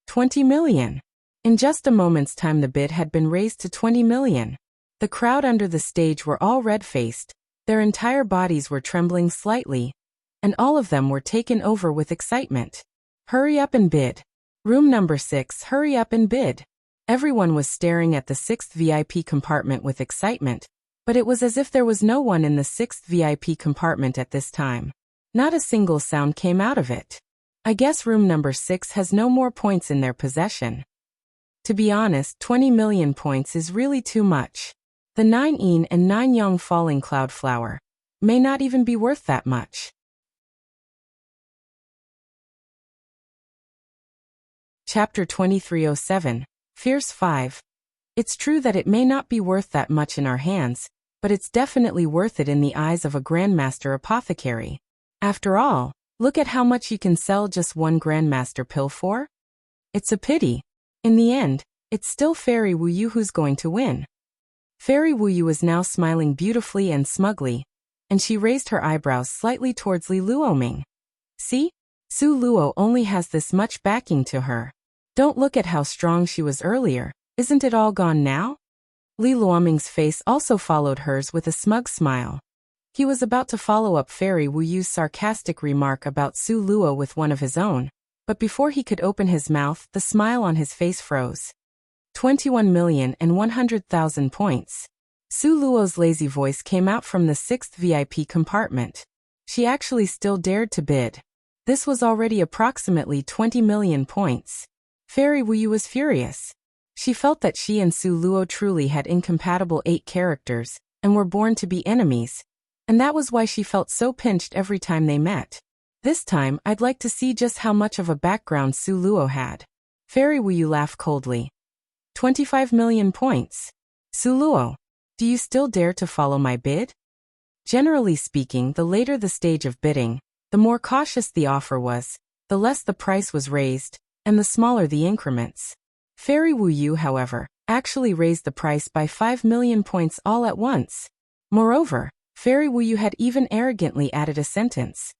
20 million. In just a moment's time the bid had been raised to 20 million. The crowd under the stage were all red-faced, their entire bodies were trembling slightly, and all of them were taken over with excitement. Hurry up and bid. Room number 6, hurry up and bid. Everyone was staring at the 6th VIP compartment with excitement, but it was as if there was no one in the 6th VIP compartment at this time. Not a single sound came out of it. I guess room number 6 has no more points in their possession. To be honest, 20 million points is really too much. The 9 Yin and 9 Yang falling cloud flower may not even be worth that much. Chapter 2307, Fierce 5. It's true that it may not be worth that much in our hands, but it's definitely worth it in the eyes of a Grandmaster Apothecary. After all, look at how much you can sell just one Grandmaster pill for. It's a pity. In the end, it's still Fairy Wuyu who's going to win. Fairy Wuyu was now smiling beautifully and smugly, and she raised her eyebrows slightly towards Li Luoming. See? Su Luo only has this much backing to her. Don't look at how strong she was earlier. Isn't it all gone now? Li Luoming's face also followed hers with a smug smile. He was about to follow up Fairy Wuyu's sarcastic remark about Su Luo with one of his own, but before he could open his mouth, the smile on his face froze. 21,100,000 points. Su Luo's lazy voice came out from the 6th VIP compartment. She actually still dared to bid. This was already approximately 20 million points. Fairy Wuyu was furious. She felt that she and Su Luo truly had incompatible 8 characters, and were born to be enemies, and that was why she felt so pinched every time they met. This time, I'd like to see just how much of a background Su Luo had. Fairy Wuyu laughed coldly. 25 million points. Su Luo, do you still dare to follow my bid? Generally speaking, the later the stage of bidding, the more cautious the offer was, the less the price was raised, and the smaller the increments. Fairy Wuyu, however, actually raised the price by 5 million points all at once. Moreover, Fairy Wuyu had even arrogantly added a sentence.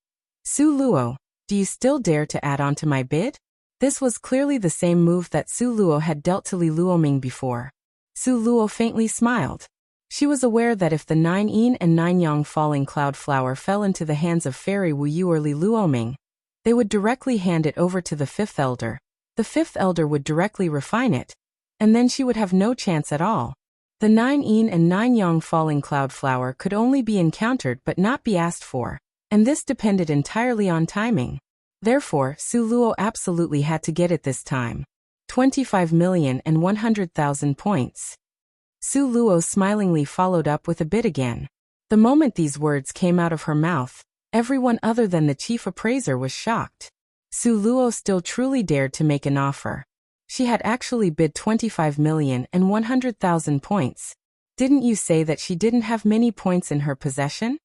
Su Luo, do you still dare to add on to my bid? This was clearly the same move that Su Luo had dealt to Li Luoming before. Su Luo faintly smiled. She was aware that if the 9 Yin and 9 Yang falling cloud flower fell into the hands of Fairy Wuyu or Li Luoming, they would directly hand it over to the 5th elder. The 5th elder would directly refine it, and then she would have no chance at all. The 9 yin and 9 yang falling cloud flower could only be encountered but not be asked for, and this depended entirely on timing. Therefore, Su Luo absolutely had to get it this time. 25,100,000 points. Su Luo smilingly followed up with a bid again. The moment these words came out of her mouth, everyone other than the chief appraiser was shocked. Su Luo still truly dared to make an offer. She had actually bid 25,100,000 points. Didn't you say that she didn't have many points in her possession?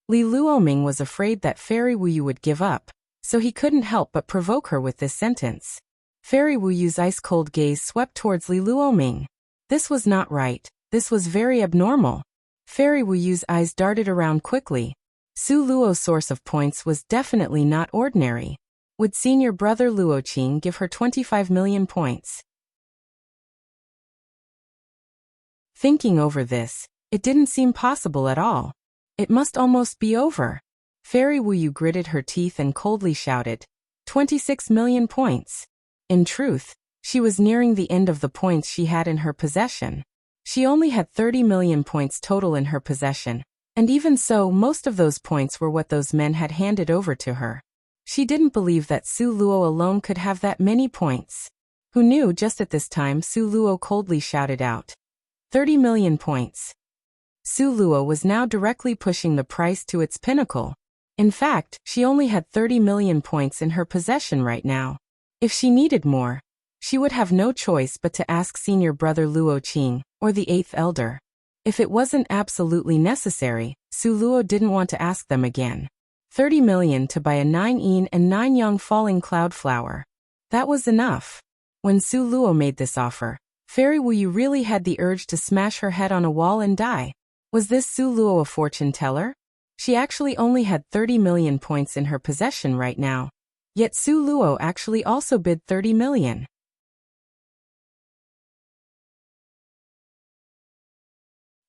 Li Luoming was afraid that Fairy Wuyu would give up, so he couldn't help but provoke her with this sentence. Fairy Wuyu's ice-cold gaze swept towards Li Luoming. This was not right. This was very abnormal. Fairy Wuyu's eyes darted around quickly. Su Luo's source of points was definitely not ordinary. Would senior brother Luoqing give her 25 million points? Thinking over this, it didn't seem possible at all. It must almost be over. Fairy Wuyu gritted her teeth and coldly shouted, 26 million points. In truth, she was nearing the end of the points she had in her possession. She only had 30 million points total in her possession, and even so, most of those points were what those men had handed over to her. She didn't believe that Su Luo alone could have that many points. Who knew? Just at this time, Su Luo coldly shouted out, 30 million points. Su Luo was now directly pushing the price to its pinnacle. In fact, she only had 30 million points in her possession right now. If she needed more, she would have no choice but to ask senior brother Luoqing, or the 8th elder. If it wasn't absolutely necessary, Su Luo didn't want to ask them again. 30 million to buy a 9 yin and 9 yang falling cloud flower. That was enough. When Su Luo made this offer, Fairy Wuyu really had the urge to smash her head on a wall and die. Was this Su Luo a fortune teller? She actually only had 30 million points in her possession right now. Yet Su Luo actually also bid 30 million.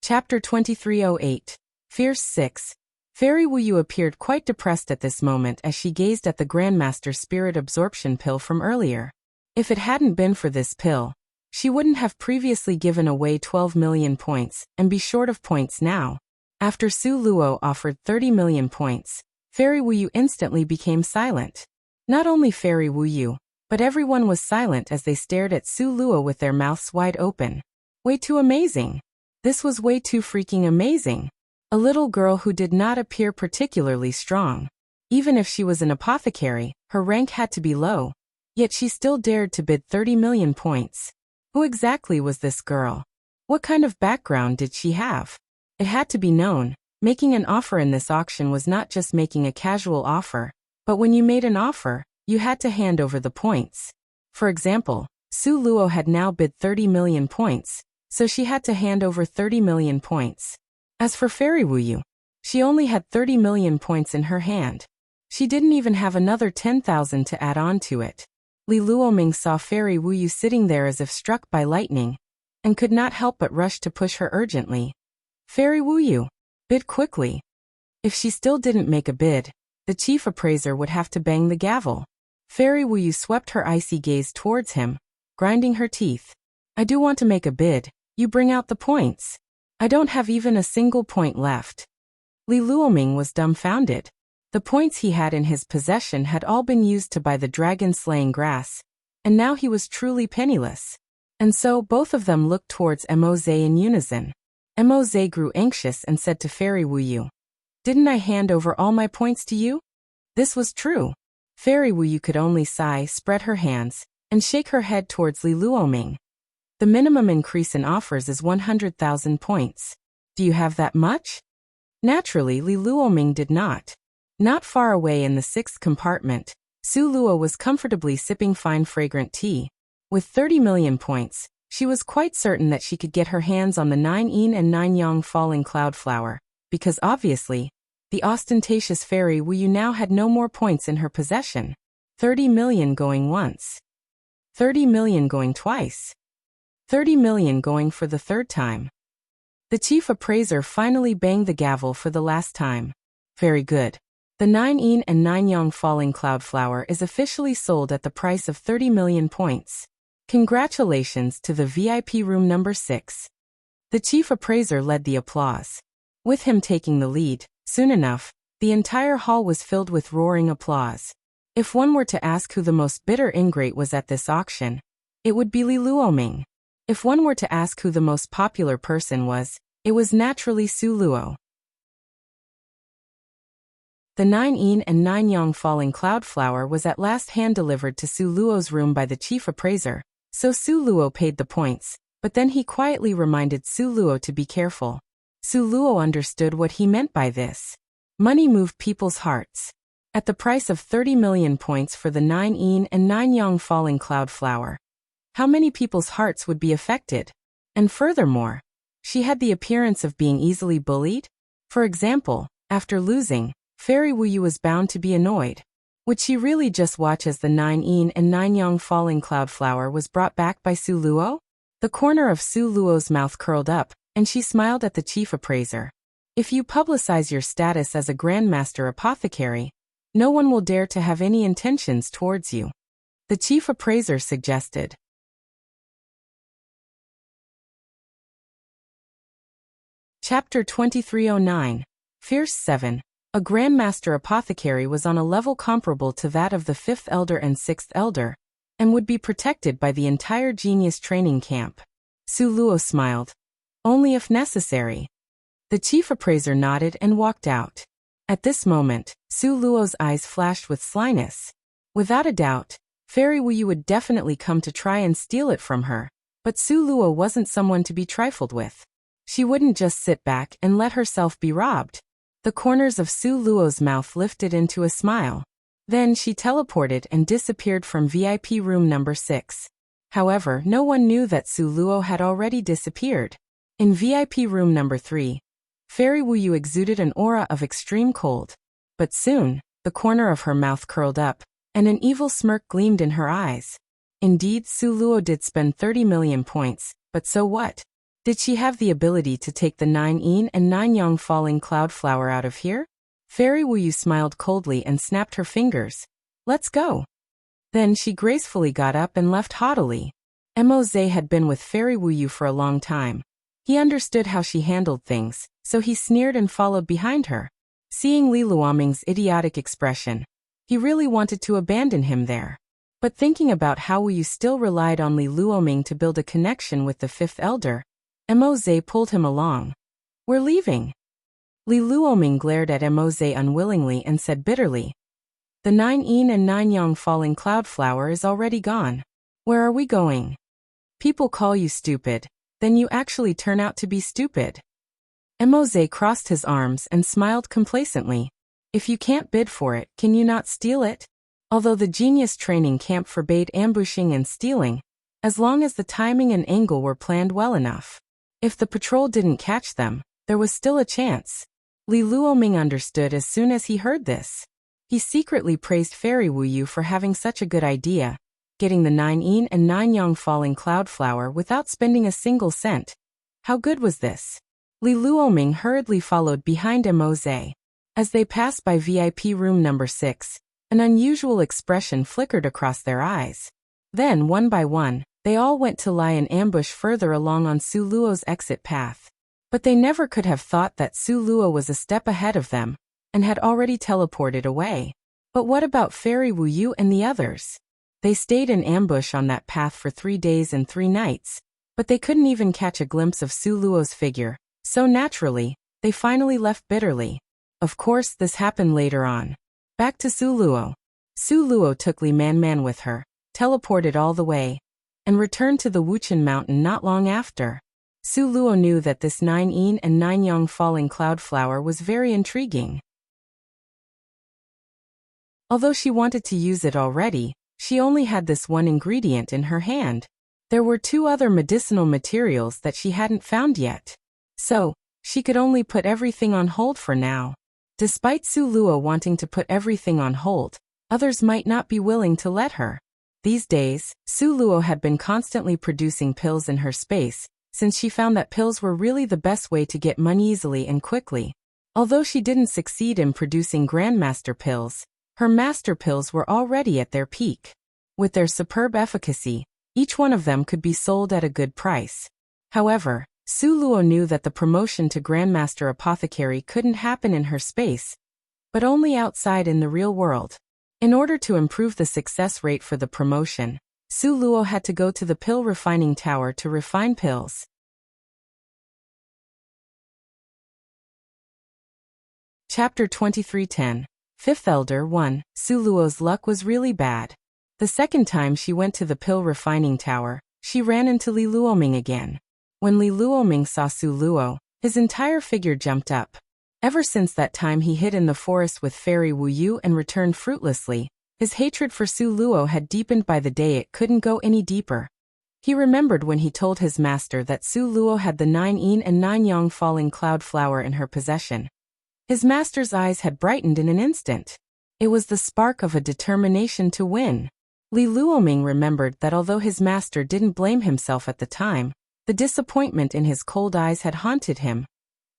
Chapter 2308. Fierce 6. Fairy Wuyu appeared quite depressed at this moment as she gazed at the Grandmaster Spirit Absorption pill from earlier. If it hadn't been for this pill, she wouldn't have previously given away 12 million points and be short of points now. After Su Luo offered 30 million points, Fairy Wuyu instantly became silent. Not only Fairy Wuyu, but everyone was silent as they stared at Su Luo with their mouths wide open. Way too amazing. This was way too freaking amazing. A little girl who did not appear particularly strong. Even if she was an apothecary, her rank had to be low. Yet she still dared to bid 30 million points. Who exactly was this girl? What kind of background did she have? It had to be known, making an offer in this auction was not just making a casual offer, but when you made an offer, you had to hand over the points. For example, Su Luo had now bid 30 million points, so she had to hand over 30 million points. As for Fairy Wuyu, she only had 30 million points in her hand. She didn't even have another 10,000 to add on to it. Li Luoming saw Fairy Wuyu sitting there as if struck by lightning, and could not help but rush to push her urgently. Fairy Wuyu, bid quickly. If she still didn't make a bid, the chief appraiser would have to bang the gavel. Fairy Wuyu swept her icy gaze towards him, grinding her teeth. I do want to make a bid. You bring out the points. I don't have even a single point left. Li Luoming was dumbfounded. The points he had in his possession had all been used to buy the dragon-slaying grass, and now he was truly penniless. And so both of them looked towards Moze in unison. Moze grew anxious and said to Fairy Wuyu, didn't I hand over all my points to you? This was true. Fairy Wuyu could only sigh, spread her hands, and shake her head towards Li Luoming. The minimum increase in offers is 100,000 points. Do you have that much? Naturally, Li Luoming did not. Not far away in the 6th compartment, Su Luo was comfortably sipping fine fragrant tea. With 30 million points, she was quite certain that she could get her hands on the 9 yin and 9 yang falling cloud flower, because obviously, the ostentatious Fairy Wuyu now had no more points in her possession. 30 million going once. 30 million going twice. 30 million going for the 3rd time. The chief appraiser finally banged the gavel for the last time. Very good. The 9 yin and 9 yang falling cloud flower is officially sold at the price of 30 million points. Congratulations to the VIP room number 6. The chief appraiser led the applause. With him taking the lead, soon enough, the entire hall was filled with roaring applause. If one were to ask who the most bitter ingrate was at this auction, it would be Li Luoming. If one were to ask who the most popular person was, it was naturally Su Luo. The 9 yin and 9 yang falling cloud flower was at last hand-delivered to Su Luo's room by the chief appraiser, so Su Luo paid the points, but then he quietly reminded Su Luo to be careful. Su Luo understood what he meant by this. Money moved people's hearts. At the price of 30 million points for the 9 yin and 9 yang falling cloud flower, how many people's hearts would be affected? And furthermore, she had the appearance of being easily bullied. For example, after losing, Fairy Wuyu was bound to be annoyed. Would she really just watch as the 9 yin and 9 yang falling cloud flower was brought back by Su Luo? The corner of Su Luo's mouth curled up, and she smiled at the chief appraiser. If you publicize your status as a Grandmaster Apothecary, no one will dare to have any intentions towards you. The chief appraiser suggested. Chapter 2309. Fierce 7. A Grandmaster Apothecary was on a level comparable to that of the 5th Elder and 6th Elder, and would be protected by the entire genius training camp. Su Luo smiled. Only if necessary. The chief appraiser nodded and walked out. At this moment, Su Luo's eyes flashed with slyness. Without a doubt, Fairy Wuyu would definitely come to try and steal it from her, but Su Luo wasn't someone to be trifled with. She wouldn't just sit back and let herself be robbed. The corners of Su Luo's mouth lifted into a smile. Then she teleported and disappeared from VIP room number 6. However, no one knew that Su Luo had already disappeared. In VIP room number 3, Fairy Wuyu exuded an aura of extreme cold. But soon, the corner of her mouth curled up, and an evil smirk gleamed in her eyes. Indeed, Su Luo did spend 30 million points, but so what? Did she have the ability to take the 9 yin and 9 yang falling cloud flower out of here? Fairy Wuyu smiled coldly and snapped her fingers. Let's go. Then she gracefully got up and left haughtily. Moze had been with Fairy Wuyu for a long time. He understood how she handled things, so he sneered and followed behind her. Seeing Li Luoming's idiotic expression, he really wanted to abandon him there. But thinking about how Wuyu still relied on Li Luoming to build a connection with the 5th Elder, Moze pulled him along. We're leaving. Li Luoming glared at Moze unwillingly and said bitterly, the 9 yin and 9 yang falling cloud flower is already gone. Where are we going? People call you stupid, then you actually turn out to be stupid. Moze crossed his arms and smiled complacently. If you can't bid for it, can you not steal it? Although the genius training camp forbade ambushing and stealing, as long as the timing and angle were planned well enough. If the patrol didn't catch them, there was still a chance. Li Luoming understood as soon as he heard this. He secretly praised Fairy Wuyu for having such a good idea, getting the 9 yin and 9 yang falling cloud flower without spending a single cent. How good was this? Li Luoming hurriedly followed behind Moze. As they passed by VIP room number 6, an unusual expression flickered across their eyes. Then, one by one, they all went to lie in ambush further along on Su Luo's exit path. But they never could have thought that Su Luo was a step ahead of them, and had already teleported away. But what about Fairy Wuyu and the others? They stayed in ambush on that path for 3 days and 3 nights, but they couldn't even catch a glimpse of Su Luo's figure, so naturally, they finally left bitterly. Of course, this happened later on. Back to Su Luo. Su Luo took Li Man with her, teleported all the way, and returned to the Wuchen mountain not long after. Su Luo knew that this 9 yin and 9 yang falling cloud flower was very intriguing. Although she wanted to use it already, she only had this one ingredient in her hand. There were 2 other medicinal materials that she hadn't found yet. So, she could only put everything on hold for now. Despite Su Luo wanting to put everything on hold, others might not be willing to let her. These days, Su Luo had been constantly producing pills in her space, since she found that pills were really the best way to get money easily and quickly. Although she didn't succeed in producing Grandmaster pills, her master pills were already at their peak. With their superb efficacy, each one of them could be sold at a good price. However, Su Luo knew that the promotion to Grandmaster Apothecary couldn't happen in her space, but only outside in the real world. In order to improve the success rate for the promotion, Su Luo had to go to the pill refining tower to refine pills. Chapter 2310. Fifth Elder 1. Su Luo's luck was really bad. The second time she went to the pill refining tower, she ran into Li Luoming again. When Li Luoming saw Su Luo, his entire figure jumped up. Ever since that time he hid in the forest with Fairy Wu Yu and returned fruitlessly, his hatred for Su Luo had deepened by the day it couldn't go any deeper. He remembered when he told his master that Su Luo had the 9 yin and 9 yang falling cloud flower in her possession. His master's eyes had brightened in an instant. It was the spark of a determination to win. Li Luoming remembered that although his master didn't blame himself at the time, the disappointment in his cold eyes had haunted him,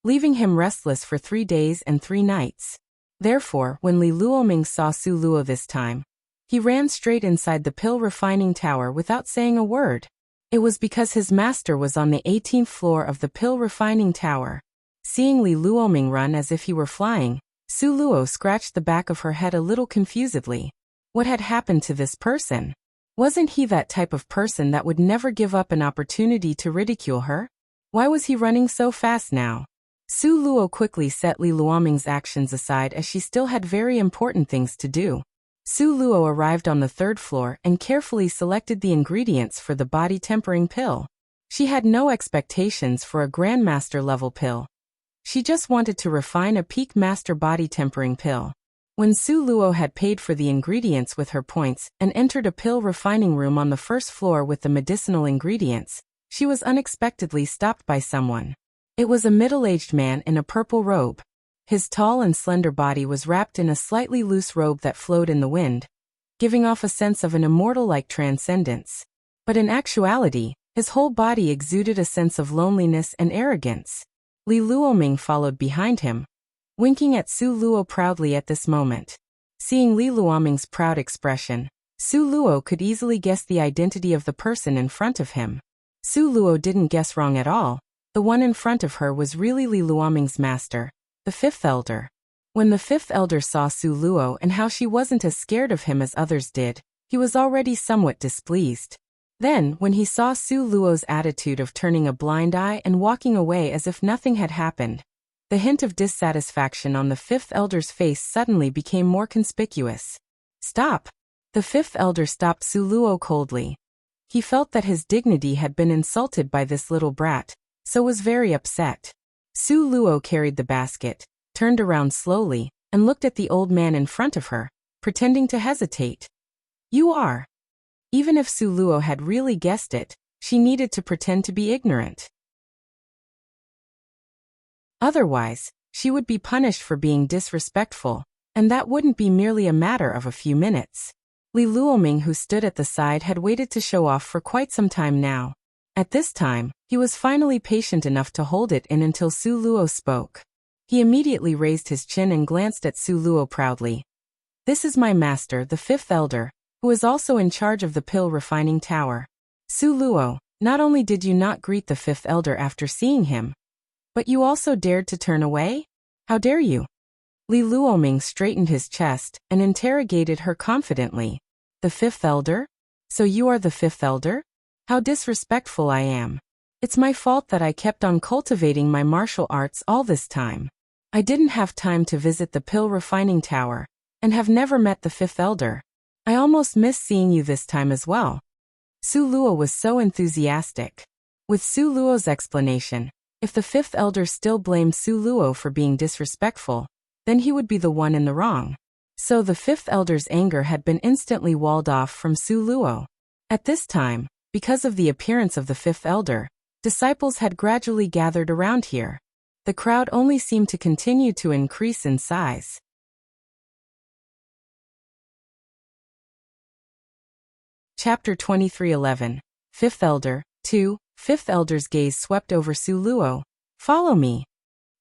leaving him restless for 3 days and 3 nights. Therefore, when Li Luoming saw Su Luo this time, he ran straight inside the pill refining tower without saying a word. It was because his master was on the 18th floor of the pill refining tower. Seeing Li Luoming run as if he were flying, Su Luo scratched the back of her head a little confusedly. What had happened to this person? Wasn't he that type of person that would never give up an opportunity to ridicule her? Why was he running so fast now? Su Luo quickly set Li Luoming's actions aside as she still had very important things to do. Su Luo arrived on the 3rd floor and carefully selected the ingredients for the body tempering pill. She had no expectations for a Grandmaster level pill. She just wanted to refine a peak master body tempering pill. When Su Luo had paid for the ingredients with her points and entered a pill refining room on the 1st floor with the medicinal ingredients, she was unexpectedly stopped by someone. It was a middle-aged man in a purple robe. His tall and slender body was wrapped in a slightly loose robe that flowed in the wind, giving off a sense of an immortal-like transcendence. But in actuality, his whole body exuded a sense of loneliness and arrogance. Li Luoming followed behind him, winking at Su Luo proudly at this moment. Seeing Li Luoming's proud expression, Su Luo could easily guess the identity of the person in front of him. Su Luo didn't guess wrong at all. The one in front of her was really Li Luoming's master, the 5th Elder. When the 5th Elder saw Su Luo and how she wasn't as scared of him as others did, he was already somewhat displeased. Then, when he saw Su Luo's attitude of turning a blind eye and walking away as if nothing had happened, the hint of dissatisfaction on the 5th Elder's face suddenly became more conspicuous. Stop! The 5th Elder stopped Su Luo coldly. He felt that his dignity had been insulted by this little brat, so was very upset. Su Luo carried the basket, turned around slowly, and looked at the old man in front of her, pretending to hesitate. You are. Even if Su Luo had really guessed it, she needed to pretend to be ignorant. Otherwise, she would be punished for being disrespectful, and that wouldn't be merely a matter of a few minutes. Li Luoming, who stood at the side, had waited to show off for quite some time now. At this time, he was finally patient enough to hold it in until Su Luo spoke. He immediately raised his chin and glanced at Su Luo proudly. This is my master, the 5th Elder, who is also in charge of the pill refining tower. Su Luo, not only did you not greet the 5th Elder after seeing him, but you also dared to turn away? How dare you? Li Luoming straightened his chest and interrogated her confidently. The 5th Elder? So you are the 5th Elder? How disrespectful I am. It's my fault that I kept on cultivating my martial arts all this time. I didn't have time to visit the pill refining tower, and have never met the 5th Elder. I almost missed seeing you this time as well. Su Luo was so enthusiastic. With Su Luo's explanation, if the 5th Elder still blamed Su Luo for being disrespectful, then he would be the one in the wrong. So the 5th Elder's anger had been instantly walled off from Su Luo. At this time, because of the appearance of the 5th Elder, disciples had gradually gathered around here. The crowd only seemed to continue to increase in size. Chapter 2311. 5th Elder 2. 5th Elder's gaze swept over Su Luo. Follow me.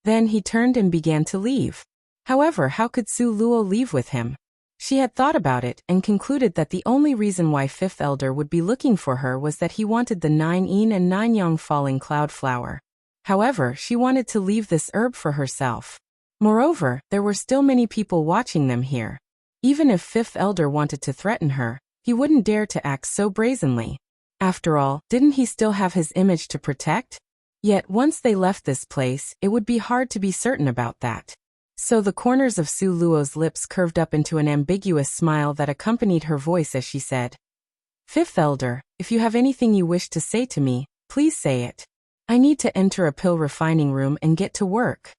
Then he turned and began to leave. However, how could Su Luo leave with him? She had thought about it and concluded that the only reason why 5th Elder would be looking for her was that he wanted the 9 yin and 9 yang falling cloud flower. However, she wanted to leave this herb for herself. Moreover, there were still many people watching them here. Even if Fifth Elder wanted to threaten her, he wouldn't dare to act so brazenly. After all, didn't he still have his image to protect? Yet, once they left this place, it would be hard to be certain about that. So the corners of Su Luo's lips curved up into an ambiguous smile that accompanied her voice as she said, "Fifth Elder, if you have anything you wish to say to me, please say it. I need to enter a pill refining room and get to work."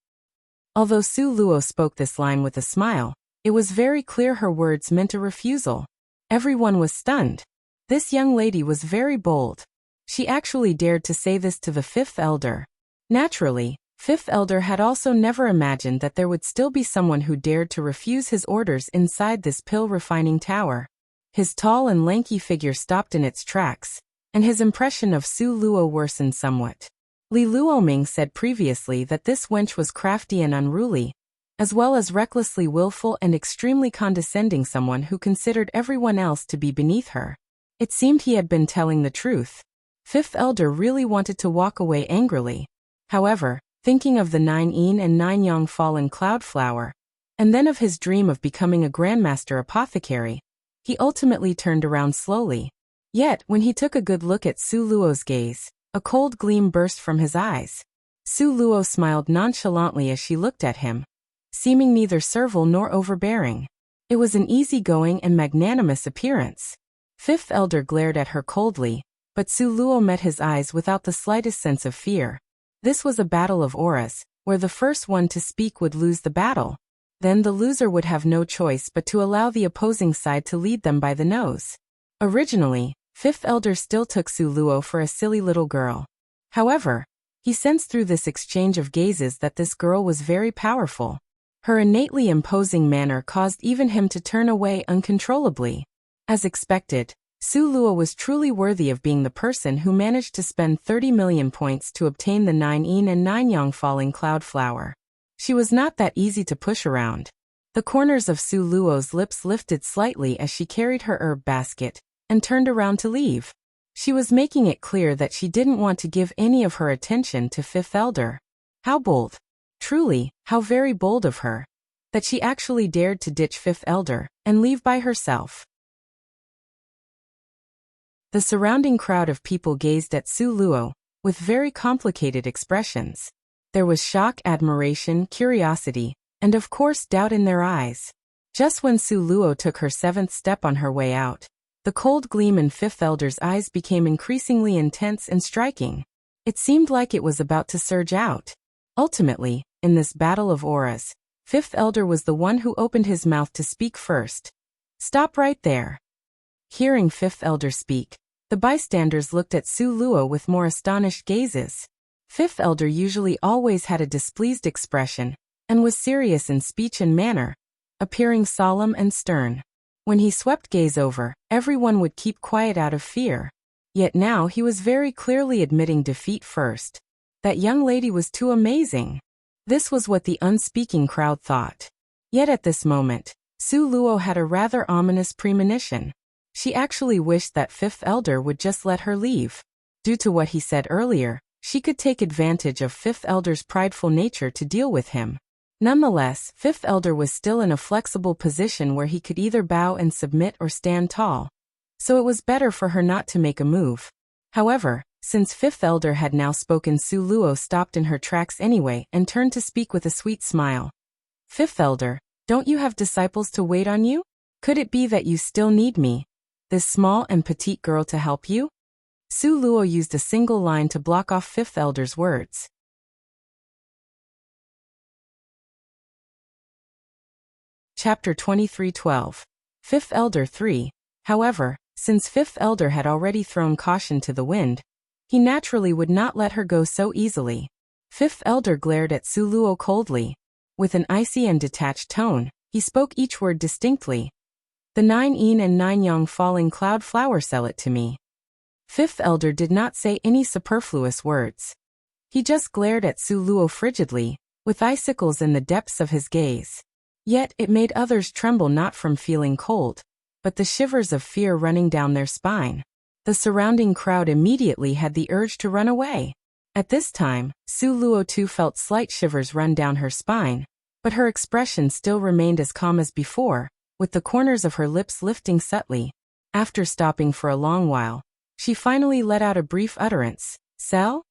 Although Su Luo spoke this line with a smile, it was very clear her words meant a refusal. Everyone was stunned. This young lady was very bold. She actually dared to say this to the Fifth Elder. Naturally, Fifth Elder had also never imagined that there would still be someone who dared to refuse his orders inside this pill refining tower. His tall and lanky figure stopped in its tracks, and his impression of Su Luo worsened somewhat. Li Luoming said previously that this wench was crafty and unruly, as well as recklessly willful and extremely condescending, someone who considered everyone else to be beneath her. It seemed he had been telling the truth. Fifth Elder really wanted to walk away angrily. However, thinking of the 9 yin and 9 yang fallen cloud flower, and then of his dream of becoming a grandmaster apothecary, he ultimately turned around slowly. Yet, when he took a good look at Su Luo's gaze, a cold gleam burst from his eyes. Su Luo smiled nonchalantly as she looked at him, seeming neither servile nor overbearing. It was an easygoing and magnanimous appearance. Fifth Elder glared at her coldly, but Su Luo met his eyes without the slightest sense of fear. This was a battle of auras, where the first one to speak would lose the battle. Then the loser would have no choice but to allow the opposing side to lead them by the nose. Originally, Fifth Elder still took Su Luo for a silly little girl. However, he sensed through this exchange of gazes that this girl was very powerful. Her innately imposing manner caused even him to turn away uncontrollably. As expected, Su Luo was truly worthy of being the person who managed to spend 30 million points to obtain the 9 yin and 9 yang falling cloud flower. She was not that easy to push around. The corners of Su Luo's lips lifted slightly as she carried her herb basket and turned around to leave. She was making it clear that she didn't want to give any of her attention to Fifth Elder. How bold! Truly, how very bold of her, that she actually dared to ditch Fifth Elder and leave by herself. The surrounding crowd of people gazed at Su Luo with very complicated expressions. There was shock, admiration, curiosity, and of course doubt in their eyes. Just when Su Luo took her 7th step on her way out, the cold gleam in Fifth Elder's eyes became increasingly intense and striking. It seemed like it was about to surge out. Ultimately, in this battle of auras, Fifth Elder was the one who opened his mouth to speak first. "Stop right there." Hearing Fifth Elder speak, the bystanders looked at Su Luo with more astonished gazes. Fifth Elder usually always had a displeased expression, and was serious in speech and manner, appearing solemn and stern. When he swept gaze over, everyone would keep quiet out of fear. Yet now he was very clearly admitting defeat first. That young lady was too amazing. This was what the unspeaking crowd thought. Yet at this moment, Su Luo had a rather ominous premonition. She actually wished that Fifth Elder would just let her leave. Due to what he said earlier, she could take advantage of Fifth Elder's prideful nature to deal with him. Nonetheless, Fifth Elder was still in a flexible position where he could either bow and submit or stand tall. So it was better for her not to make a move. However, since Fifth Elder had now spoken, Su Luo stopped in her tracks anyway and turned to speak with a sweet smile. "Fifth Elder, don't you have disciples to wait on you? Could it be that you still need me, this small and petite girl, to help you?" Su Luo used a single line to block off Fifth Elder's words. Chapter 23:12. Fifth Elder 3. However, since Fifth Elder had already thrown caution to the wind, he naturally would not let her go so easily. Fifth Elder glared at Su Luo coldly. With an icy and detached tone, he spoke each word distinctly. "The 9 yin and 9 yang falling cloud flower, sell it to me." Fifth Elder did not say any superfluous words. He just glared at Su Luo frigidly, with icicles in the depths of his gaze. Yet it made others tremble, not from feeling cold, but the shivers of fear running down their spine. The surrounding crowd immediately had the urge to run away. At this time, Su Luo too felt slight shivers run down her spine, but her expression still remained as calm as before, with the corners of her lips lifting subtly. After stopping for a long while, she finally let out a brief utterance. Sell?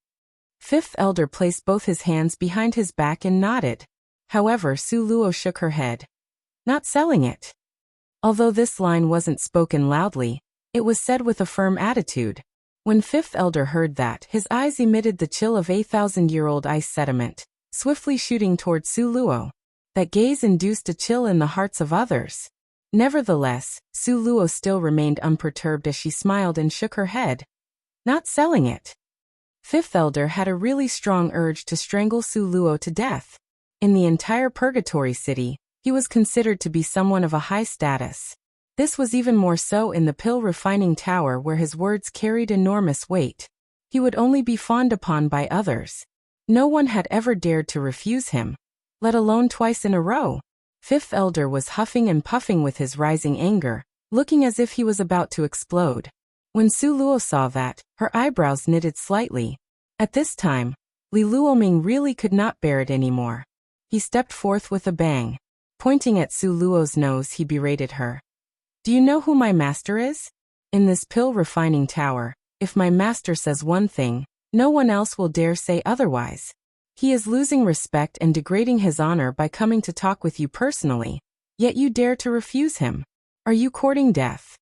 Fifth Elder placed both his hands behind his back and nodded. However, Su Luo shook her head. Not selling it. Although this line wasn't spoken loudly, it was said with a firm attitude. When Fifth Elder heard that, his eyes emitted the chill of a thousand-year-old ice sediment, swiftly shooting toward Su Luo. That gaze induced a chill in the hearts of others. Nevertheless, Su Luo still remained unperturbed as she smiled and shook her head. Not selling it. Fifth Elder had a really strong urge to strangle Su Luo to death. In the entire Purgatory City, he was considered to be someone of a high status. This was even more so in the pill refining tower where his words carried enormous weight. He would only be fawned upon by others. No one had ever dared to refuse him, let alone twice in a row. Fifth Elder was huffing and puffing with his rising anger, looking as if he was about to explode. When Su Luo saw that, her eyebrows knitted slightly. At this time, Li Luoming really could not bear it anymore. He stepped forth with a bang. Pointing at Su Luo's nose, he berated her. Do you know who my master is? In this pill refining tower, if my master says one thing, no one else will dare say otherwise. He is losing respect and degrading his honor by coming to talk with you personally, yet you dare to refuse him. Are you courting death?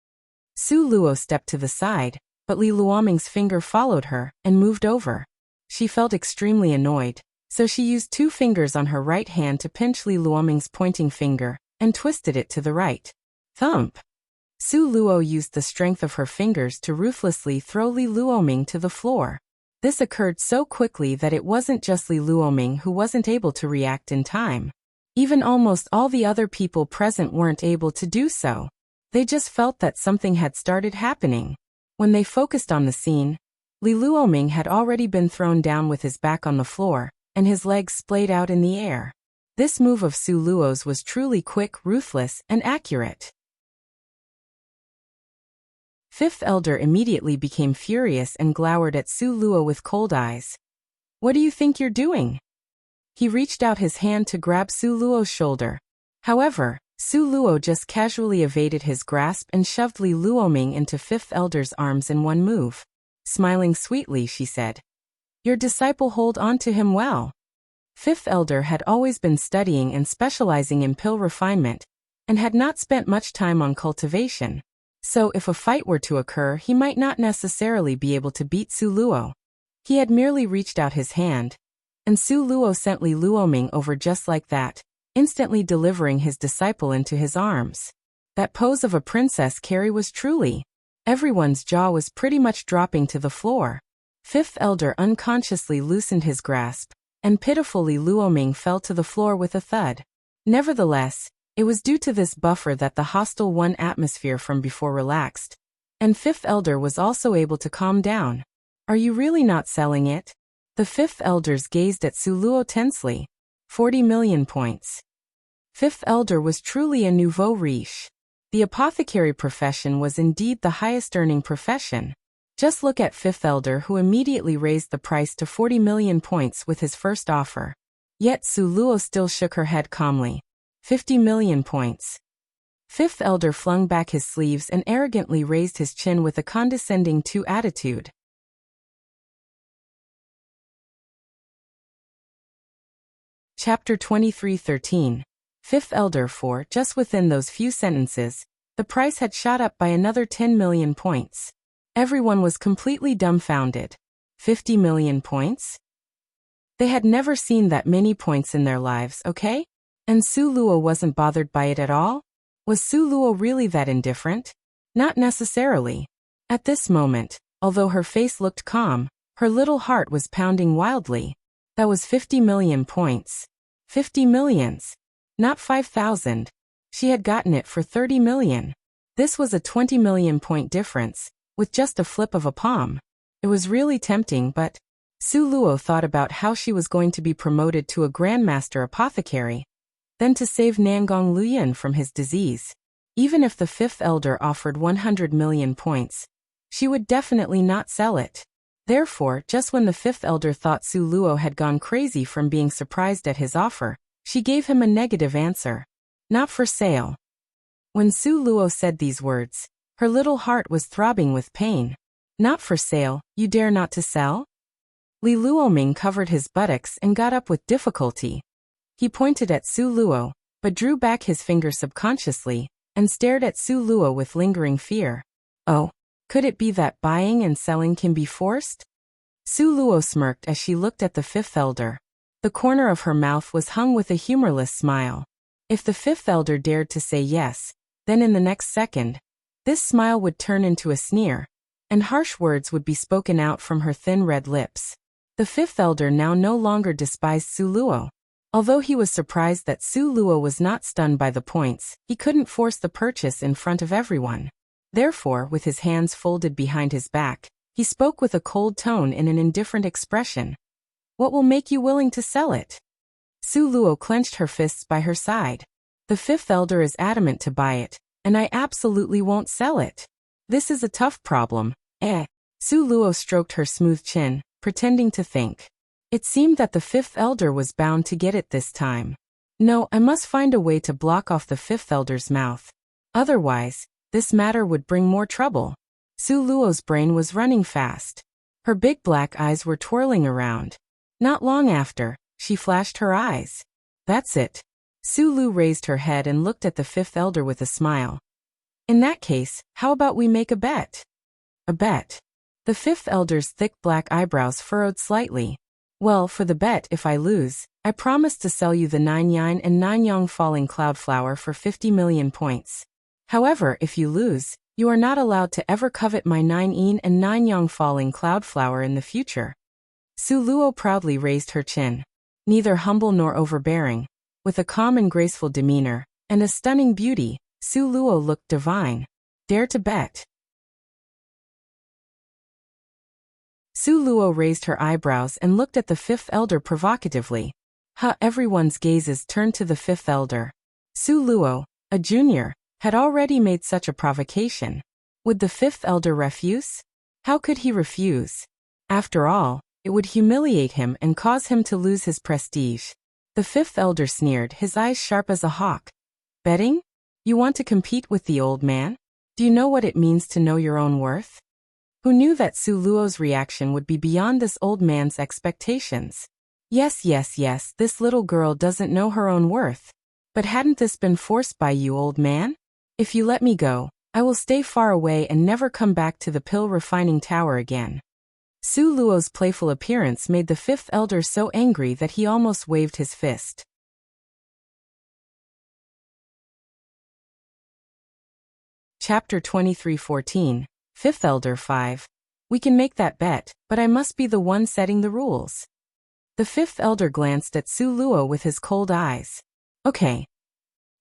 Su Luo stepped to the side, but Li Luoming's finger followed her and moved over. She felt extremely annoyed, so she used 2 fingers on her right hand to pinch Li Luoming's pointing finger and twisted it to the right. Thump! Su Luo used the strength of her fingers to ruthlessly throw Li Luoming to the floor. This occurred so quickly that it wasn't just Li Luoming who wasn't able to react in time. Even almost all the other people present weren't able to do so. They just felt that something had started happening. When they focused on the scene, Li Luoming had already been thrown down with his back on the floor, and his legs splayed out in the air. This move of Su Luo's was truly quick, ruthless, and accurate. Fifth Elder immediately became furious and glowered at Su Luo with cold eyes. What do you think you're doing? He reached out his hand to grab Su Luo's shoulder. However, Su Luo just casually evaded his grasp and shoved Li Luoming into Fifth Elder's arms in one move. Smiling sweetly, she said, Your disciple hold on to him well. Fifth Elder had always been studying and specializing in pill refinement, and had not spent much time on cultivation. So if a fight were to occur, he might not necessarily be able to beat Su Luo. He had merely reached out his hand, and Su Luo sent Li Luoming over just like that, instantly delivering his disciple into his arms. That pose of a princess carry was truly. Everyone's jaw was pretty much dropping to the floor. Fifth Elder unconsciously loosened his grasp, and pitifully Luoming fell to the floor with a thud. Nevertheless, it was due to this buffer that the hostile one atmosphere from before relaxed, and Fifth Elder was also able to calm down. Are you really not selling it? The Fifth Elders gazed at Su Luo tensely. 40 million points. Fifth Elder was truly a Nouveau Riche. The apothecary profession was indeed the highest earning profession. Just look at Fifth Elder, who immediately raised the price to 40 million points with his first offer. Yet Su Luo still shook her head calmly. 50 million points. Fifth Elder flung back his sleeves and arrogantly raised his chin with a condescending attitude. Chapter 23:13. Fifth Elder. For just within those few sentences, the price had shot up by another 10 million points. Everyone was completely dumbfounded. 50 million points? They had never seen that many points in their lives, okay? And Su Luo wasn't bothered by it at all? Was Su Luo really that indifferent? Not necessarily. At this moment, although her face looked calm, her little heart was pounding wildly. That was 50 million points. 50 millions. Not 5,000. She had gotten it for 30 million. This was a 20 million point difference, with just a flip of a palm. It was really tempting, but Su Luo thought about how she was going to be promoted to a Grandmaster Apothecary, then to save Nangong Luyin from his disease. Even if the Fifth Elder offered 100 million points, she would definitely not sell it. Therefore, just when the fifth elder thought Su Luo had gone crazy from being surprised at his offer, she gave him a negative answer. Not for sale. When Su Luo said these words, her little heart was throbbing with pain. Not for sale, you dare not to sell? Li Luoming covered his buttocks and got up with difficulty. He pointed at Su Luo, but drew back his finger subconsciously, and stared at Su Luo with lingering fear. Oh, could it be that buying and selling can be forced? Su Luo smirked as she looked at the fifth elder. The corner of her mouth was hung with a humorless smile. If the fifth elder dared to say yes, then in the next second, this smile would turn into a sneer, and harsh words would be spoken out from her thin red lips. The fifth elder now no longer despised Su Luo. Although he was surprised that Su Luo was not stunned by the points, he couldn't force the purchase in front of everyone. Therefore, with his hands folded behind his back, he spoke with a cold tone and an indifferent expression. What will make you willing to sell it? Su Luo clenched her fists by her side. The fifth elder is adamant to buy it, and I absolutely won't sell it. This is a tough problem. Su Luo stroked her smooth chin, pretending to think. It seemed that the fifth elder was bound to get it this time. No, I must find a way to block off the fifth elder's mouth. Otherwise, this matter would bring more trouble. Su Luo's brain was running fast. Her big black eyes were twirling around. Not long after, she flashed her eyes. That's it. Su Lu raised her head and looked at the fifth elder with a smile. In that case, how about we make a bet? A bet. The fifth elder's thick black eyebrows furrowed slightly. Well, for the bet, if I lose, I promise to sell you the 9 yin and 9 yang falling cloudflower for 50 million points. However, if you lose, you are not allowed to ever covet my 9 yin and 9 yang falling cloudflower in the future. Su Luo proudly raised her chin. Neither humble nor overbearing, with a calm and graceful demeanor, and a stunning beauty, Su Luo looked divine. Dare to bet. Su Luo raised her eyebrows and looked at the fifth elder provocatively. Everyone's gazes turned to the fifth elder. Su Luo, a junior, had already made such a provocation. Would the fifth elder refuse? How could he refuse? After all, it would humiliate him and cause him to lose his prestige. The fifth elder sneered, his eyes sharp as a hawk. Betting? You want to compete with the old man? Do you know what it means to know your own worth? Who knew that Su Luo's reaction would be beyond this old man's expectations? Yes, this little girl doesn't know her own worth. But hadn't this been forced by you, old man? If you let me go, I will stay far away and never come back to the pill refining tower again. Su Luo's playful appearance made the fifth elder so angry that he almost waved his fist. Chapter 23:14. Fifth Elder 5. We can make that bet, but I must be the one setting the rules. The fifth elder glanced at Su Luo with his cold eyes. Okay.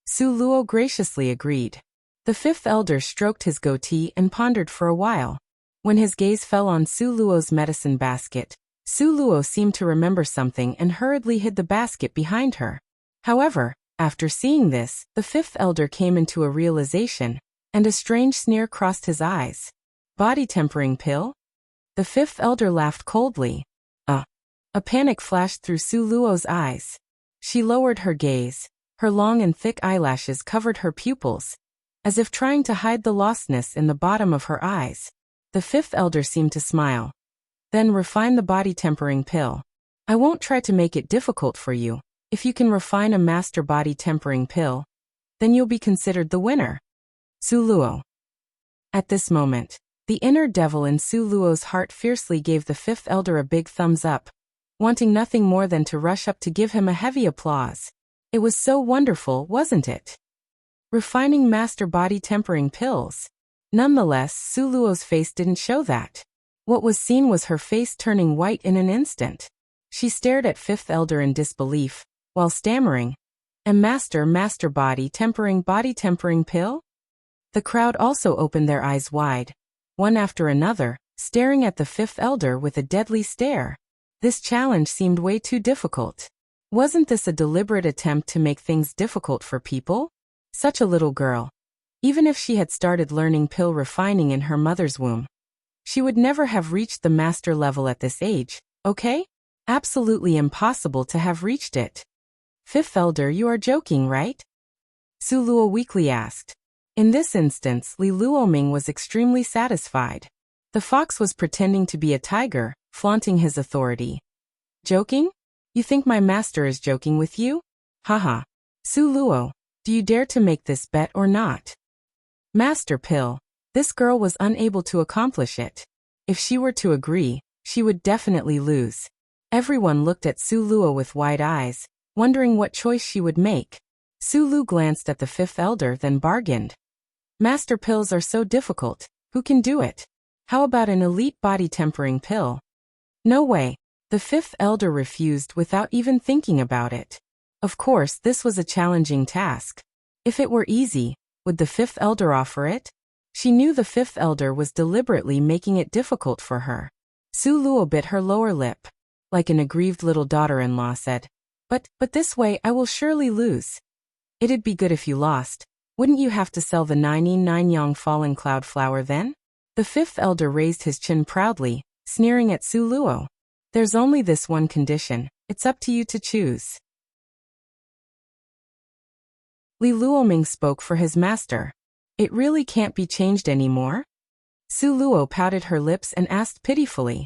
Su Luo graciously agreed. The fifth elder stroked his goatee and pondered for a while. When his gaze fell on Su Luo's medicine basket, Su Luo seemed to remember something and hurriedly hid the basket behind her. However, after seeing this, the fifth elder came into a realization, and a strange sneer crossed his eyes. Body tempering pill? The fifth elder laughed coldly. A panic flashed through Su Luo's eyes. She lowered her gaze. Her long and thick eyelashes covered her pupils, as if trying to hide the lostness in the bottom of her eyes. The fifth elder seemed to smile. Then refine the body tempering pill. I won't try to make it difficult for you. If you can refine a master body tempering pill, then you'll be considered the winner. Su Luo. At this moment, the inner devil in Su Luo's heart fiercely gave the fifth elder a big thumbs up, wanting nothing more than to rush up to give him a heavy applause. It was so wonderful, wasn't it? Refining master body tempering pills. Nonetheless, Su Luo's face didn't show that. What was seen was her face turning white in an instant. She stared at fifth elder in disbelief, while stammering, "A master body tempering pill?" The crowd also opened their eyes wide, one after another, staring at the fifth elder with a deadly stare. This challenge seemed way too difficult. Wasn't this a deliberate attempt to make things difficult for people? Such a little girl. Even if she had started learning pill refining in her mother's womb, She would never have reached the master level at this age, okay? Absolutely impossible to have reached it. Fifth Elder, you are joking, right? Su Luo weakly asked. In this instance, Li Luoming was extremely satisfied. The fox was pretending to be a tiger, flaunting his authority. Joking? You think my master is joking with you? Haha. Su Luo, do you dare to make this bet or not? Master Pill. This girl was unable to accomplish it. If she were to agree, she would definitely lose. Everyone looked at Su Luo with wide eyes, wondering what choice she would make. Su Lu glanced at the Fifth Elder, then bargained. Master pills are so difficult, who can do it? How about an elite body tempering pill? No way. The Fifth Elder refused without even thinking about it. Of course, this was a challenging task. If it were easy, would the Fifth Elder offer it? She knew the Fifth Elder was deliberately making it difficult for her. Su Luo bit her lower lip. Like an aggrieved little daughter-in-law said, But this way I will surely lose. It'd be good if you lost. Wouldn't you have to sell the 99 Yang fallen cloud flower then? The Fifth Elder raised his chin proudly, sneering at Su Luo. There's only this one condition. It's up to you to choose. Li Luoming spoke for his master. It really can't be changed anymore? Su Luo pouted her lips and asked pitifully.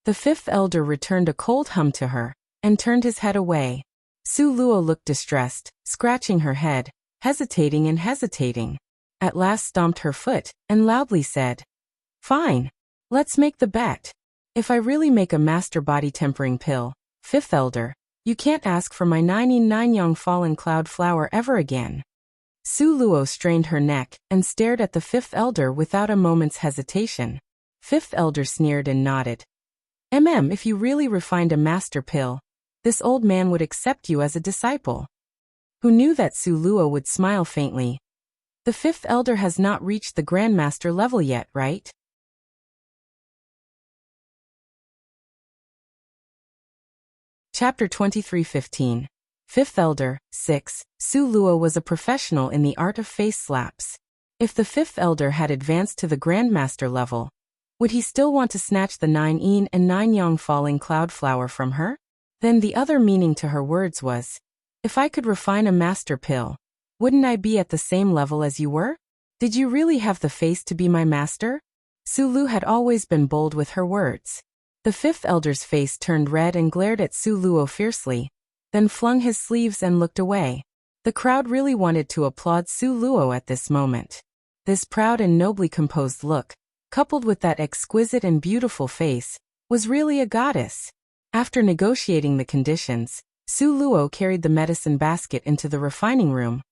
The Fifth Elder returned a cold hum to her, and turned his head away. Su Luo looked distressed, scratching her head, hesitating and hesitating. At last stomped her foot, and loudly said, Fine. Let's make the bet. If I really make a master body tempering pill, Fifth Elder, you can't ask for my 99 Yang fallen cloud flower ever again. Su Luo strained her neck, and stared at the Fifth Elder without a moment's hesitation. Fifth Elder sneered and nodded. If you really refined a master pill, this old man would accept you as a disciple. Who knew that Su Luo would smile faintly? The Fifth Elder has not reached the Grandmaster level yet, right? Chapter 23:15. Fifth Elder, 6. Su Luo was a professional in the art of face slaps. If the Fifth Elder had advanced to the Grandmaster level, would he still want to snatch the 9 Yin and 9 Yang falling cloud flower from her? Then the other meaning to her words was, if I could refine a master pill, wouldn't I be at the same level as you were? Did you really have the face to be my master? Su Lu had always been bold with her words. The Fifth Elder's face turned red and glared at Su Luo fiercely, then flung his sleeves and looked away. The crowd really wanted to applaud Su Luo at this moment. This proud and nobly composed look, coupled with that exquisite and beautiful face, was really a goddess. After negotiating the conditions, Su Luo carried the medicine basket into the refining room,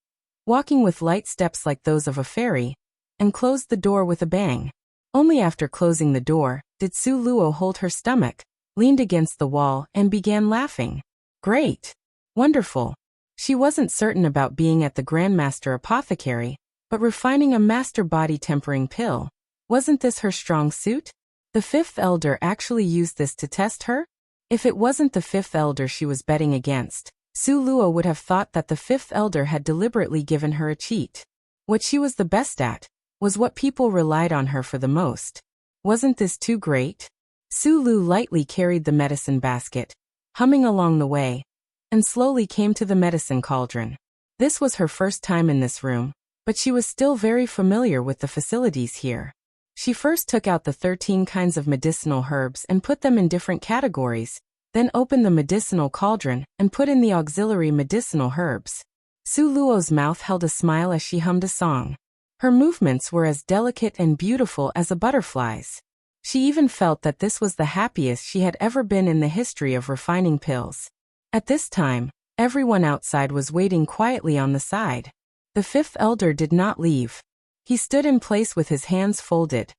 walking with light steps like those of a fairy, and closed the door with a bang. Only after closing the door did Su Luo hold her stomach, leaned against the wall, and began laughing. Great! Wonderful! She wasn't certain about being at the Grandmaster Apothecary, but refining a master body tempering pill, wasn't this her strong suit? The Fifth Elder actually used this to test her? If it wasn't the Fifth Elder she was betting against, Su Luo would have thought that the Fifth Elder had deliberately given her a cheat. What she was the best at was what people relied on her for the most. Wasn't this too great? Su Lu lightly carried the medicine basket, humming along the way, and slowly came to the medicine cauldron. This was her first time in this room, but she was still very familiar with the facilities here. She first took out the 13 kinds of medicinal herbs and put them in different categories, then opened the medicinal cauldron and put in the auxiliary medicinal herbs. Su Luo's mouth held a smile as she hummed a song. Her movements were as delicate and beautiful as a butterfly's. She even felt that this was the happiest she had ever been in the history of refining pills. At this time, everyone outside was waiting quietly on the side. The Fifth Elder did not leave. He stood in place with his hands folded.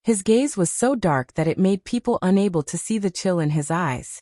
His gaze was so dark that it made people unable to see the chill in his eyes.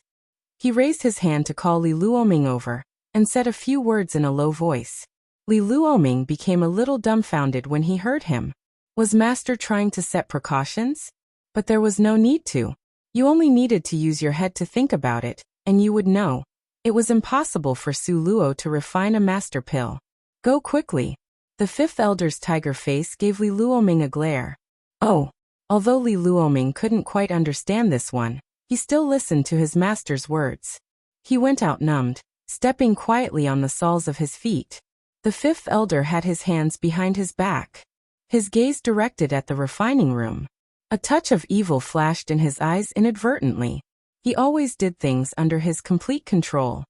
He raised his hand to call Li Luoming over, and said a few words in a low voice. Li Luoming became a little dumbfounded when he heard him. Was Master trying to set precautions? But there was no need to. You only needed to use your head to think about it, and you would know. It was impossible for Su Luo to refine a master pill. Go quickly. The Fifth Elder's tiger face gave Li Luoming a glare. Oh, Although Li Luoming couldn't quite understand this one, he still listened to his master's words. He went out numbed, stepping quietly on the soles of his feet. The fifth elder had his hands behind his back, his gaze directed at the refining room. A touch of evil flashed in his eyes inadvertently. He always did things under his complete control.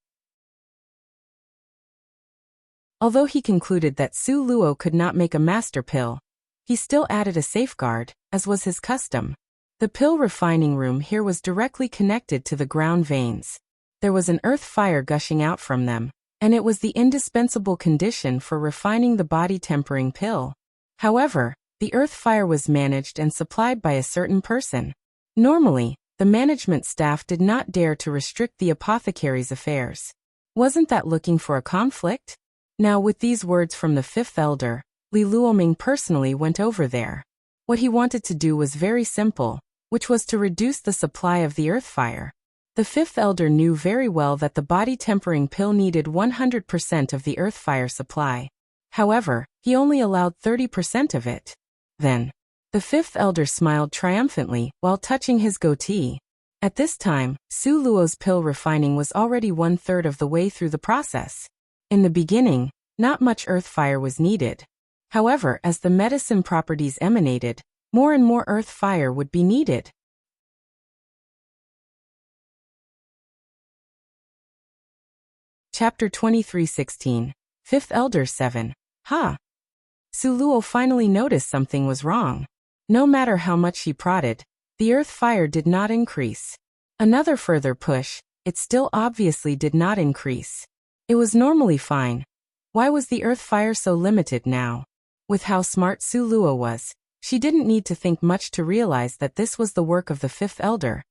Although he concluded that Su Luo could not make a master pill, he still added a safeguard, as was his custom. The pill refining room here was directly connected to the ground veins. There was an earth fire gushing out from them, and it was the indispensable condition for refining the body-tempering pill. However, the earth fire was managed and supplied by a certain person. Normally, the management staff did not dare to restrict the apothecary's affairs. Wasn't that looking for a conflict? Now, with these words from the fifth elder, Li Luoming personally went over there. What he wanted to do was very simple, which was to reduce the supply of the earth fire. The fifth elder knew very well that the body-tempering pill needed 100% of the earth fire supply. However, he only allowed 30% of it. Then, the fifth elder smiled triumphantly while touching his goatee. At this time, Su Luo's pill refining was already 1/3 of the way through the process. In the beginning, not much earth fire was needed. However, as the medicine properties emanated, more and more earth fire would be needed. Chapter 23:16. Fifth Elder 7. Ha! Su Luo finally noticed something was wrong. No matter how much she prodded, the earth fire did not increase. Another further push, it still obviously did not increase. It was normally fine. Why was the earth fire so limited now? With how smart Su Luo was, she didn't need to think much to realize that this was the work of the fifth elder,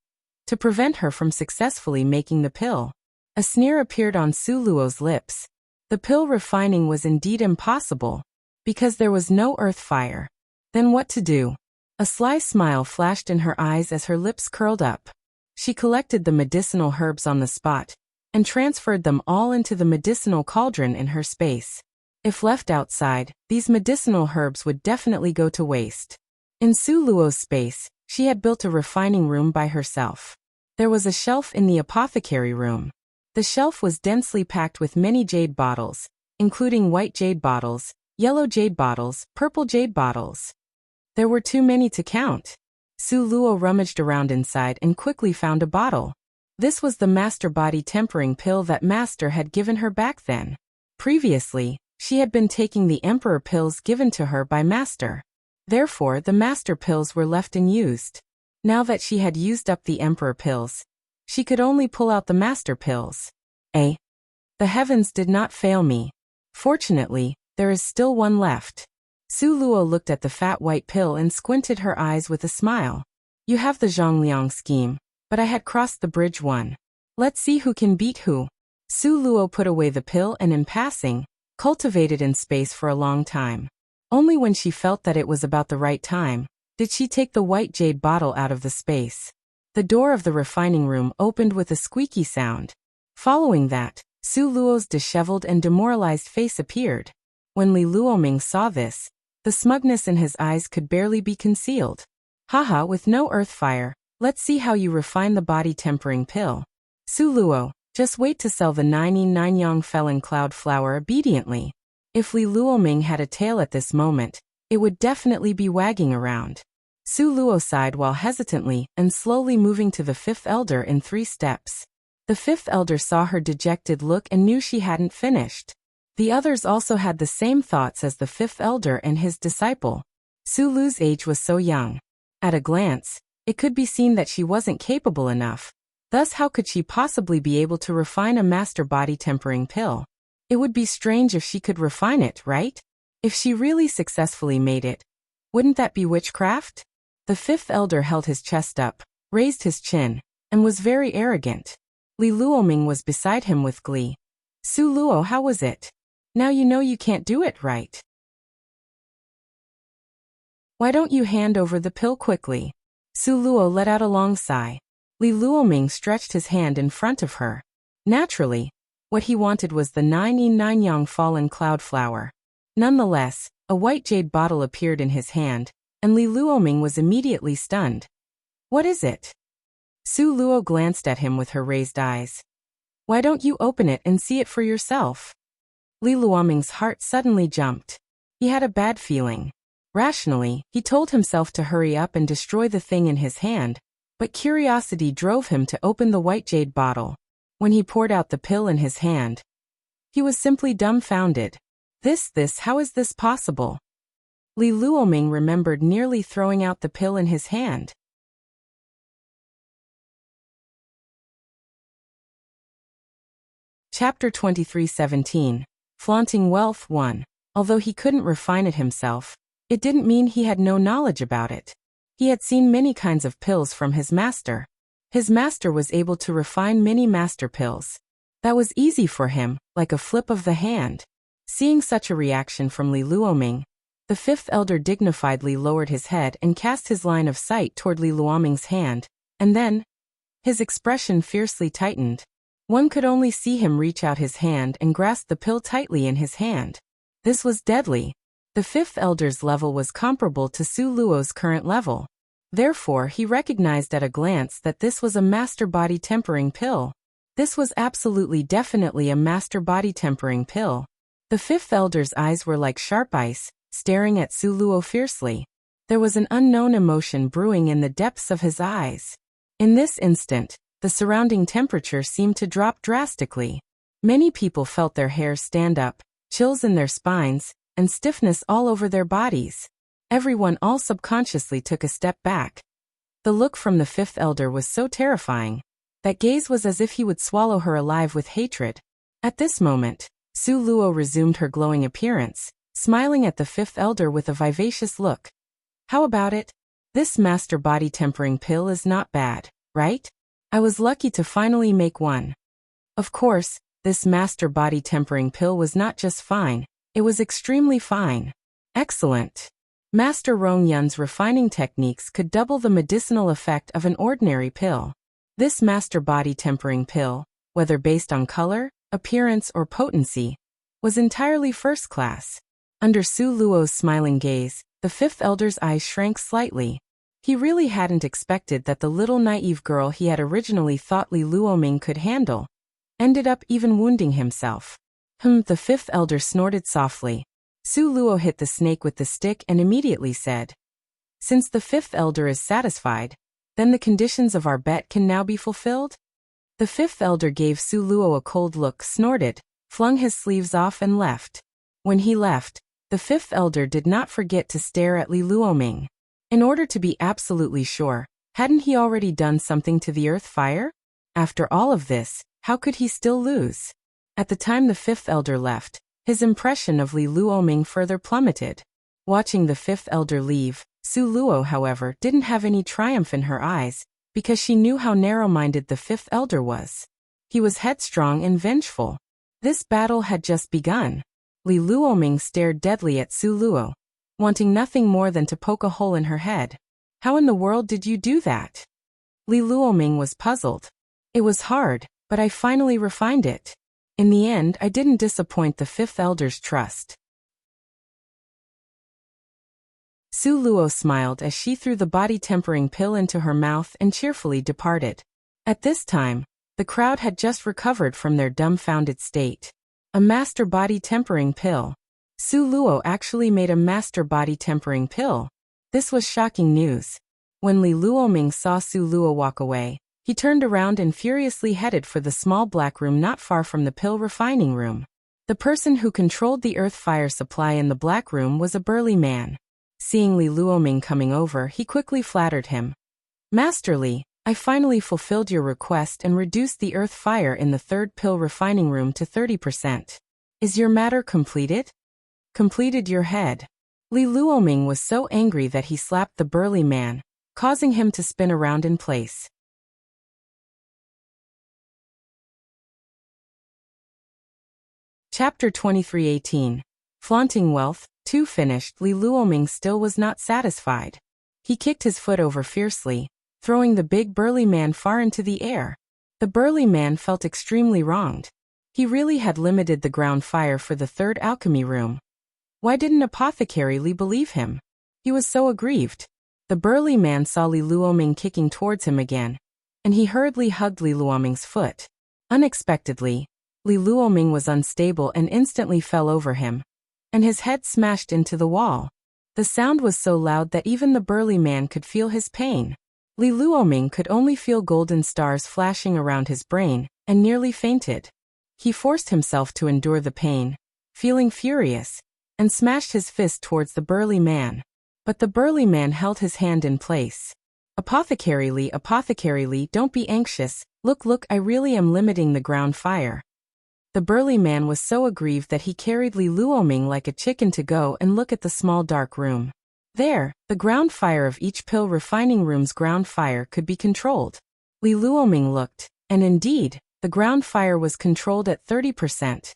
to prevent her from successfully making the pill. A sneer appeared on Su Luo's lips. The pill refining was indeed impossible, because there was no earth fire. Then what to do? A sly smile flashed in her eyes as her lips curled up. She collected the medicinal herbs on the spot, and transferred them all into the medicinal cauldron in her space. If left outside, these medicinal herbs would definitely go to waste. In Su Luo's space, she had built a refining room by herself. There was a shelf in the apothecary room. The shelf was densely packed with many jade bottles, including white jade bottles, yellow jade bottles, purple jade bottles. There were too many to count. Su Luo rummaged around inside and quickly found a bottle. This was the master body tempering pill that master had given her back then. Previously, she had been taking the emperor pills given to her by master. Therefore, the master pills were left unused. Now that she had used up the emperor pills, she could only pull out the master pills. The heavens did not fail me. Fortunately, there is still one left. Su Luo looked at the fat white pill and squinted her eyes with a smile. You have the Zhongliang scheme, but I had crossed the bridge one. Let's see who can beat who. Su Luo put away the pill and in passing, cultivated in space for a long time. Only when she felt that it was about the right time, did she take the white jade bottle out of the space. The door of the refining room opened with a squeaky sound. Following that, Su Luo's disheveled and demoralized face appeared. When Li Luoming saw this, the smugness in his eyes could barely be concealed. Haha, with no earth fire, let's see how you refine the body tempering pill. Su Luo, just wait to sell the 99 Yang Felon Cloud Flower obediently. If Li Luoming had a tail at this moment, it would definitely be wagging around. Su Luo sighed while hesitantly and slowly moving to the fifth elder in 3 steps. The fifth elder saw her dejected look and knew she hadn't finished. The others also had the same thoughts as the fifth elder and his disciple. Su Lu's age was so young. At a glance, it could be seen that she wasn't capable enough. Thus, how could she possibly be able to refine a master body tempering pill? It would be strange if she could refine it, right? If she really successfully made it, wouldn't that be witchcraft? The fifth elder held his chest up, raised his chin, and was very arrogant. Li Luoming was beside him with glee. Su Luo, how was it? Now you know you can't do it, right? Why don't you hand over the pill quickly? Su Luo let out a long sigh. Li Luoming stretched his hand in front of her. Naturally, what he wanted was the 99 Yang Fallen Cloud Flower. Nonetheless, a white jade bottle appeared in his hand, and Li Luoming was immediately stunned. What is it? Su Luo glanced at him with her raised eyes. Why don't you open it and see it for yourself? Li Luoming's heart suddenly jumped. He had a bad feeling. Rationally, he told himself to hurry up and destroy the thing in his hand, but curiosity drove him to open the white jade bottle. When he poured out the pill in his hand, he was simply dumbfounded. How is this possible? Li Luoming remembered nearly throwing out the pill in his hand. Chapter 23:17. Flaunting Wealth 1. Although he couldn't refine it himself, it didn't mean he had no knowledge about it. He had seen many kinds of pills from his master. His master was able to refine many master pills. That was easy for him, like a flip of the hand. Seeing such a reaction from Li Luoming, the fifth elder dignifiedly lowered his head and cast his line of sight toward Li Luoming's hand, and then, his expression fiercely tightened. One could only see him reach out his hand and grasp the pill tightly in his hand. This was deadly. The fifth elder's level was comparable to Su Luo's current level. Therefore, he recognized at a glance that this was a master body tempering pill. This was absolutely definitely a master body tempering pill. The fifth elder's eyes were like sharp ice, staring at Su Luo fiercely. There was an unknown emotion brewing in the depths of his eyes. In this instant, the surrounding temperature seemed to drop drastically. Many people felt their hairs stand up, chills in their spines, and stiffness all over their bodies. Everyone all subconsciously took a step back. The look from the fifth elder was so terrifying. That gaze was as if he would swallow her alive with hatred. At this moment, Su Luo resumed her glowing appearance, smiling at the fifth elder with a vivacious look. How about it? This master body tempering pill is not bad, right? I was lucky to finally make one. Of course, this master body tempering pill was not just fine, it was extremely fine. Excellent. Master Rong Yun's refining techniques could double the medicinal effect of an ordinary pill. This master body tempering pill, whether based on color, appearance, or potency, was entirely first class. Under Su Luo's smiling gaze, the fifth elder's eyes shrank slightly. He really hadn't expected that the little naive girl he had originally thought Li Luoming could handle ended up even wounding himself. The fifth elder snorted softly. Su Luo hit the snake with the stick and immediately said, "Since the fifth elder is satisfied, then the conditions of our bet can now be fulfilled?" The fifth elder gave Su Luo a cold look, snorted, flung his sleeves off and left. When he left, the fifth elder did not forget to stare at Li Luoming. In order to be absolutely sure, hadn't he already done something to the earth fire? After all of this, how could he still lose? At the time the fifth elder left, his impression of Li Luoming further plummeted. Watching the fifth elder leave, Su Luo, however, didn't have any triumph in her eyes, because she knew how narrow-minded the fifth elder was. He was headstrong and vengeful. This battle had just begun. Li Luoming stared deadly at Su Luo, wanting nothing more than to poke a hole in her head. How in the world did you do that? Li Luoming was puzzled. It was hard, but I finally refined it. In the end, I didn't disappoint the fifth elder's trust. Su Luo smiled as she threw the body-tempering pill into her mouth and cheerfully departed. At this time, the crowd had just recovered from their dumbfounded state. A master body-tempering pill. Su Luo actually made a master body-tempering pill. This was shocking news. When Li Luoming saw Su Luo walk away, he turned around and furiously headed for the small black room not far from the pill refining room. The person who controlled the earth fire supply in the black room was a burly man. Seeing Li Luoming coming over, he quickly flattered him. "Master Li, I finally fulfilled your request and reduced the earth fire in the third pill refining room to 30%. Is your matter completed?" "Completed your head." Li Luoming was so angry that he slapped the burly man, causing him to spin around in place. Chapter 23:18. Flaunting Wealth 2 finished. Li Luoming still was not satisfied. He kicked his foot over fiercely, throwing the big burly man far into the air. The burly man felt extremely wronged. He really had limited the ground fire for the third alchemy room. Why didn't Apothecary Li believe him? He was so aggrieved. The burly man saw Li Luoming kicking towards him again, and he hurriedly hugged Li Luoming's foot. Unexpectedly, Li Luoming was unstable and instantly fell over him, and his head smashed into the wall. The sound was so loud that even the burly man could feel his pain. Li Luoming could only feel golden stars flashing around his brain, and nearly fainted. He forced himself to endure the pain, feeling furious, and smashed his fist towards the burly man. But the burly man held his hand in place. Apothecary Lee, don't be anxious. Look, I really am limiting the ground fire. The burly man was so aggrieved that he carried Li Luoming like a chicken to go and look at the small dark room. There, the ground fire of each pill refining room's ground fire could be controlled. Li Luoming looked, and indeed, the ground fire was controlled at 30%.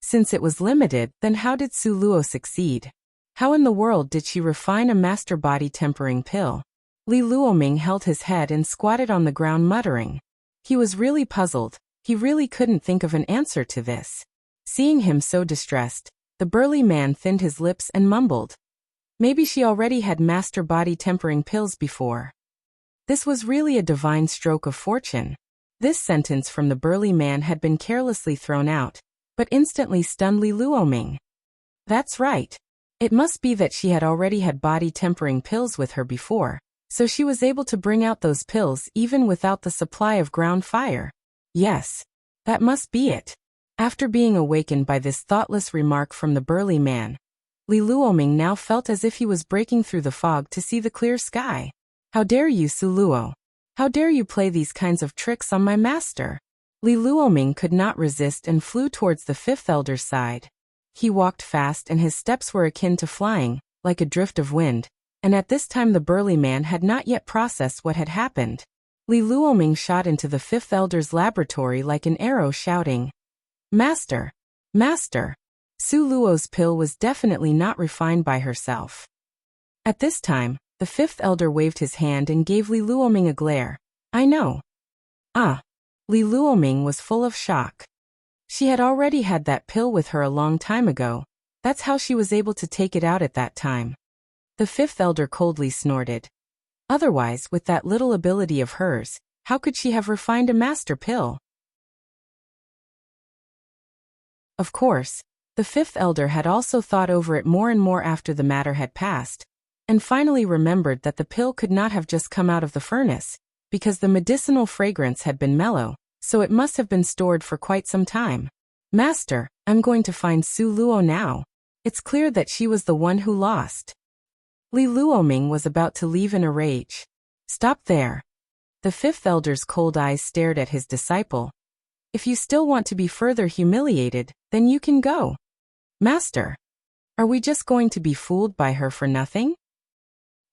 Since it was limited, then how did Su Luo succeed? How in the world did she refine a master body tempering pill? Li Luoming held his head and squatted on the ground muttering. He was really puzzled. He really couldn't think of an answer to this. Seeing him so distressed, the burly man thinned his lips and mumbled. Maybe she already had master body tempering pills before. This was really a divine stroke of fortune. This sentence from the burly man had been carelessly thrown out, but instantly stunned Li Luoming. That's right. It must be that she had already had body tempering pills with her before, so she was able to bring out those pills even without the supply of ground fire. Yes, that must be it. After being awakened by this thoughtless remark from the burly man, Li Luoming now felt as if he was breaking through the fog to see the clear sky. How dare you, Su Luo? How dare you play these kinds of tricks on my master? Li Luoming could not resist and flew towards the fifth elder's side. He walked fast and his steps were akin to flying, like a drift of wind, and at this time the burly man had not yet processed what had happened. Li Luoming shot into the fifth elder's laboratory like an arrow shouting, Master! Master! Su Luo's pill was definitely not refined by herself. At this time, the fifth elder waved his hand and gave Li Luoming a glare. I know. Ah! Li Luoming was full of shock. She had already had that pill with her a long time ago. That's how she was able to take it out at that time. The fifth elder coldly snorted. Otherwise, with that little ability of hers, how could she have refined a master pill? Of course, the fifth elder had also thought over it more and more after the matter had passed, and finally remembered that the pill could not have just come out of the furnace, because the medicinal fragrance had been mellow, so it must have been stored for quite some time. Master, I'm going to find Su Luo now. It's clear that she was the one who lost. Li Luoming was about to leave in a rage. Stop there. The fifth elder's cold eyes stared at his disciple. If you still want to be further humiliated, then you can go. Master, are we just going to be fooled by her for nothing?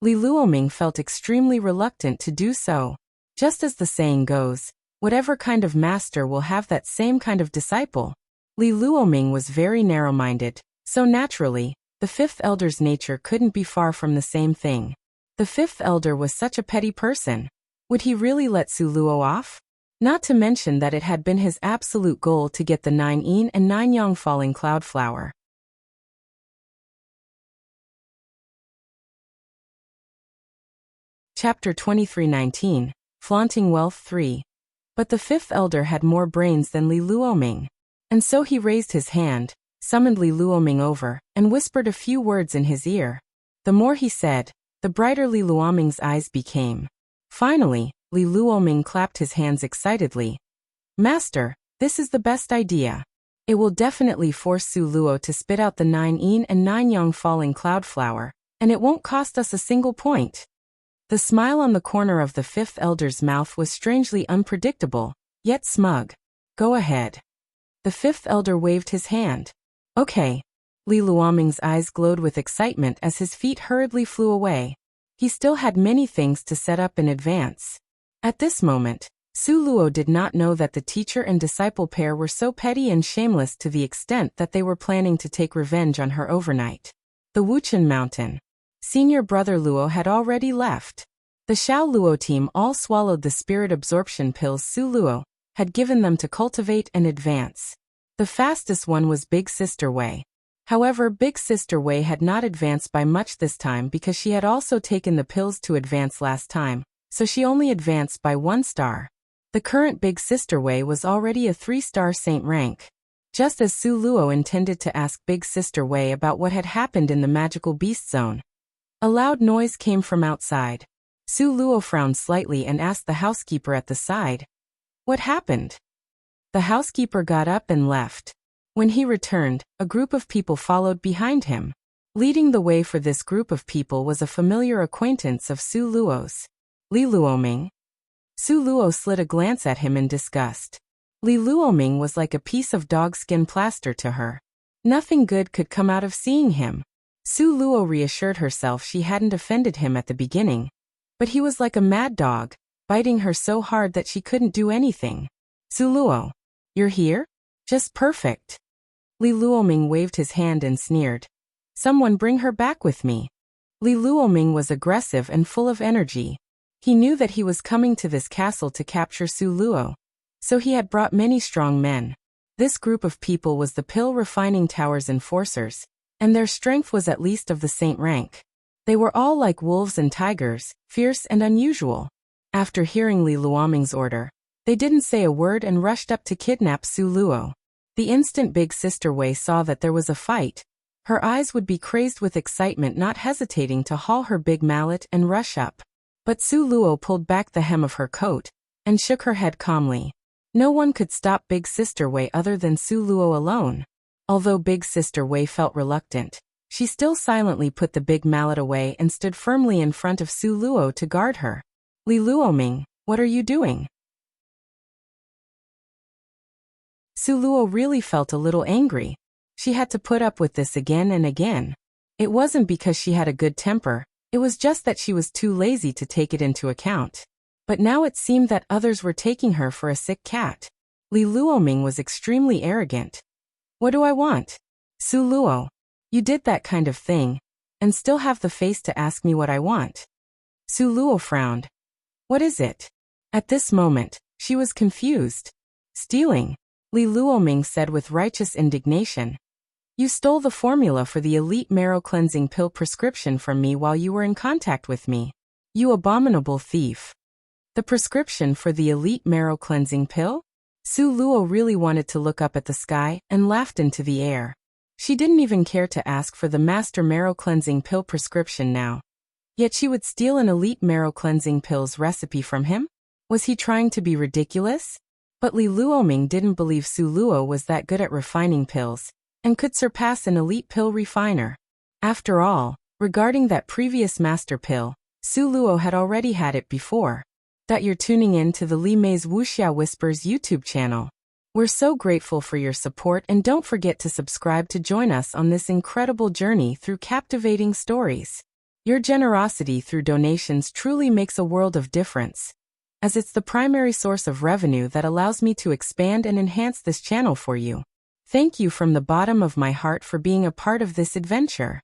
Li Luoming felt extremely reluctant to do so. Just as the saying goes, whatever kind of master will have that same kind of disciple. Li Luoming was very narrow-minded, so naturally, the fifth elder's nature couldn't be far from the same thing. The fifth elder was such a petty person. Would he really let Su Luo off? Not to mention that it had been his absolute goal to get the 9 yin and 9 yang falling cloud flower. Chapter 23:19, Flaunting Wealth 3. But the fifth elder had more brains than Li Luoming. And so he raised his hand, summoned Li Luoming over, and whispered a few words in his ear. The more he said, the brighter Li Luoming's eyes became. Finally, Li Luoming clapped his hands excitedly. Master, this is the best idea. It will definitely force Su Luo to spit out the 9 yin and 9 yang falling cloud flower, and it won't cost us a single point. The smile on the corner of the fifth elder's mouth was strangely unpredictable, yet smug. Go ahead. The fifth elder waved his hand. Okay. Li Luoming's eyes glowed with excitement as his feet hurriedly flew away. He still had many things to set up in advance. At this moment, Su Luo did not know that the teacher and disciple pair were so petty and shameless to the extent that they were planning to take revenge on her overnight. The Wuxian Mountain. Senior brother Luo had already left. The Xiao Luo team all swallowed the spirit absorption pills Su Luo had given them to cultivate and advance. The fastest one was Big Sister Wei. However, Big Sister Wei had not advanced by much this time because she had also taken the pills to advance last time, so she only advanced by 1 star. The current Big Sister Wei was already a 3-star saint rank. Just as Su Luo intended to ask Big Sister Wei about what had happened in the magical beast zone, a loud noise came from outside. Su Luo frowned slightly and asked the housekeeper at the side, "What happened?" The housekeeper got up and left. When he returned, a group of people followed behind him. Leading the way for this group of people was a familiar acquaintance of Su Luo's, Li Luoming. Su Luo slid a glance at him in disgust. Li Luoming was like a piece of dogskin plaster to her. Nothing good could come out of seeing him. Su Luo reassured herself she hadn't offended him at the beginning, but he was like a mad dog, biting her so hard that she couldn't do anything. "Su Luo, you're here? Just perfect." Li Luoming waved his hand and sneered. "Someone bring her back with me." Li Luoming was aggressive and full of energy. He knew that he was coming to this castle to capture Su Luo, so he had brought many strong men. This group of people was the Pill Refining Tower's enforcers, and their strength was at least of the saint rank. They were all like wolves and tigers, fierce and unusual. After hearing Li Luoming's order, they didn't say a word and rushed up to kidnap Su Luo. The instant Big Sister Wei saw that there was a fight, her eyes would be crazed with excitement, not hesitating to haul her big mallet and rush up. But Su Luo pulled back the hem of her coat and shook her head calmly. No one could stop Big Sister Wei other than Su Luo alone. Although Big Sister Wei felt reluctant, she still silently put the big mallet away and stood firmly in front of Su Luo to guard her. "Li Luoming, what are you doing?" Su Luo really felt a little angry. She had to put up with this again and again. It wasn't because she had a good temper, it was just that she was too lazy to take it into account. But now it seemed that others were taking her for a sick cat. Li Luoming was extremely arrogant. "What do I want? Su Luo, you did that kind of thing, and still have the face to ask me what I want." Su Luo frowned. "What is it?" At this moment, she was confused. "Stealing," Li Luoming said with righteous indignation. "You stole the formula for the elite marrow cleansing pill prescription from me while you were in contact with me. You abominable thief." The prescription for the elite marrow cleansing pill? Su Luo really wanted to look up at the sky and laughed into the air. She didn't even care to ask for the master marrow cleansing pill prescription now. Yet she would steal an elite marrow cleansing pill's recipe from him? Was he trying to be ridiculous? But Li Luoming didn't believe Su Luo was that good at refining pills, and could surpass an elite pill refiner. After all, regarding that previous master pill, Su Luo had already had it before. That you're tuning in to the Li Mei's Wuxia Whispers YouTube channel. We're so grateful for your support, and don't forget to subscribe to join us on this incredible journey through captivating stories. Your generosity through donations truly makes a world of difference, as it's the primary source of revenue that allows me to expand and enhance this channel for you. Thank you from the bottom of my heart for being a part of this adventure.